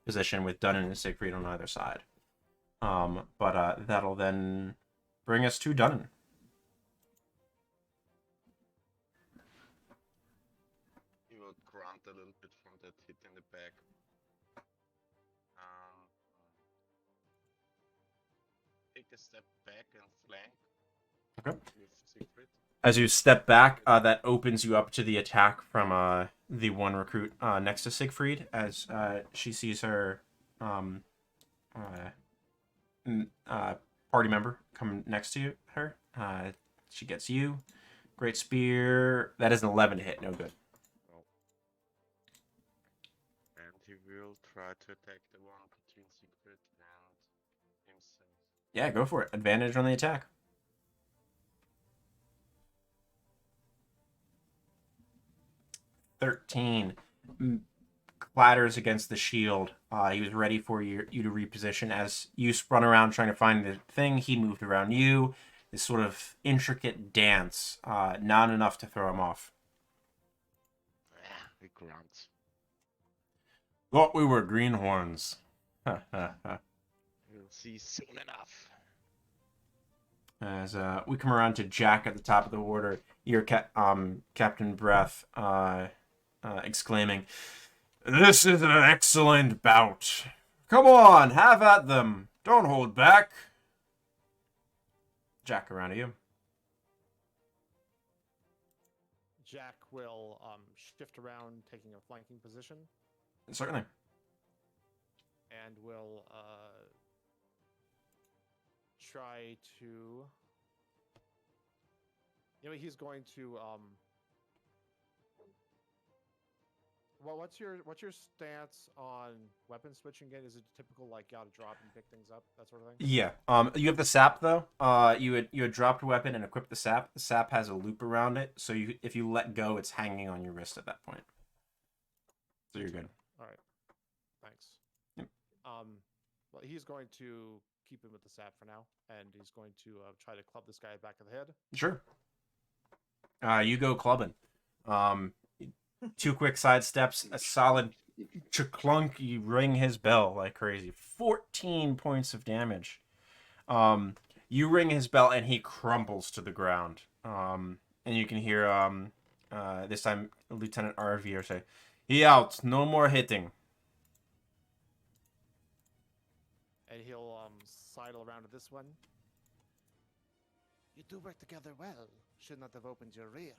position with Dunnan and Siegfried on either side. But that'll then bring us to Dunnan. He will grunt a little bit from that hit in the back. Take a step back and flank. Okay. With Siegfried. As you step back, that opens you up to the attack from the one recruit next to Siegfried, as she sees her party member come next to her. She gets you. Great spear. That is an 11 to hit. No good. Oh. And he will try to attack the one between Siegfried and himself. Yeah, go for it. Advantage on the attack. 13 clatters against the shield. He was ready for you to reposition. As you spun around trying to find the thing, he moved around you. This sort of intricate dance, not enough to throw him off. He grunts. Thought we were greenhorns. We'll see soon enough. As we come around to Jack at the top of the order, you're Captain Brath exclaiming, "This is an excellent bout. Come on, have at them. Don't hold back." Jack, around to you. Jack will shift around, taking a flanking position, Certainly. and will try to. He's going to. Well, what's your stance on weapon switching again? Is it typical like gotta drop and pick things up, that sort of thing? Yeah. You have the sap though. You had dropped a weapon and equipped the sap. The sap has a loop around it, so if you let go, it's hanging on your wrist at that point. So you're good. All right. Well, he's going to keep him with the sap for now, and he's going to try to club this guy back of the head. Sure. You go clubbing. 2 quick side steps, a solid clunk. You ring his bell like crazy. 14 points of damage. You ring his bell and he crumples to the ground. And you can hear this time Lieutenant Arvir say, "He out. No more hitting." And he'll sidle around to this one. You do work together well. Should not have opened your rear.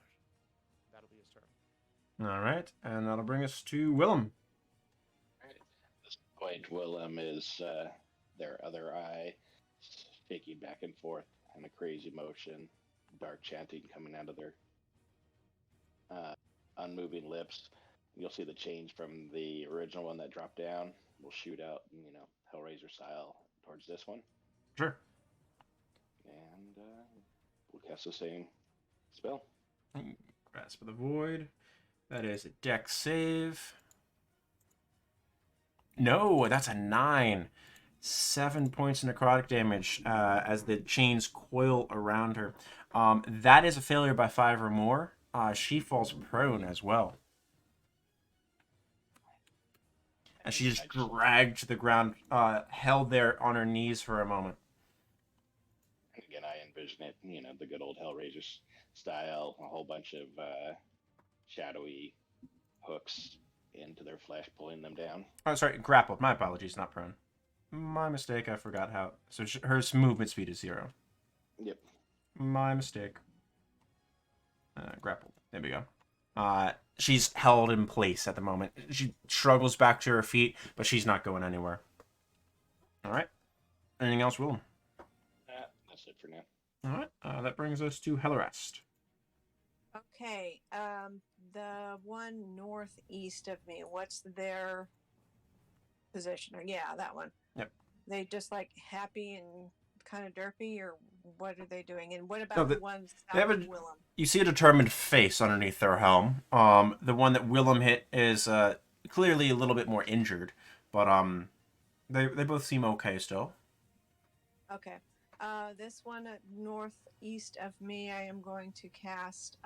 That'll be his turn. All right, and that'll bring us to Willem. At this point, Willem is their other eye, shaking back and forth in a crazy motion, dark chanting coming out of their unmoving lips. You'll see the change from the original one that dropped down. We'll shoot out, Hellraiser style towards this one. Sure. And we'll cast the same spell. Grasp of the Void. That is a dex save. No, that's a 9. 7 points of necrotic damage as the chains coil around her. That is a failure by 5 or more. She falls prone as well. And she is dragged to the ground, held there on her knees for a moment. Again, I envision it, the good old Hellraiser style, a whole bunch of shadowy hooks into their flesh, pulling them down. Oh, sorry, grappled. My apologies, not prone. My mistake, I forgot how. So her movement speed is 0. Yep. My mistake. Grappled. There we go. She's held in place at the moment. She struggles back to her feet, but she's not going anywhere. All right. Anything else, Willem? That's it for now. All right. That brings us to Hellerest. Okay. The one northeast of me, what's their position? Yeah, that one. Yep. They just like happy and kind of derpy, or what are they doing? And what about the ones south of Willem? You see a determined face underneath their helm. The one that Willem hit is clearly a little bit more injured, but they both seem okay still. Okay. This one northeast of me, I am going to cast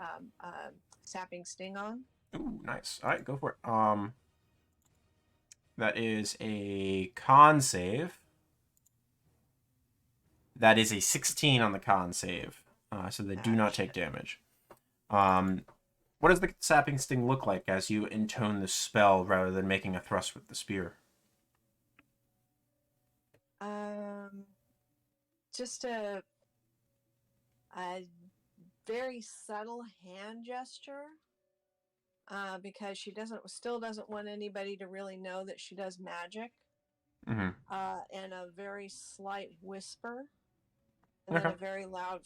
Sapping Sting on. Ooh, nice. All right, go for it. That is a con save. That is a 16 on the con save, so they do not take damage. What does the Sapping Sting look like as you intone the spell rather than making a thrust with the spear? Just a very subtle hand gesture, because she still doesn't want anybody to really know that she does magic. Mm-hmm. And a very slight whisper, and then a very loud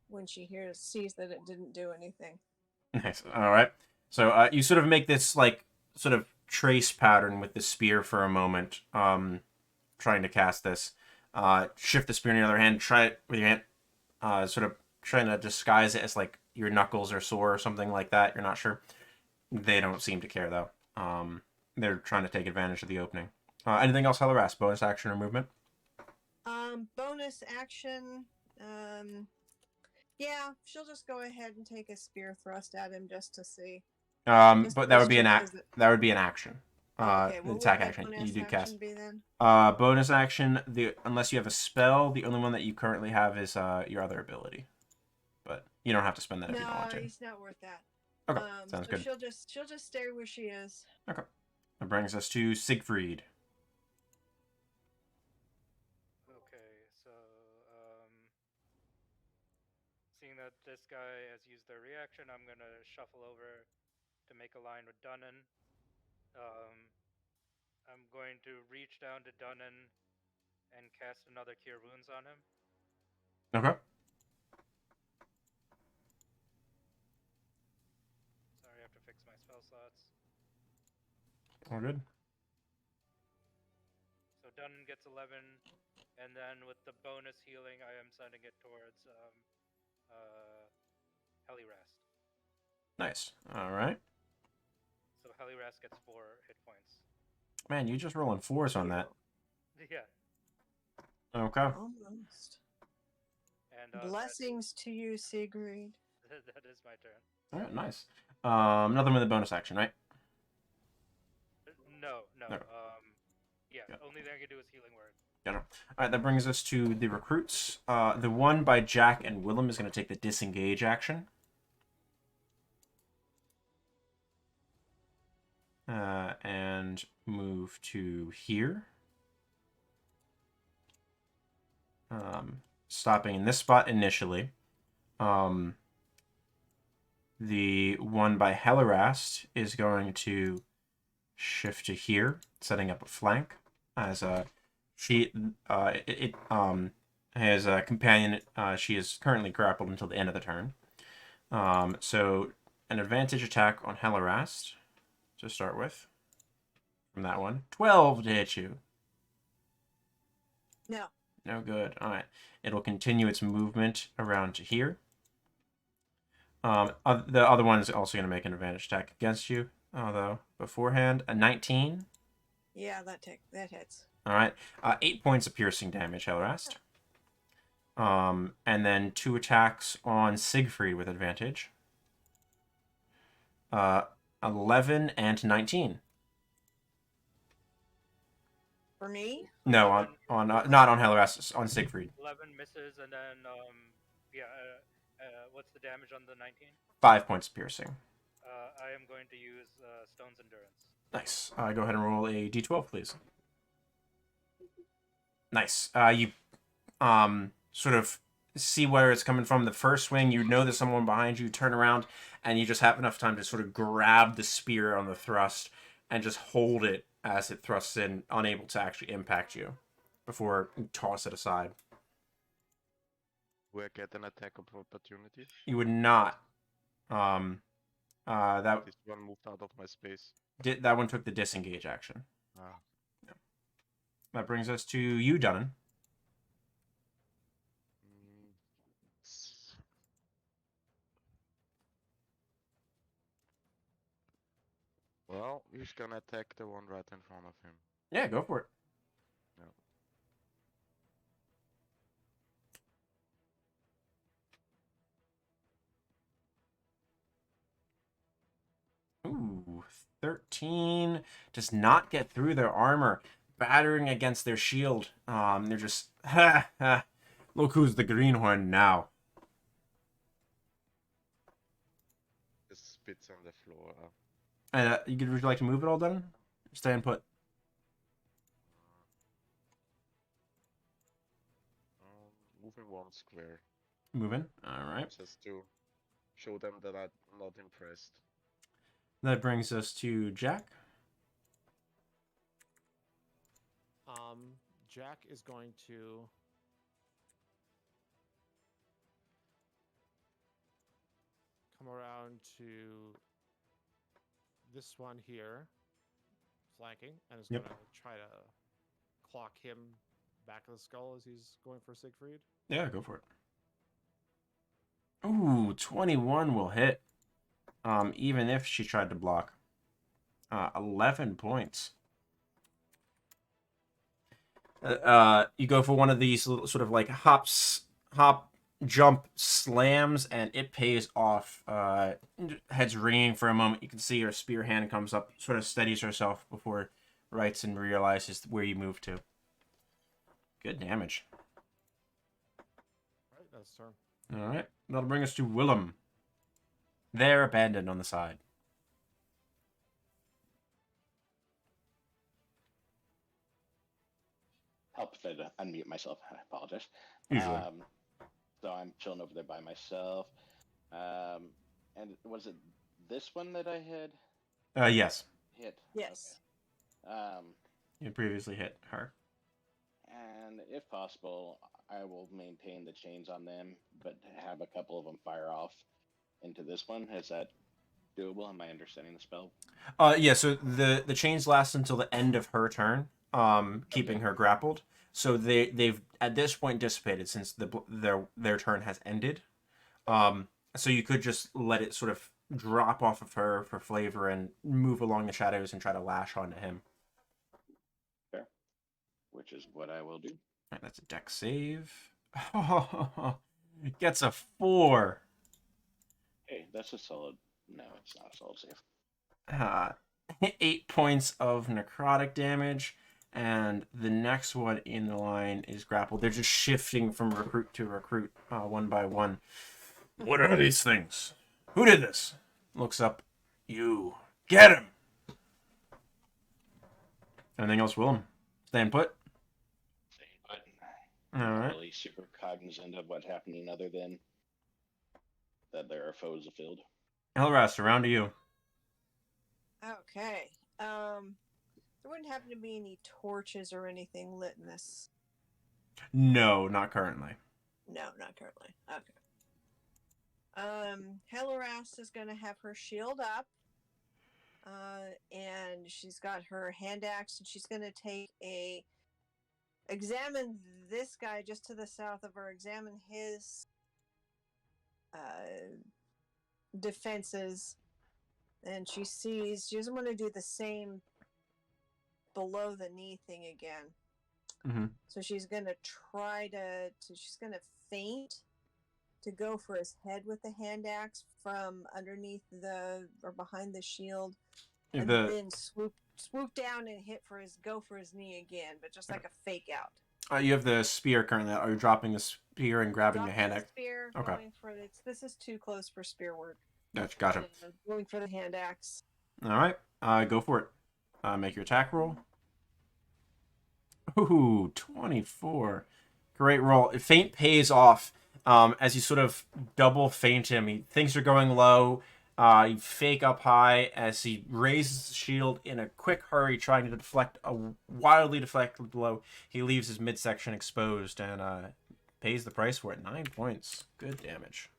when she sees that it didn't do anything. Nice. All right. So you sort of make this sort of trace pattern with the spear for a moment, trying to cast this. Shift the spear in your other hand. Try it with your hand. Sort of trying to disguise it as like your knuckles are sore or something like that. You're not sure. They don't seem to care though. They're trying to take advantage of the opening. Anything else, Hellerest? Bonus action or movement? Bonus action. Yeah, she'll just go ahead and take a spear thrust at him just to see. But that would be an action. Okay, attack action. You do cast. Be then? Bonus action. Unless you have a spell, the only one that you currently have is your other ability. But you don't have to spend that if you don't want to. No, he's not worth that. Okay, sounds good. She'll just stay where she is. Okay. That brings us to Siegfried. Okay, so seeing that this guy has used their reaction, I'm gonna shuffle over to make a line with Dunnan. I'm going to reach down to Dunnan and cast another Cure Wounds on him. Okay. Sorry, I have to fix my spell slots. All good. So Dunnan gets 11, and then with the bonus healing, I am sending it towards Helirast. Nice. All right. So Helirast gets 4 hit points. Man, you just rolling 4s on that. Yeah. Okay. Almost. And Blessings to you, Sigrid. that is my turn. All right, nice. Nothing with a bonus action, right? No. No. Yeah. Yeah. Only thing I can do is healing word. Got it. All right, that brings us to the recruits. The one by Jack and Willem is going to take the disengage action. And move to here. Stopping in this spot initially. The one by Hellerast is going to shift to here, setting up a flank as has a companion. She is currently grappled until the end of the turn. So an advantage attack on Hellerast to start with. From that one, 12 to hit you. No. No good. All right. It'll continue its movement around to here. The other one is also going to make an advantage attack against you, although beforehand, a 19. Yeah, that hits. All right. 8 points of piercing damage, Hellerast. And then 2 attacks on Siegfried with advantage. 11 and 19. For me? No, on not on Hellerast, on Siegfried. 11 misses, and then what's the damage on the 19? 5 points of piercing. I am going to use Stone's Endurance. Nice. Go ahead and roll a d12, please. Nice. You sort of see where it's coming from. The first swing, you know there's someone behind you, turn around, and you just have enough time to sort of grab the spear on the thrust and just hold it as it thrusts in, unable to actually impact you before you toss it aside. Will I get an attack of opportunity? You would not. That This one moved out of my space. that one took the disengage action. Ah. Yeah. That brings us to you, Dunnan. Well, he's gonna attack the one right in front of him. Yeah, go for it. Ooh, 13 does not get through their armor, battering against their shield. They're just, look who's the greenhorn now. Just spits on the floor. And would you like to move it all, Dunnan? Stay and put. Moving 1 square. Moving. All right. Just to show them that I'm not impressed. That brings us to Jack. Jack is going to come around to this one here, flanking, and is Yep. going to try to clock him back of the skull as he's going for Siegfried. Yeah, go for it. Ooh, 21 will hit. Even if she tried to block. 11 points. You go for one of these little, sort of like hop, jump slams, and it pays off. Head's ringing for a moment. You can see her spear hand comes up, sort of steadies herself before rights and realizes where you move to. Good damage. Right, that's turn. All right, that'll bring us to Willem. They're abandoned on the side. Help if I unmute myself. I apologize. Usually. So I'm chilling over there by myself. And was it this one that I had Yes. hit? Yes. Okay. You previously hit her. And if possible, I will maintain the chains on them, but have a couple of them fire off into this one. Is that doable? Am I understanding the spell? Yeah, so the chains last until the end of her turn, keeping her grappled. So they've at this point dissipated since their turn has ended. So you could just let it sort of drop off of her for flavor and move along the shadows and try to lash onto him. Fair. Which which is what I will do. Alright, that's a dex save. Gets a 4. Hey, that's a solid. No, it's not a solid save. 8 points of necrotic damage, and the next one in the line is grappled. They're just shifting from recruit to recruit, one by one. What are these things? Who did this? Looks up. You. Get him! Anything else, Willem? Staying put? But All I'm right. not really super cognizant of what's happening other than that there are foes afield. Elrast, around to you. Okay. There wouldn't happen to be any torches or anything lit in this. No, not currently. No, not currently. Okay. Hellerast is gonna have her shield up. And she's got her hand axe, and she's gonna examine this guy just to the south of her, examine his defenses, and she doesn't want to do the same below the knee thing again. Mm-hmm. So she's gonna she's gonna feint to go for his head with the hand axe from underneath or behind the shield, and then swoop down and go for his knee again, but just like a fake out. You have the spear currently. Are you dropping the spear and grabbing the hand axe? Spear, okay. Going for this is too close for spear work. Gotcha. Going for the hand axe. All right. Go for it. Make your attack roll. Ooh, 24. Great roll. Feint pays off. As you sort of double feint him, things are going low. You fake up high as he raises the shield in a quick hurry, trying to deflect a wildly deflected blow. He leaves his midsection exposed and pays the price for it. 9 points. Good damage.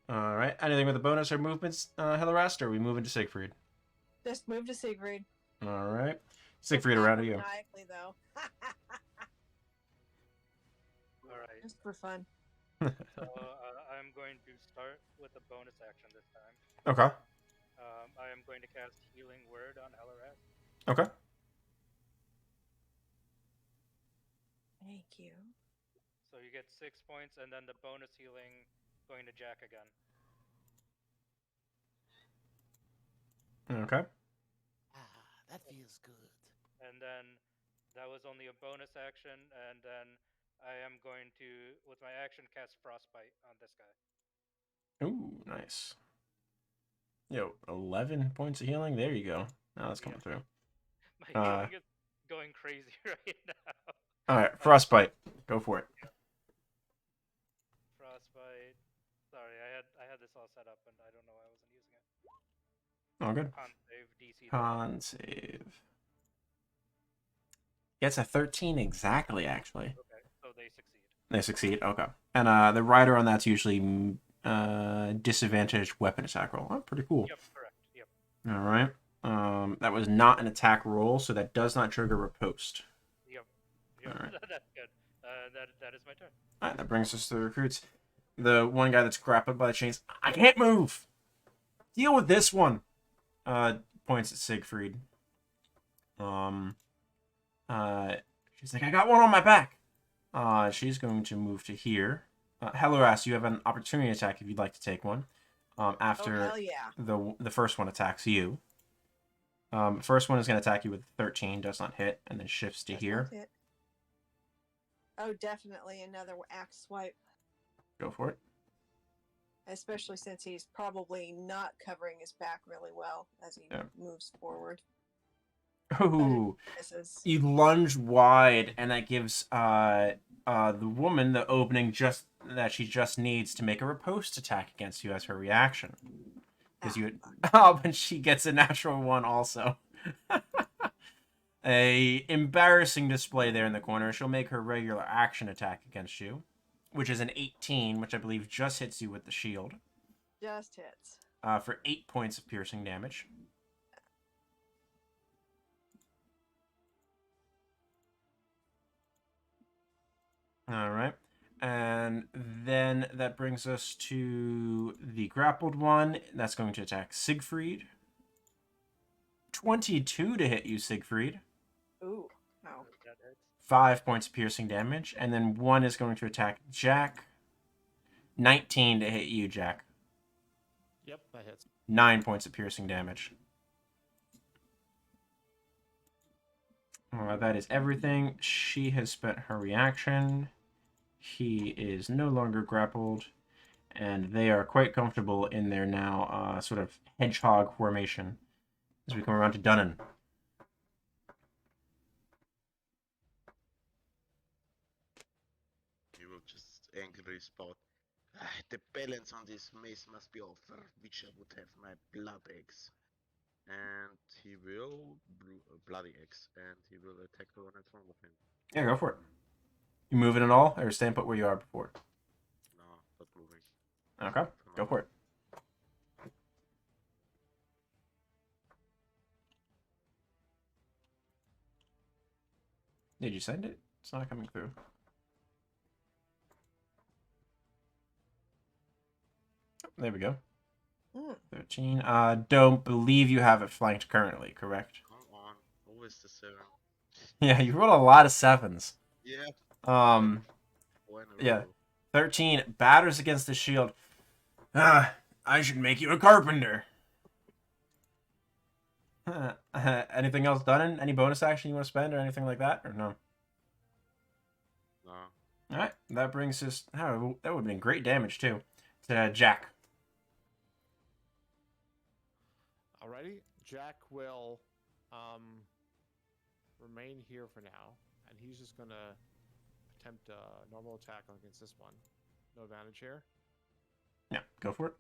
All right. Anything with the bonus or movements, Hellerast, or are we moving to Siegfried? Just move to Siegfried. All right. Siegfried, around to you. Maniacally, though. All right. Just for fun. So I'm going to start with a bonus action this time. Okay. I am going to cast Healing Word on Hellerast. Okay. Thank you. So you get 6 points, and then the bonus healing going to Jack again. Okay. That feels good. And then that was only a bonus action, and then I am going to, with my action, cast Frostbite on this guy. Ooh, nice. Yo, 11 points of healing. There you go. Now that's coming through. My healing is going crazy right now. All right, Frostbite. Go for it. Frostbite. Sorry, I had this all set up, and I don't know why I wasn't using it. Oh, good. Con save DC. Con save. Gets a 13 exactly, actually. Okay, so they succeed. They succeed. Okay. And the rider on that's usually disadvantaged weapon attack roll. Oh, pretty cool. Yep, correct. Yep. All right. That was not an attack roll, so that does not trigger riposte. Yep. All right. That's good. That is my turn. All right, that brings us to the recruits. The one guy that's grappled by the chains. I can't move. Deal with this one. Points at Siegfried. She's like, I got one on my back. She's going to move to here. Hellerast, you have an opportunity attack if you'd like to take one. After hell yeah. the first one attacks you. First one is going to attack you with 13, does not hit, and then shifts to here. Oh, definitely another axe swipe. Go for it. Especially since he's probably not covering his back really well as he moves forward. Ooh, you lunge wide, and that gives the woman the opening just that she just needs to make a riposte attack against you as her reaction. Because but she gets a natural one also. A embarrassing display there in the corner. She'll make her regular action attack against you, which is an 18, which I believe just hits you with the shield. Just hits. For 8 points of piercing damage. All right. And then that brings us to the grappled one. That's going to attack Siegfried. 22 to hit you, Siegfried. Ooh. Wow. That hurts. 5 points of piercing damage. And then 1 is going to attack Jack. 19 to hit you, Jack. Yep, that hits. 9 points of piercing damage. That is everything. She has spent her reaction. He is no longer grappled. And they are quite comfortable in their now sort of hedgehog formation as we come around to Dunnan. He will just angrily spout. The balance on this mace must be off, which I would have my blood axe. And he will bloody axe, and he will attack the one in front of him. Yeah, go for it. You moving at all, or staying put where you are before? No, not moving. Okay, go for it. Did you send it? It's not coming through. There we go. 13. Don't believe you have it flanked currently, correct? Come on, always the 7. Yeah, you rolled a lot of 7s. Yeah. Yeah. 13 batters against the shield. I should make you a carpenter. Anything else done? Any bonus action you want to spend or anything like that, or no? No. All right, that brings us. Oh, that would have been great damage too. To Jack. Alrighty, Jack will remain here for now, and he's just gonna attempt a normal attack against this one. No advantage here. Yeah, go for it.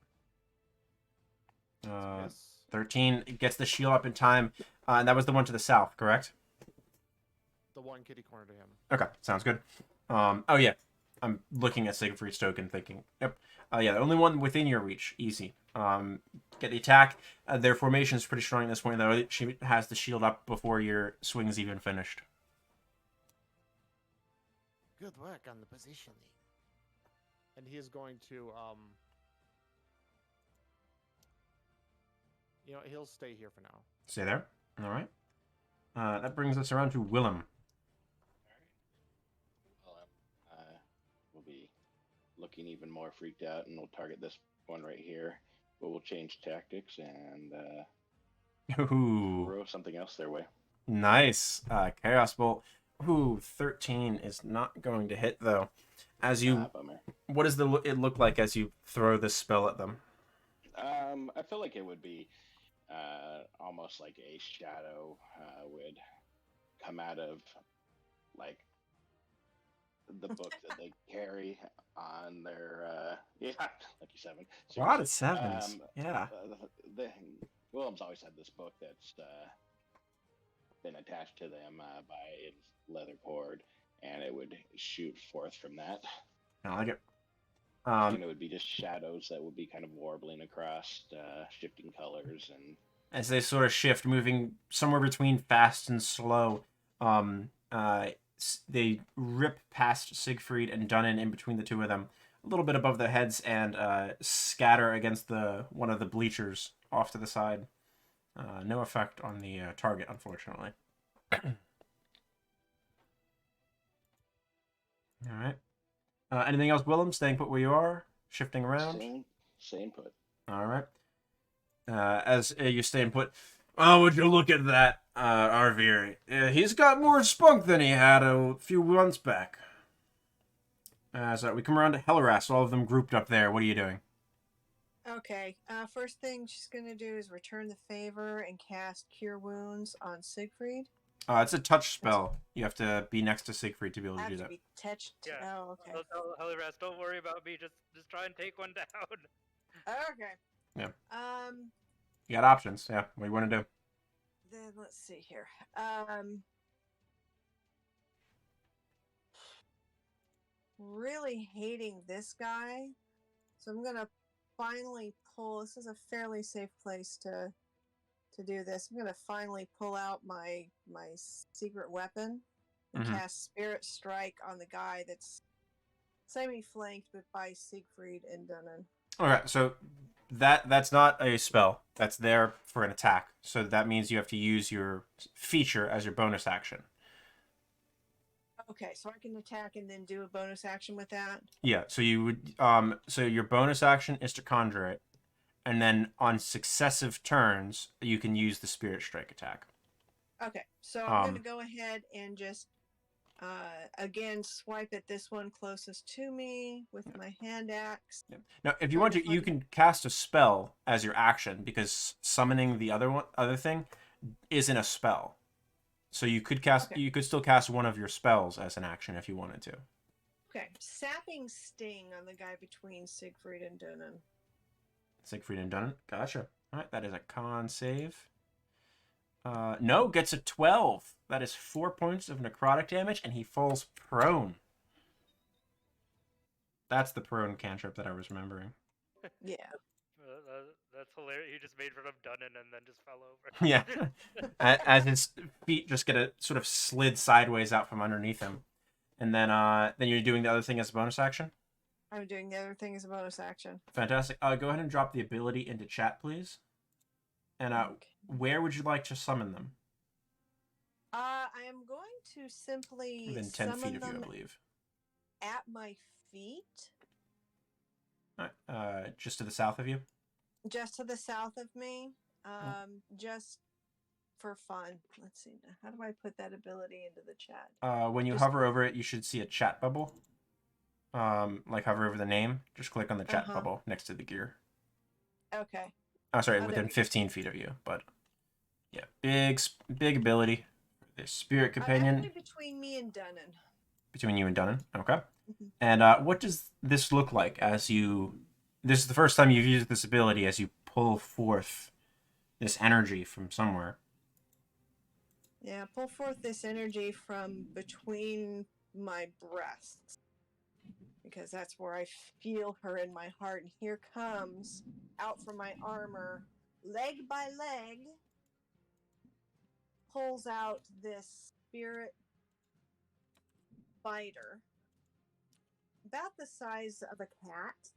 Miss. 13 gets the shield up in time, and that was the one to the south, correct? The one kitty corner to him. Okay, sounds good. Oh yeah, I'm looking at Siegfried's token, thinking, yep. Yeah, the only one within your reach, easy. Get the attack. Their formation is pretty strong at this point, though. She has the shield up before your swing's even finished. Good work on the positioning. And he is going to, he'll stay here for now. Stay there. All right. That brings us around to Willem. Well, we'll be looking even more freaked out, and we'll target this one right here. But we'll change tactics and Ooh, throw something else their way. nice. Chaos Bolt. Ooh, 13 is not going to hit, though. As you, Bummer. what does it look like as you throw this spell at them? I feel like it would be almost like a shadow would come out of like the book that they carry on their lucky 7. A lot of Seriously. 7s. Yeah. Williams always had this book that's been attached to them by its leather cord, and it would shoot forth from that. I like it. And it would be just shadows that would be kind of warbling across, shifting colors, and As they sort of shift, moving somewhere between fast and slow, they rip past Siegfried and Dunnan in between the two of them, a little bit above their heads, and scatter against one of the bleachers off to the side. No effect on the target, unfortunately. All right. Anything else, Willem? Staying put where you are? Shifting around? same put. All right. As you stay put, oh, would you look at that, Arvir? He's got more spunk than he had a few months back. So we come around to Hellerast, all of them grouped up there. What are you doing? Okay. First thing she's gonna do is return the favor and cast Cure Wounds on Siegfried. It's a touch spell. You have to be next to Siegfried to be able I to have do to that. be touched. Yeah. Oh, okay. I'll tell Hellyrast, don't worry about me. Just try and take one down. Okay. Yeah. You got options. Yeah. What do you want to do? Then let's see here. Really hating this guy, so I'm gonna finally pull. This is a fairly safe place to do this. I'm gonna finally pull out my secret weapon and cast Spirit Strike on the guy that's semi-flanked but by Siegfried and Dunnan. Okay, so that's not a spell. That's there for an attack. So that means you have to use your feature as your bonus action. Okay, so I can attack and then do a bonus action with that. Yeah, so you would so your bonus action is to conjure it, and then on successive turns you can use the spirit strike attack. Okay, so I'm going to Um, go ahead and just again swipe at this one closest to me with my hand axe. yeah. Now, if you Try want to to, you find- can cast a spell as your action because summoning the other thing isn't a spell. So you could cast Okay. you could still cast one of your spells as an action if you wanted to. Okay, sapping sting on the guy between Siegfried and Dunan. Siegfried and Dunn. Gotcha. All right, that is a con save. No, gets a 12. That is 4 points of necrotic damage, and he falls prone. That's the prone cantrip that I was remembering. Yeah. That's hilarious. He just made fun of Dunnan and then just fell over. Yeah. As his feet just get a sort of slid sideways out from underneath him. And then you're doing the other thing as a bonus action? I'm doing the other thing as a bonus action. Fantastic. Go ahead and drop the ability into chat, please. And Okay. where would you like to summon them? I am going to simply Within 10 summon feet of you, them I believe. at my feet, All right. Just to the south of you? just to the south of me, just for fun. Let's see. How do I put that ability into the chat? When you Just- hover over it, you should see a chat bubble. Like hover over the name. Just click on the chat bubble next to the gear. Okay. Oh, sorry, there within we go. 15 feet of you. But yeah, big ability. The spirit Actually companion between me and Dunnan. between you and Dunnan. Okay. Mhm. And what does this look like as you? This is the first time you've used this ability as you pull forth this energy from somewhere. Yeah, pull forth this energy from between my breasts. Because that's where I feel her in my heart. And here comes, out from my armor, leg by leg, pulls out this spirit biter, about the size of a cat,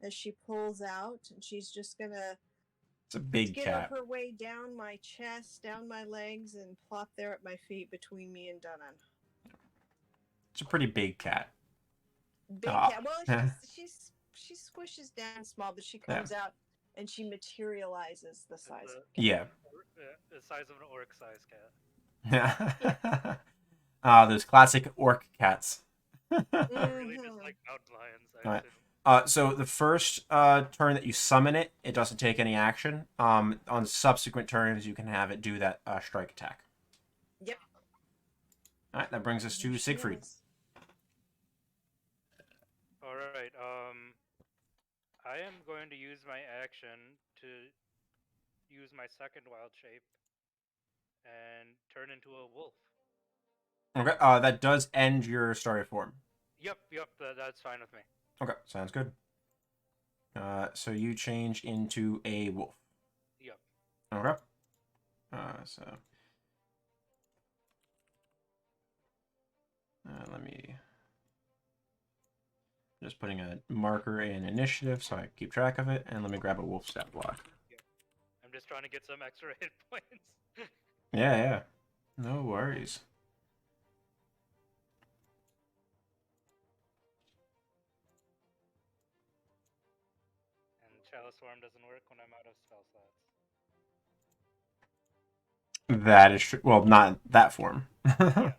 as she pulls out. And she's just going to It's a big get cat. her way down my chest, down my legs, and plop there at my feet between me and Dunnan. It's a pretty big cat. Big cat. Well, she squishes down small, but she Yeah. comes out and she materializes the size of a cat. Yeah. The size of an orc-sized cat. Those classic orc cats. Really just like mountain lions. I Alright. assume. So the first turn that you summon it, it doesn't take any action. On subsequent turns, you can have it do that strike attack. Yep. All right, that brings us to Siegfried. All right. I am going to use my action to use my second wild shape and turn into a wolf. Okay, that does end your starry form. Yep. That's fine with me. Okay, sounds good. So you change into a wolf. Yep. Okay. Let me just putting a marker in initiative so I keep track of it, and let me grab a wolf stat block. Yep. I'm just trying to get some extra hit points. Yeah. No worries. And Chalice Swarm doesn't work when I'm out of spell slots. That is true. Well, not that form. Yeah.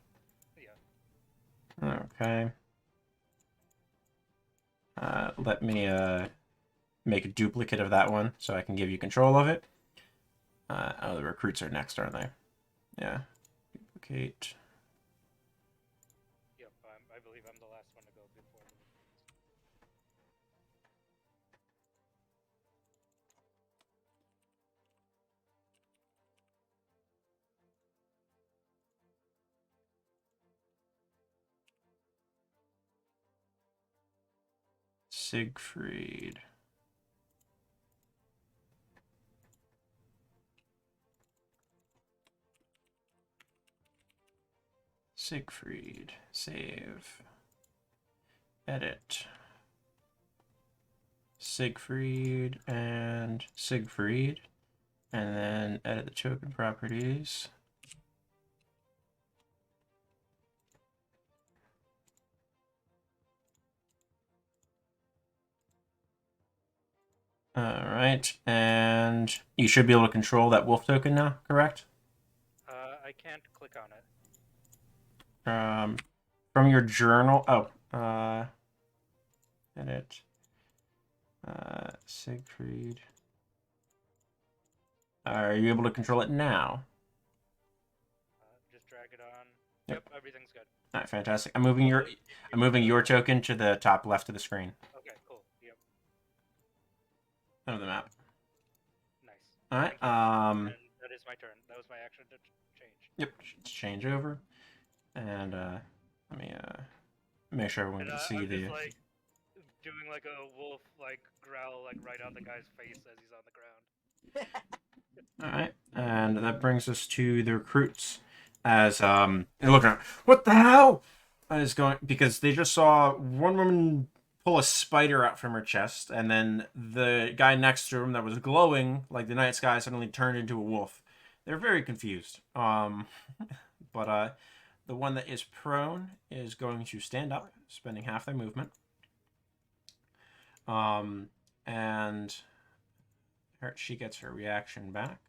Okay. Let me make a duplicate of that one so I can give you control of it. The recruits are next, aren't they? Yeah. Duplicate. Yep. I believe I'm the last one to go before the Siegfried. Save. Edit. Siegfried and Siegfried. And then edit the token properties. Alright, and you should be able to control that wolf token now, correct? I can't click on it. From your journal. Edit. Siegfried. Are you able to control it now? Just drag it on. Yep. Yep, everything's good. Alright, fantastic. I'm moving your token to the top left of the screen Okay, cool. Yep, of the map. nice. Alright, And that is my turn. That was my action to change. yep, change over. And let me make sure everyone And can see I'm the just like doing like a wolf like growl like right on the guy's face as he's on the ground. Alright, and that brings us to the recruits. As they're looking around, what the hell is going, because they just saw one woman pull a spider out from her chest, and then the guy next to him that was glowing like the night sky suddenly turned into a wolf. They're very confused. But the one that is prone is going to stand up, spending half their movement. And she gets her reaction back.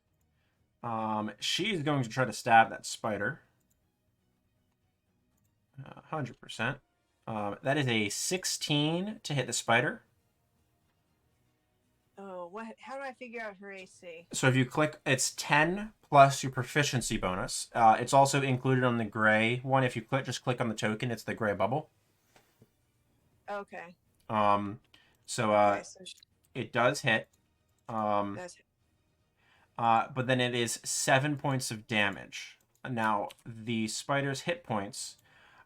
She's going to try to stab that spider. 100%. That is a 16 to hit the spider. Oh, what? How do I figure out her AC? So if you click, it's 10 plus your proficiency bonus. It's also included on the gray one. If you just click on the token, it's the gray bubble. Okay. So it does hit. That's But then it is 7 points of damage. Now, the spider's hit points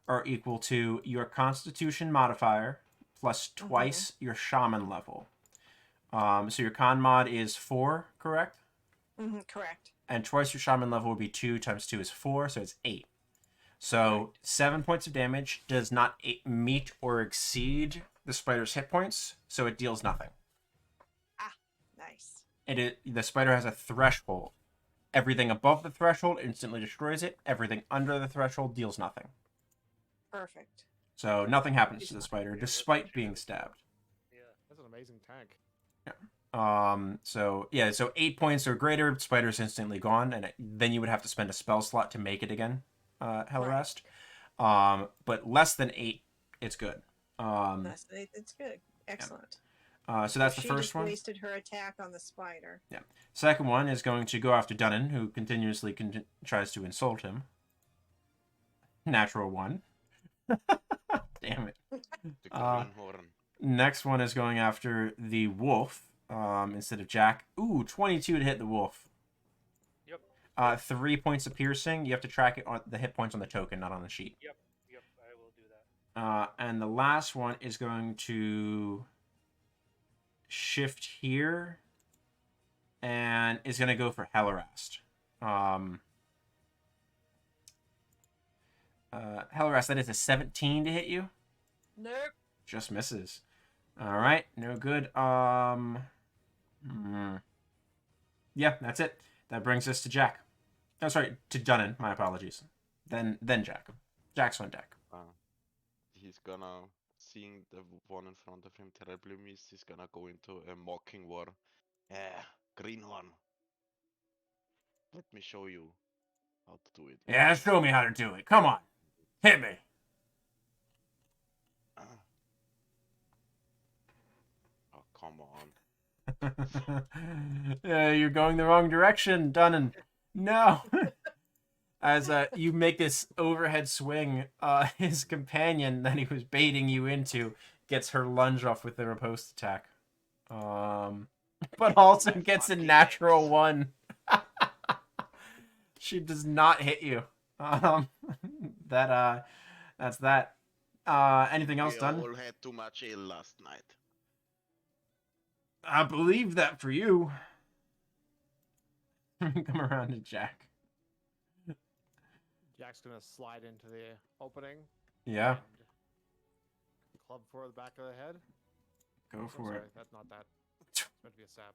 are equal to your Constitution modifier plus twice your Shaman level. So your Con mod is 4, correct? correct. And twice your Shaman level would be 2 times 2 is 4, so it's 8. So 7 points of damage does not meet or exceed the spider's hit points, so it deals nothing. Ah, nice. The spider has a threshold. Everything above the threshold instantly destroys it. Everything under the threshold deals nothing. Perfect. So nothing happens to the spider despite being stabbed. Yeah. That's an amazing tank. So 8 points or greater, spider's instantly gone, and then you would have to spend a spell slot to make it again, Hellerest. But less than 8, it's good. Less than 8, it's good. Excellent. So that's the she first just one. wasted her attack on the spider. Yeah. Second one is going to go after Dunnan, who continuously tries to insult him. Natural 1. Damn it. The greenhorn. Next one is going after the wolf instead of Jack. Ooh, 22 to hit the wolf. Yep. 3 points of piercing. You have to track it on the hit points on the token, not on the sheet. Yep. I will do that. And the last one is going to shift here and is going to go for Hellerast. Hellerast, that is a 17 to hit you. Nope. Just misses. All right, no good. Yeah, that's it. That brings us to Jack. Oh, sorry, to Dunnan. My apologies. Then Jack. Jack's on deck. He's gonna, seeing the one in front of him terribly miss, he's gonna go into a mocking war. Yeah, greenhorn. Let me show you how to do it. Yeah, show me how to do it. Come on, hit me. Oh, come on. You're going the wrong direction, Dunnan. No. As you make this overhead swing, his companion that he was baiting you into gets her lunge off with a riposte attack. But also gets a natural 1. She does not hit you. That's that. Anything else done? We all had too much ale last night. I believe that for you. Come around to Jack. Jack's gonna slide into the opening. Yeah. And club for the back of the head. Go Oh, for sorry, it. that's not that. It's meant to be a sap.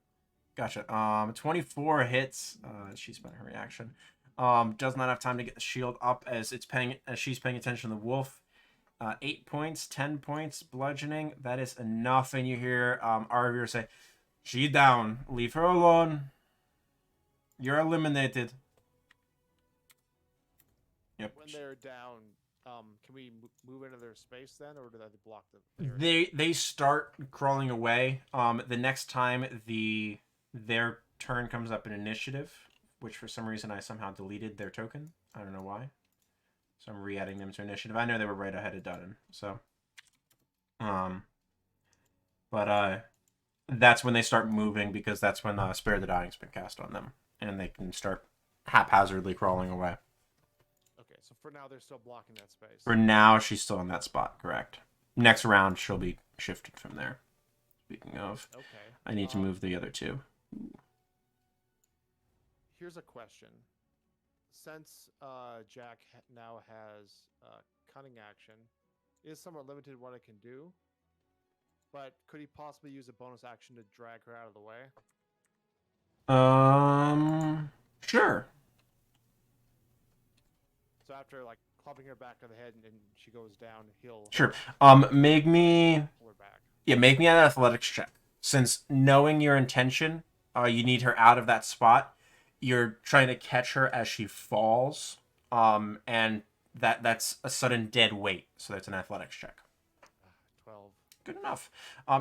Gotcha. 24 hits. She spent her reaction. Does not have time to get the shield up as she's paying attention to the wolf. 8 points, 10 points, bludgeoning. That is enough. And you hear Arvir say, "She down. Leave her alone. You're eliminated." Yep. When they're down, can we move into their space then, or do they block the area? They start crawling away. The next time their turn comes up in initiative, which for some reason I somehow deleted their token. I don't know why. So I'm re-adding them to initiative. I know they were right ahead of Dutton. So, that's when they start moving, because that's when Spare the Dying's been cast on them, and they can start haphazardly crawling away. Okay, so for now they're still blocking that space. For now, she's still in that spot. Correct. Next round, she'll be shifted from there. Speaking of, Okay. I need to move the other two. Here's a question. Since Jack now has cunning action, it is somewhat limited what it can do. But could he possibly use a bonus action to drag her out of the way? Sure. So after like clubbing her back on the head and she goes down, he'll Sure. Make me pull her back. make me an athletics check. Since knowing your intention, you need her out of that spot. You're trying to catch her as she falls. And that's a sudden dead weight. So that's an athletics check. 12. Good enough.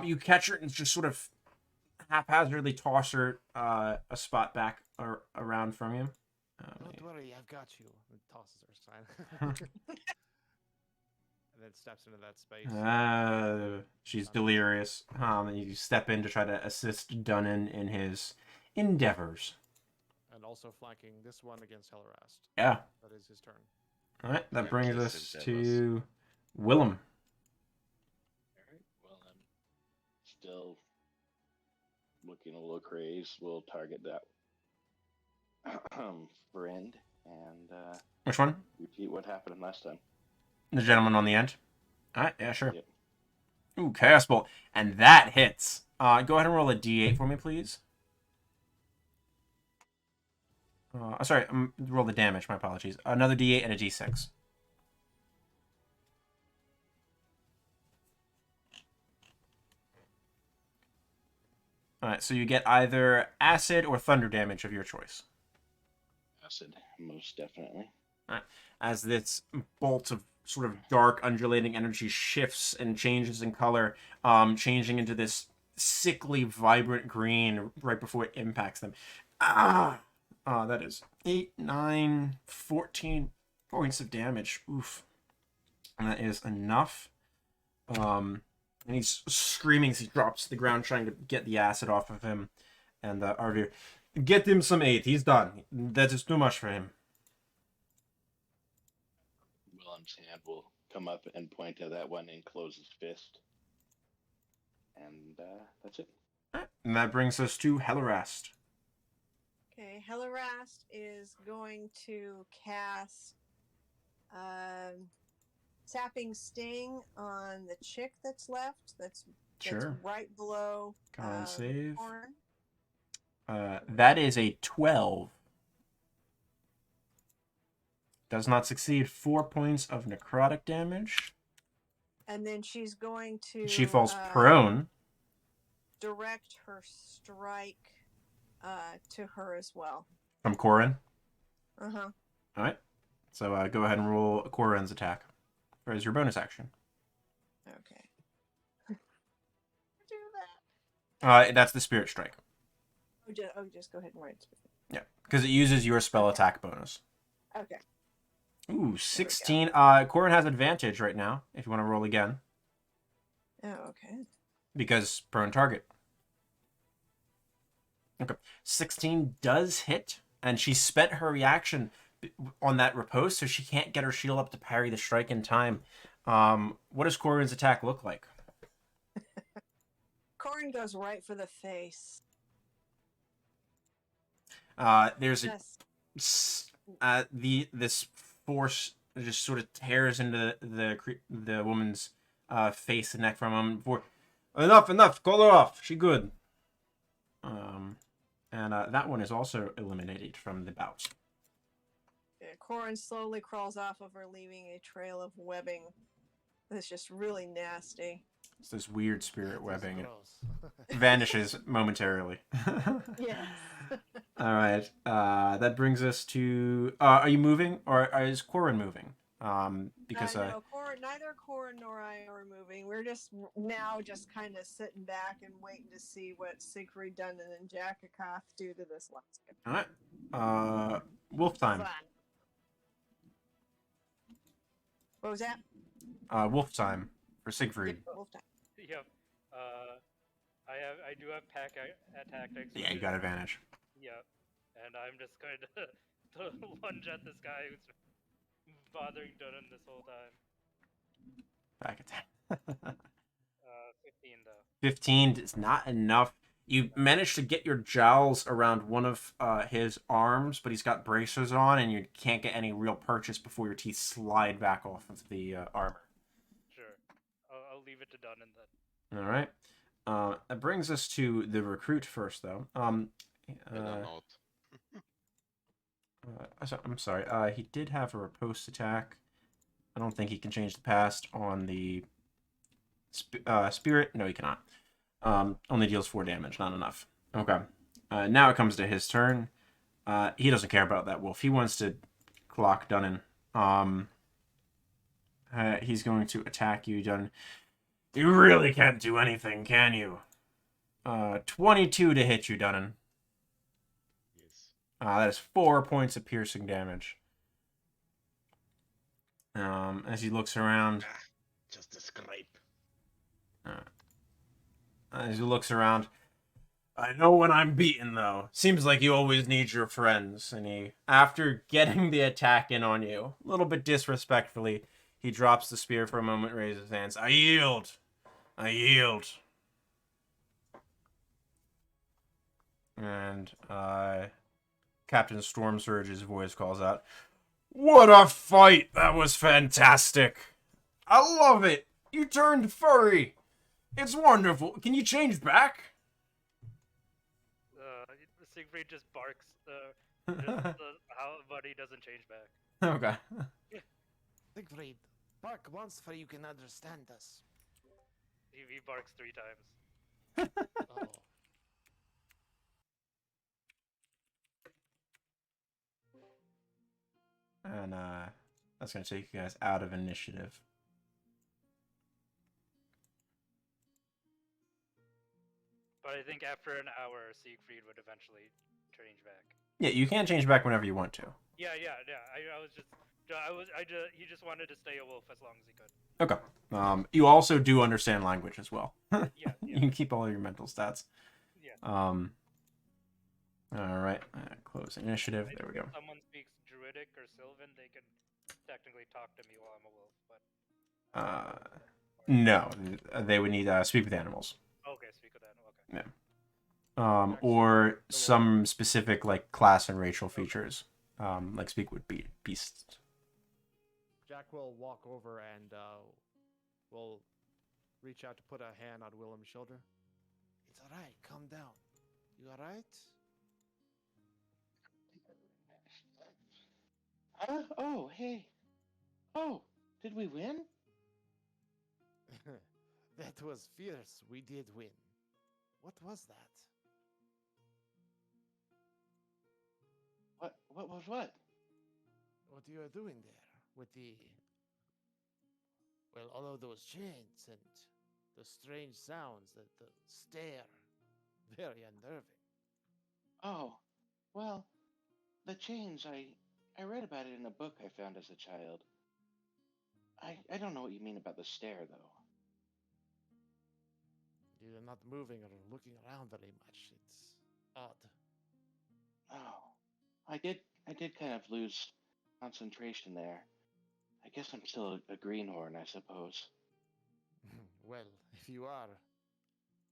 You catch her and just sort of haphazardly toss her a spot back or around from you. Don't worry, I've got you. And tosses her sign. And then steps into that space. She's delirious. And you step in to try to assist Dunnan in his endeavors. And also flanking this one against Hellerast. Yeah. That is his turn. All right, that brings Reckless us endeavors. to Willem. Alright, well, I'm still looking a little crazed. We'll target that friend and Which one? repeat what happened last time. The gentleman on the end. All right, yeah, sure. Yep. Ooh, Chaos Bolt. And that hits. Go ahead and roll a d8 for me, please. Sorry, roll the damage. My apologies. Another d8 and a d6. All right, so you get either acid or thunder damage of your choice. Acid, most definitely. As this bolt of sort of dark, undulating energy shifts and changes in color, changing into this sickly, vibrant green right before it impacts them. That is 8, 9, 14 points of damage. Oof. And that is enough. And he's screaming as he drops to the ground, trying to get the acid off of him. And Arvir, get him some 8. He's done. That is too much for him. Willem's hand will come up and point to that one and close his fist. And that's it. And that brings us to Hellerast. Okay, Hellerast is going to cast Sapping Sting on the chick that's left. That's Sure. right below Con save. Horn. That is a 12. Does not succeed. 4 points of necrotic damage. And then she's going to... She falls prone. Direct her strike to her as well. From Corin. Uh-huh. All right. So go ahead and roll Corin's attack as your bonus action. Okay. Do that. That's the Spirit Strike. Just go ahead and write. Yeah, because it uses your spell attack bonus. Okay. Ooh, 16. Corin has advantage right now, if you want to roll again. Oh, okay. Because prone target. Okay. 16 does hit, and she spent her reaction on that repose, so she can't get her shield up to parry the strike in time. What does Corin's attack look like? Corin goes right for the face. There's Yes. this force just sort of tears into the woman's face and neck from him. Enough. Call her off. She good. And that one is also eliminated from the bout. Yeah, Corin slowly crawls off of her, leaving a trail of webbing that's just really nasty. It's this weird spirit webbing. It Gross. vanishes momentarily. Yes. All right. That brings us to. Are you moving, or is Corin moving? Because no, neither Corin nor I are moving. We're just now just kind of sitting back and waiting to see what Siegfried Dunnan and Jackakoth do to this last guy. all right. Wolf time. Fun. What was that? Wolf time for Siegfried. Wolf time. Yep. I do have tactics. Yeah, you got advantage. Yep. And I'm just going to lunge at this guy who's bothering Dunnan this whole time. Back attack. 15 though. 15 is not enough. You manage to get your jowls around one of his arms, but he's got bracers on, and you can't get any real purchase before your teeth slide back off of the armor. Sure. I'll leave it to Dunnan then. All right. That brings us to the recruit first, though. I'm sorry. He did have a riposte attack. I don't think he can change the past on the spirit. No, he cannot. Only deals 4 damage. Not enough. Okay. Now it comes to his turn. He doesn't care about that wolf. He wants to clock Dunnan. He's going to attack you, Dunnan. You really can't do anything, can you? 22 to hit you, Dunnan. Yes. That is 4 points of piercing damage. As he looks around. Just a scrape. As he looks around. I know when I'm beaten, though. Seems like you always need your friends. And he, after getting the attack in on you, a little bit disrespectfully, he drops the spear for a moment, raises his hands. I yield. And Captain Stormsurge's voice calls out, "What a fight! That was fantastic! I love it! You turned furry! It's wonderful! Can you change back?" Siegfried just barks. But he doesn't change back. Okay. Siegfried, bark once for you can understand us. He barks 3 times. Oh. And that's going to take you guys out of initiative. But I think after an hour, Siegfried would eventually change back. Yeah, you can change back whenever you want to. Yeah. He just wanted to stay a wolf as long as he could. Okay. You also do understand language as well. Yeah. You can keep all your mental stats. Yeah. All right. Close initiative. There we go. If someone speaks Druidic or Sylvan, they can technically talk to me while I'm a wolf. But no, they would need speak with animals. okay, speak with animal. Okay. Yeah. Or some specific like class and racial features, like speak with beasts. Jack will walk over and will reach out to put a hand on Willem's shoulder. It's alright, calm down. You alright? Oh, hey. Oh, did we win? That was fierce. We did win. What was that? What was what? What you are doing there with all of those chains and the strange sounds, the stare. Very unnerving. Oh, well, the chains, I read about it in a book I found as a child. I don't know what you mean about the stare, though. You're not moving or looking around very much. It's odd. Oh, I did kind of lose concentration there. I guess I'm still a greenhorn, I suppose. Well, if you are,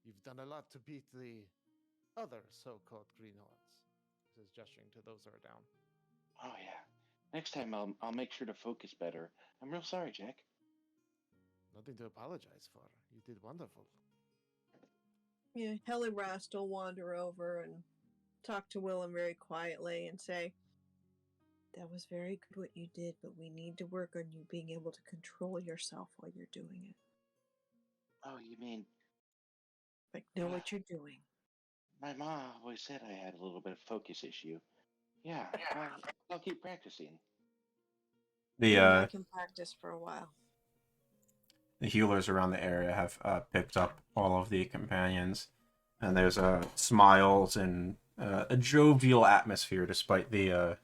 you've done a lot to beat the other so-called greenhorns. He says, gesturing to those that are down. Oh yeah. Next time I'll make sure to focus better. I'm real sorry, Jack. Nothing to apologize for. You did wonderful. Yeah, Helirast will wander over and talk to Willem very quietly and say, "That was very good what you did, but we need to work on you being able to control yourself while you're doing it. Oh, you mean Like, know what you're doing." my mom always said I had a little bit of focus issue. Yeah, I'll keep practicing. I can practice for a while. The healers around the area have picked up all of the companions, and there's smiles and a jovial atmosphere despite the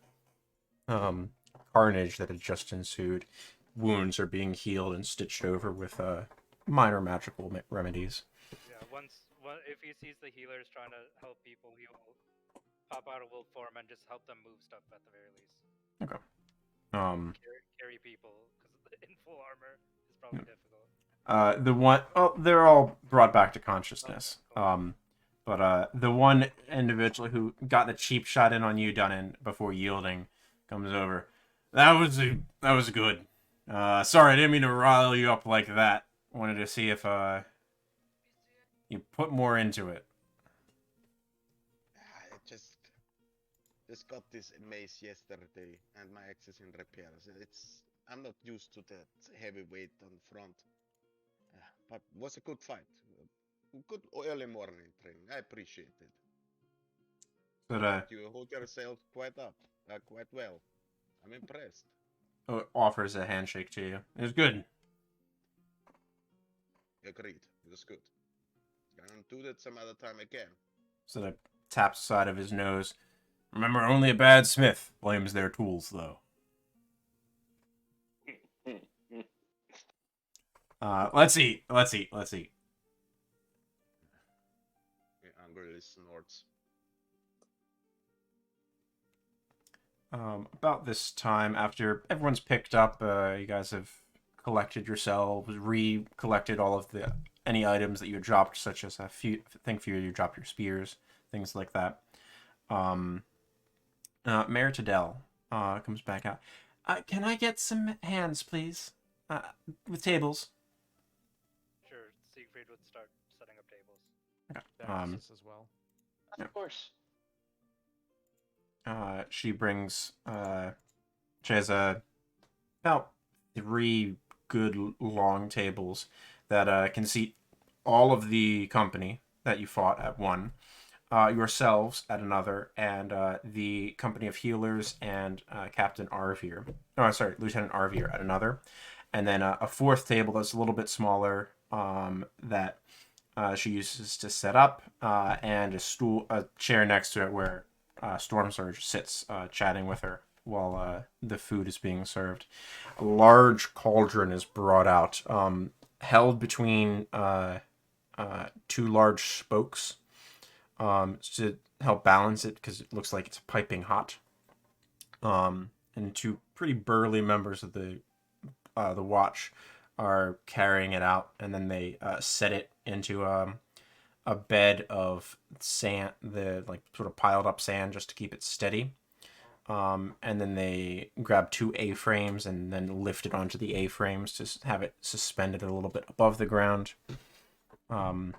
carnage that had just ensued. Wounds are being healed and stitched over with minor magical remedies. Yeah, if he sees the healers trying to help people, he will pop out of wolf form and just help them move stuff at the very least. Okay. Carry people, because in full armor is probably difficult. They're all brought back to consciousness. But the one individual who got the cheap shot in on you, Dunnan, before yielding, comes over. That was good. Sorry, I didn't mean to rile you up like that. Wanted to see if you put more into it. I just got this mace yesterday, and my axe is in repairs. I'm not used to that heavy weight on front. But was a good fight. Good early morning training. I appreciate it. But you hold yourself quite well. I'm impressed. Offers a handshake to you. It was good. Agreed. It was good. Gonna do that some other time again. So that taps the side of his nose. Remember, only a bad smith blames their tools, though. Let's eat. He angrily snorts. About this time, after everyone's picked up, you guys have collected yourselves, collected all of any items that you had dropped, such as you dropped your spears, things like that. Mayor Teidel comes back out. Can I get some hands, please? With tables. Sure, Siegfried would start setting up tables. Okay. As well. Of course. She brings. She has about 3 good long tables that can seat all of the company that you fought at one, yourselves at another, and the company of healers and Captain Arvir. Oh, sorry, Lieutenant Arvir at another, and then a 4th table that's a little bit smaller that she uses to set up, and a chair next to it where Stormsurge sits chatting with her while the food is being served. A large cauldron is brought out, held between 2 large spokes to help balance it because it looks like it's piping hot. And 2 pretty burly members of the watch are carrying it out, and then they set it into a bed of sand, sort of piled up sand just to keep it steady. And then they grab 2 A-frames and then lift it onto the A-frames to have it suspended a little bit above the ground. Now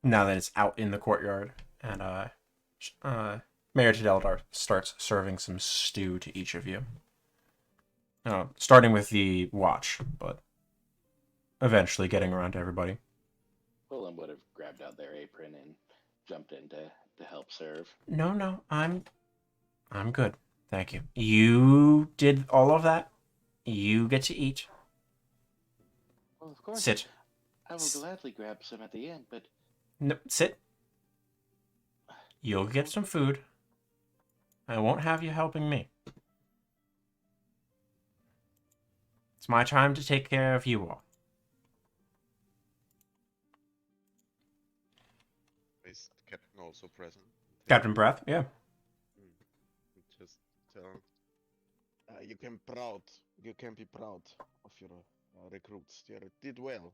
that it's out in the courtyard, and Mayor Teidel starts serving some stew to each of you. Starting with the watch, but eventually getting around to everybody. Willem would have grabbed out their apron and jumped in to help serve. No, I'm good. Thank you. You did all of that. You get to eat. Well, of course. Sit. I will gladly grab some at the end, but... No, sit. You'll get some food. I won't have you helping me. It's my time to take care of you all. Is the captain also present? Captain Brath, yeah. Just tell him. You can be proud of your recruits. They did well.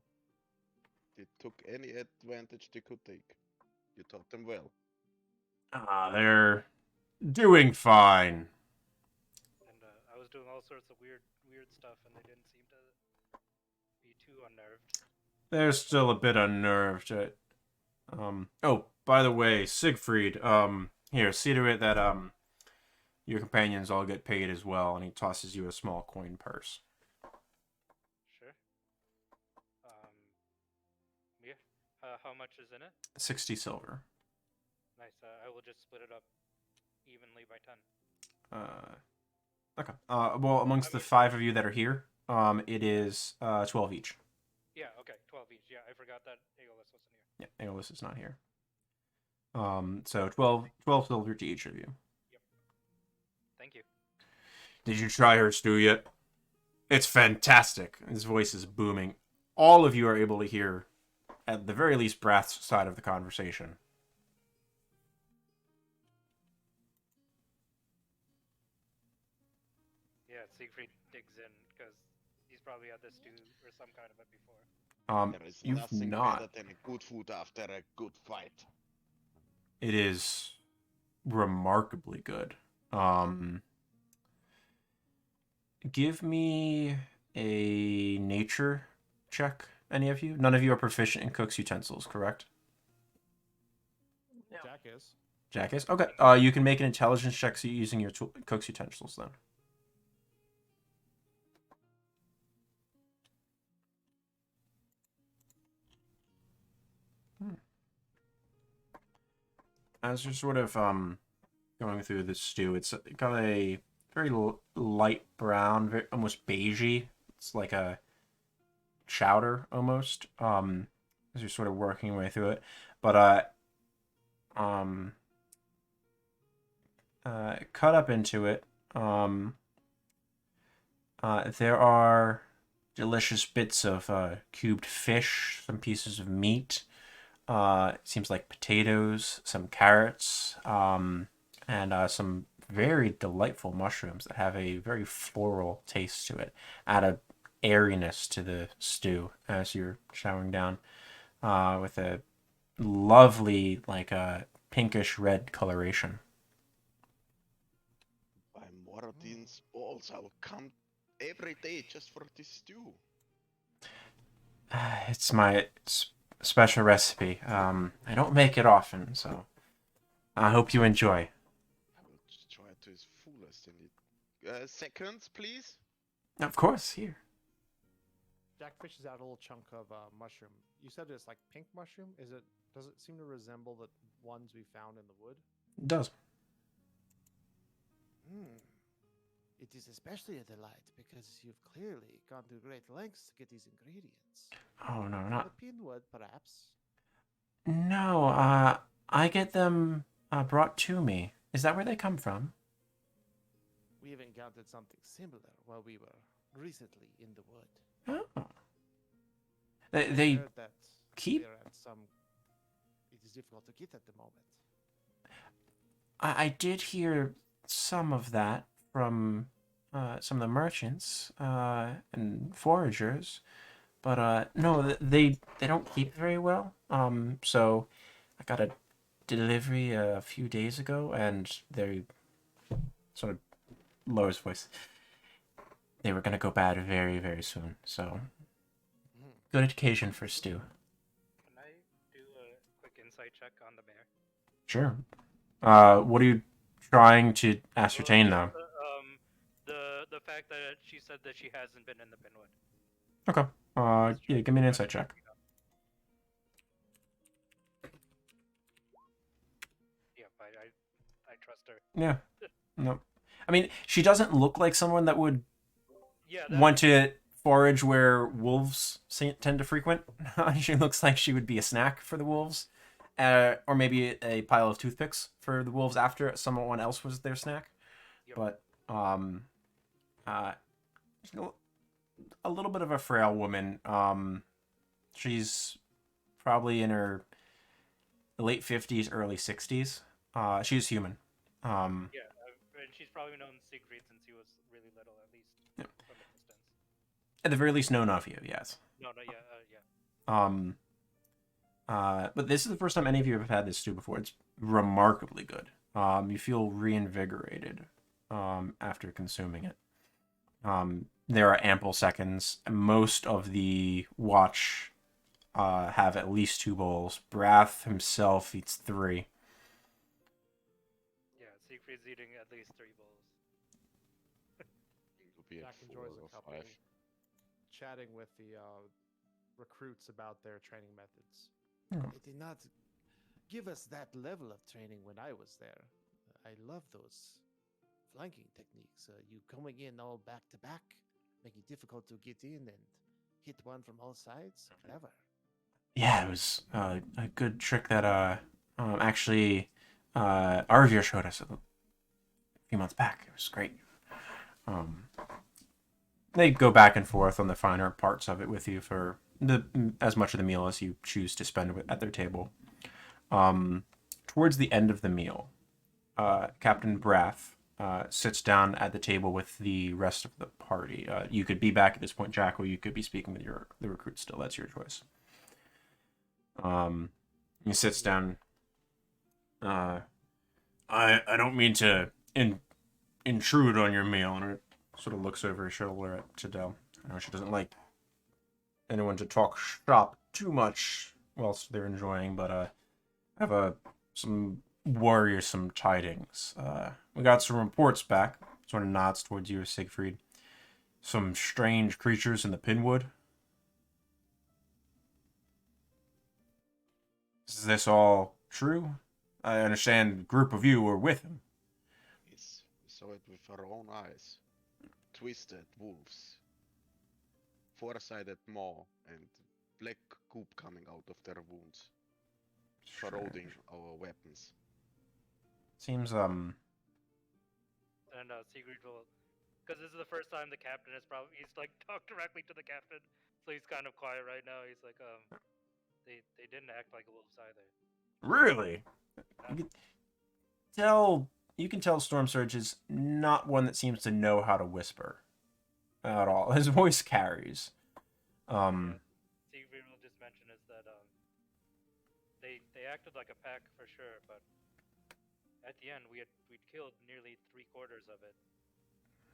They took any advantage they could take. You taught them well. They're doing fine. And I was doing all sorts of weird stuff, and they didn't seem to be too unnerved. They're still a bit unnerved. Oh, by the way, Siegfried, here, see to it that, your companions all get paid as well, and he tosses you a small coin purse. Sure. Yeah. How much is in it? 60 silver. Nice. I will just split it up evenly by 10. Okay. Well, amongst the 5 of you that are here, it is 12 each. Yeah. Okay. 12 each. Yeah. I forgot that Aeolus wasn't here. Yeah, Aeolus is not here. So 12 silver to each of you. Yep. Thank you. Did you try her stew yet? It's fantastic. His voice is booming. All of you are able to hear, at the very least, Brath's side of the conversation. Yeah, Siegfried digs in because he's probably had this stew or some kind of it before. There is You've nothing not. better than good food after a good fight. It is remarkably good. Give me a nature check, any of you? None of you are proficient in cook's utensils, correct? No. Jack is. Jack is? Okay. You can make an intelligence check using your cook's utensils then. As you're sort of going through the stew, it's got a very light brown, very, almost beigey. It's like a chowder almost. As you're sort of working your way through it, but cut up into it. There are delicious bits of cubed fish, some pieces of meat. It seems like potatoes, some carrots, and some very delightful mushrooms that have a very floral taste to it. Add a airiness to the stew as you're chowing down, with a lovely, like a pinkish red coloration. By Moradin's balls, I'll come every day just for this stew. It's my special recipe. I don't make it often, so I hope you enjoy. I will just try to its fullest in it. Seconds, please. Of course, here. Jack fishes out a little chunk of mushroom. You said it's like pink mushroom. Does it seem to resemble the ones we found in the wood? It does. It is especially a delight because you've clearly gone to great lengths to get these ingredients. Oh no, not. European wood, perhaps. No. I get them brought to me. Is that where they come from? We have encountered something similar while we were recently in the wood. Oh. They Heard that keep. they're at some. It is difficult to get at the moment. I did hear some of that from some of the merchants and foragers, but no, they don't keep very well. So I got a delivery a few days ago, and they sort of lowers voice. They were gonna go bad very, very soon. So good occasion for stew. Can I do a quick insight check on the bear? Sure. What are you trying to ascertain, though? The fact that she said that she hasn't been in the Pinwood. Okay. Yeah, give me an insight check. Yeah, I trust her. Yeah. No. I mean, she doesn't look like someone that would Yeah. want to forage where wolves tend to frequent. She looks like she would be a snack for the wolves. Or maybe a pile of toothpicks for the wolves after someone else was their snack. Yep. But, a little bit of a frail woman. She's probably in her late 50s, early 60s. She's human. Yeah, and she's probably known Siegfried since he was really little, at least from a distance. At the very least, known of you, yes. No, yeah. But this is the first time any of you have had this stew before. It's remarkably good. You feel reinvigorated after consuming it. There are ample seconds. Most of the watch have at least 2 bowls. Brath himself eats 3. Yeah, Siegfried's eating at least 3 bowls. It will be Jack at 4 enjoys or a 5. couple, chatting with the recruits about their training methods. They did not give us that level of training when I was there. I love those flanking techniques. You coming in all back to back, making it difficult to get in and hit one from all sides. Clever. Yeah, it was a good trick that actually Arvir showed us a few months back. It was great. They go back and forth on the finer parts of it with you for as much of the meal as you choose to spend at their table. Towards the end of the meal, Captain Brath sits down at the table with the rest of the party. You could be back at this point, Jack, or you could be speaking with the recruit still. That's your choice. He sits down. I don't mean to intrude on your meal, and it sort of looks over his shoulder at Teidel. I know she doesn't like anyone to talk shop too much whilst they're enjoying, but I have some worrisome tidings. We got some reports back. Sort of nods towards you, Siegfried. Some strange creatures in the Pinwood. Is this all true? I understand a group of you were with him. Yes, we saw it with our own eyes. Twisted wolves. Four-sided maw and black goop coming out of their wounds. Corroding our weapons. Seems, And Siegfried will, because this is the first time the captain has he's like talked directly to the captain, so he's kind of quiet right now. He's like, they didn't act like wolves either. Really? You can tell Stormsurge is not one that seems to know how to whisper at all. His voice carries. Siegfried will just mention is that they acted like a pack for sure, but at the end we'd killed nearly 3/4 of it.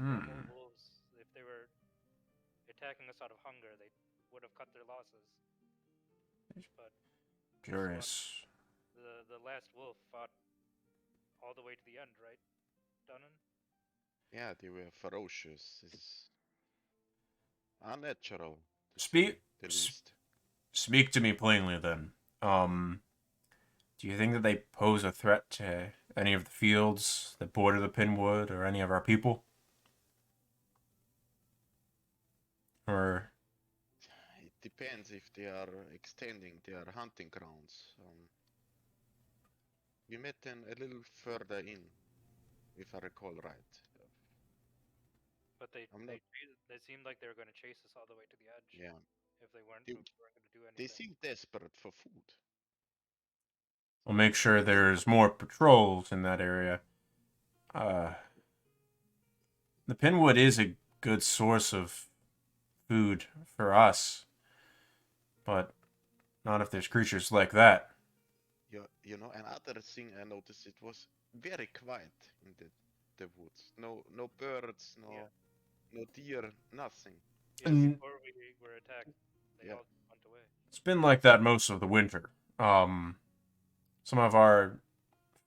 More wolves, if they were attacking us out of hunger, they would have cut their losses. But Curious. the last wolf fought all the way to the end, right, Dunnan? Yeah, they were ferocious. It's unnatural, to Speak- say the least. Speak to me plainly, then. Do you think that they pose a threat to any of the fields that border the Pinwood or any of our people? Or It depends if they are extending their hunting grounds. We met them a little further in, if I recall right. But they I'm not- seemed like they were going to chase us all the way to the edge. Yeah, If they weren't, They- we weren't going to do anything. they seem desperate for food. we'll make sure there's more patrols in that area. The Pinwood is a good source of food for us, but not if there's creatures like that. You know, another thing I noticed, it was very quiet in the woods. No birds, no deer, nothing. Yeah, And- before we were attacked, they Yeah. all went away. It's been like that most of the winter. Some of our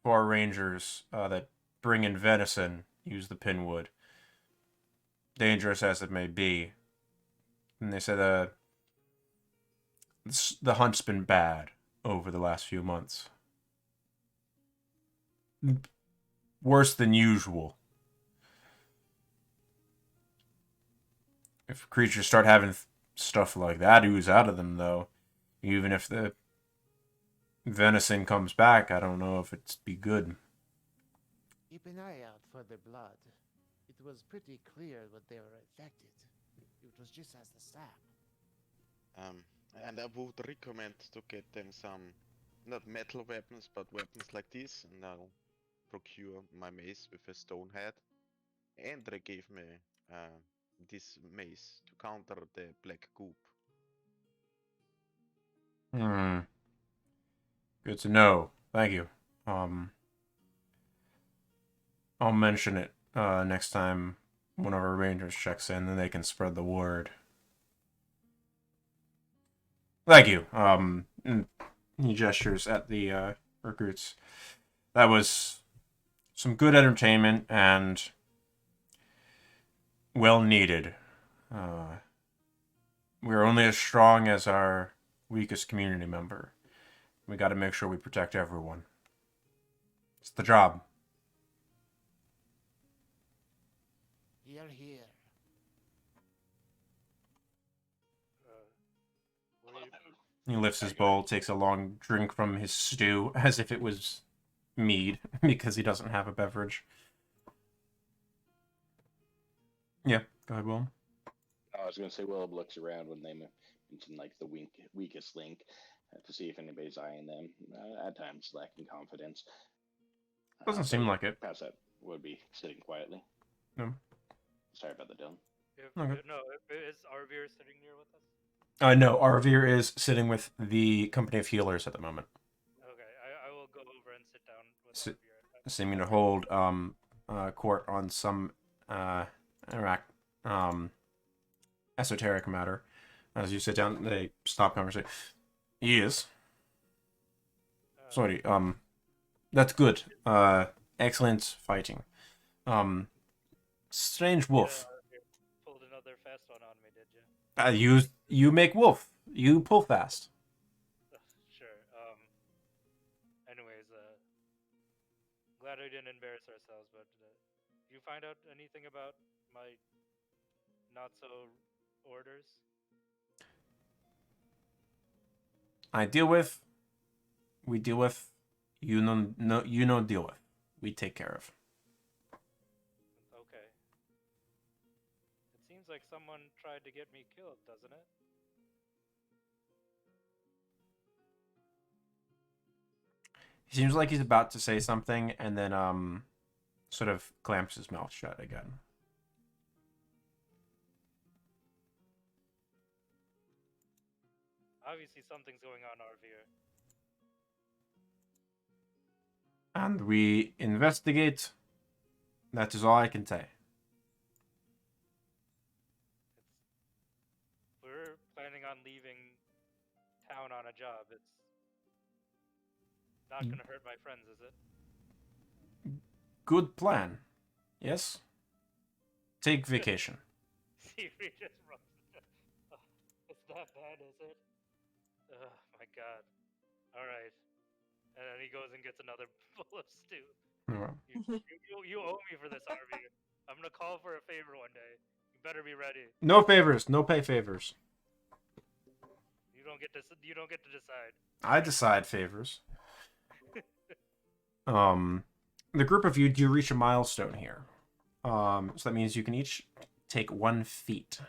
far rangers that bring in venison use the Pinwood, dangerous as it may be. And they said the hunt's been bad over the last few months. Worse than usual. If creatures start having stuff like that ooze out of them, though, even if the venison comes back, I don't know if it'd be good. Keep an eye out for the blood. It was pretty clear what they were infected. It was just as the sap. And I would recommend to get them some, not metal weapons, but weapons like this, and I'll procure my mace with a stone head. Andre gave me this mace to counter the black goop. Good to know. Thank you. I'll mention it next time one of our rangers checks in, then they can spread the word. Thank you. And he gestures at the recruits. That was some good entertainment and well needed. We're only as strong as our weakest community member. We got to make sure we protect everyone. It's the job. Here, here. What do you, He lifts his bowl, takes a long drink from his stew as if it was mead because he doesn't have a beverage. Yeah, go ahead, Will. I was going to say, Willem looks around when they mention like the weakest link to see if anybody's eyeing them. At times, lacking confidence. Doesn't seem like it. Perhaps that would be sitting quietly. No. Sorry about the Dylan. Okay. is Arvir sitting here with us? No, Arvir is sitting with the company of healers at the moment. Okay, I will go over and sit down with Sit- Arvir. Seeming to hold court on some esoteric matter. As you sit down, they stop conversation. Yes. Sorry. That's good. Excellent fighting. Strange wolf. You pulled another fast one on me, did you? You make wolf. You pull fast. Sure. Anyways, glad we didn't embarrass ourselves, but did you find out anything about my not so orders? We deal with. You know deal with. We take care of. Okay. It seems like someone tried to get me killed, doesn't it? He seems like he's about to say something, and then sort of clamps his mouth shut again. Obviously, something's going on, Arvir. And we investigate. That is all I can say. We're planning on leaving town on a job. It's not gonna hurt my friends, is it? Good plan. Yes? Take vacation. Seaweed just runs. It's that bad, is it? Oh my god. Alright. And then he goes and gets another bowl of stew. You owe me for this, Arvir. I'm gonna call for a favor one day. You better be ready. No favors. No pay favors. You don't get to decide. I decide favors. The group of you do reach a milestone here. So that means you can each take 1 feat.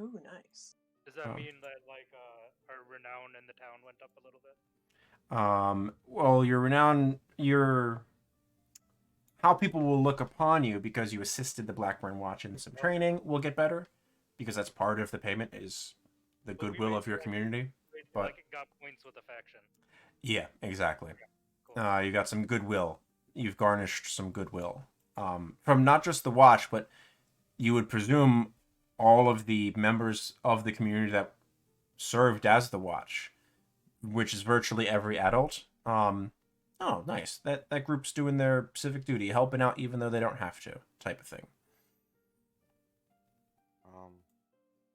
Ooh, nice. Does that mean that like our renown in the town went up a little bit? Well, your renown, how people will look upon you because you assisted the Blackburn Watch in some training will get better, because that's part of the payment is the goodwill of your community. But like it got points with a faction. yeah, exactly. Cool. You got some goodwill. You've garnished some goodwill from not just the watch, but you would presume all of the members of the community that served as the watch, which is virtually every adult. Oh, nice. That group's doing their civic duty, helping out even though they don't have to, type of thing.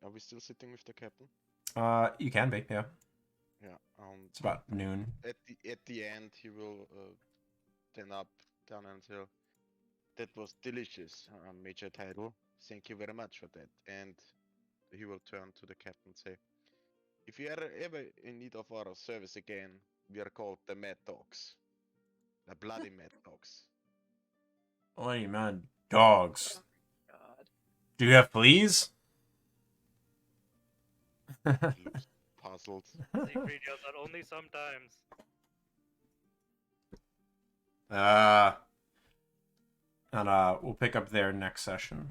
Are we still sitting with the captain? You can be, yeah. Yeah. It's about noon. At the end, he will stand up, down and say, "That was delicious, Major Teidel. Thank you very much for that." And he will turn to the captain and say, "If you are ever in need of our service again, we are called the Mad Dogs. The Bloody Mad Dogs." Oh, you mad dogs. God. Do you have fleas? He looks puzzled. Siegfried yells out, "Only sometimes." And we'll pick up there next session.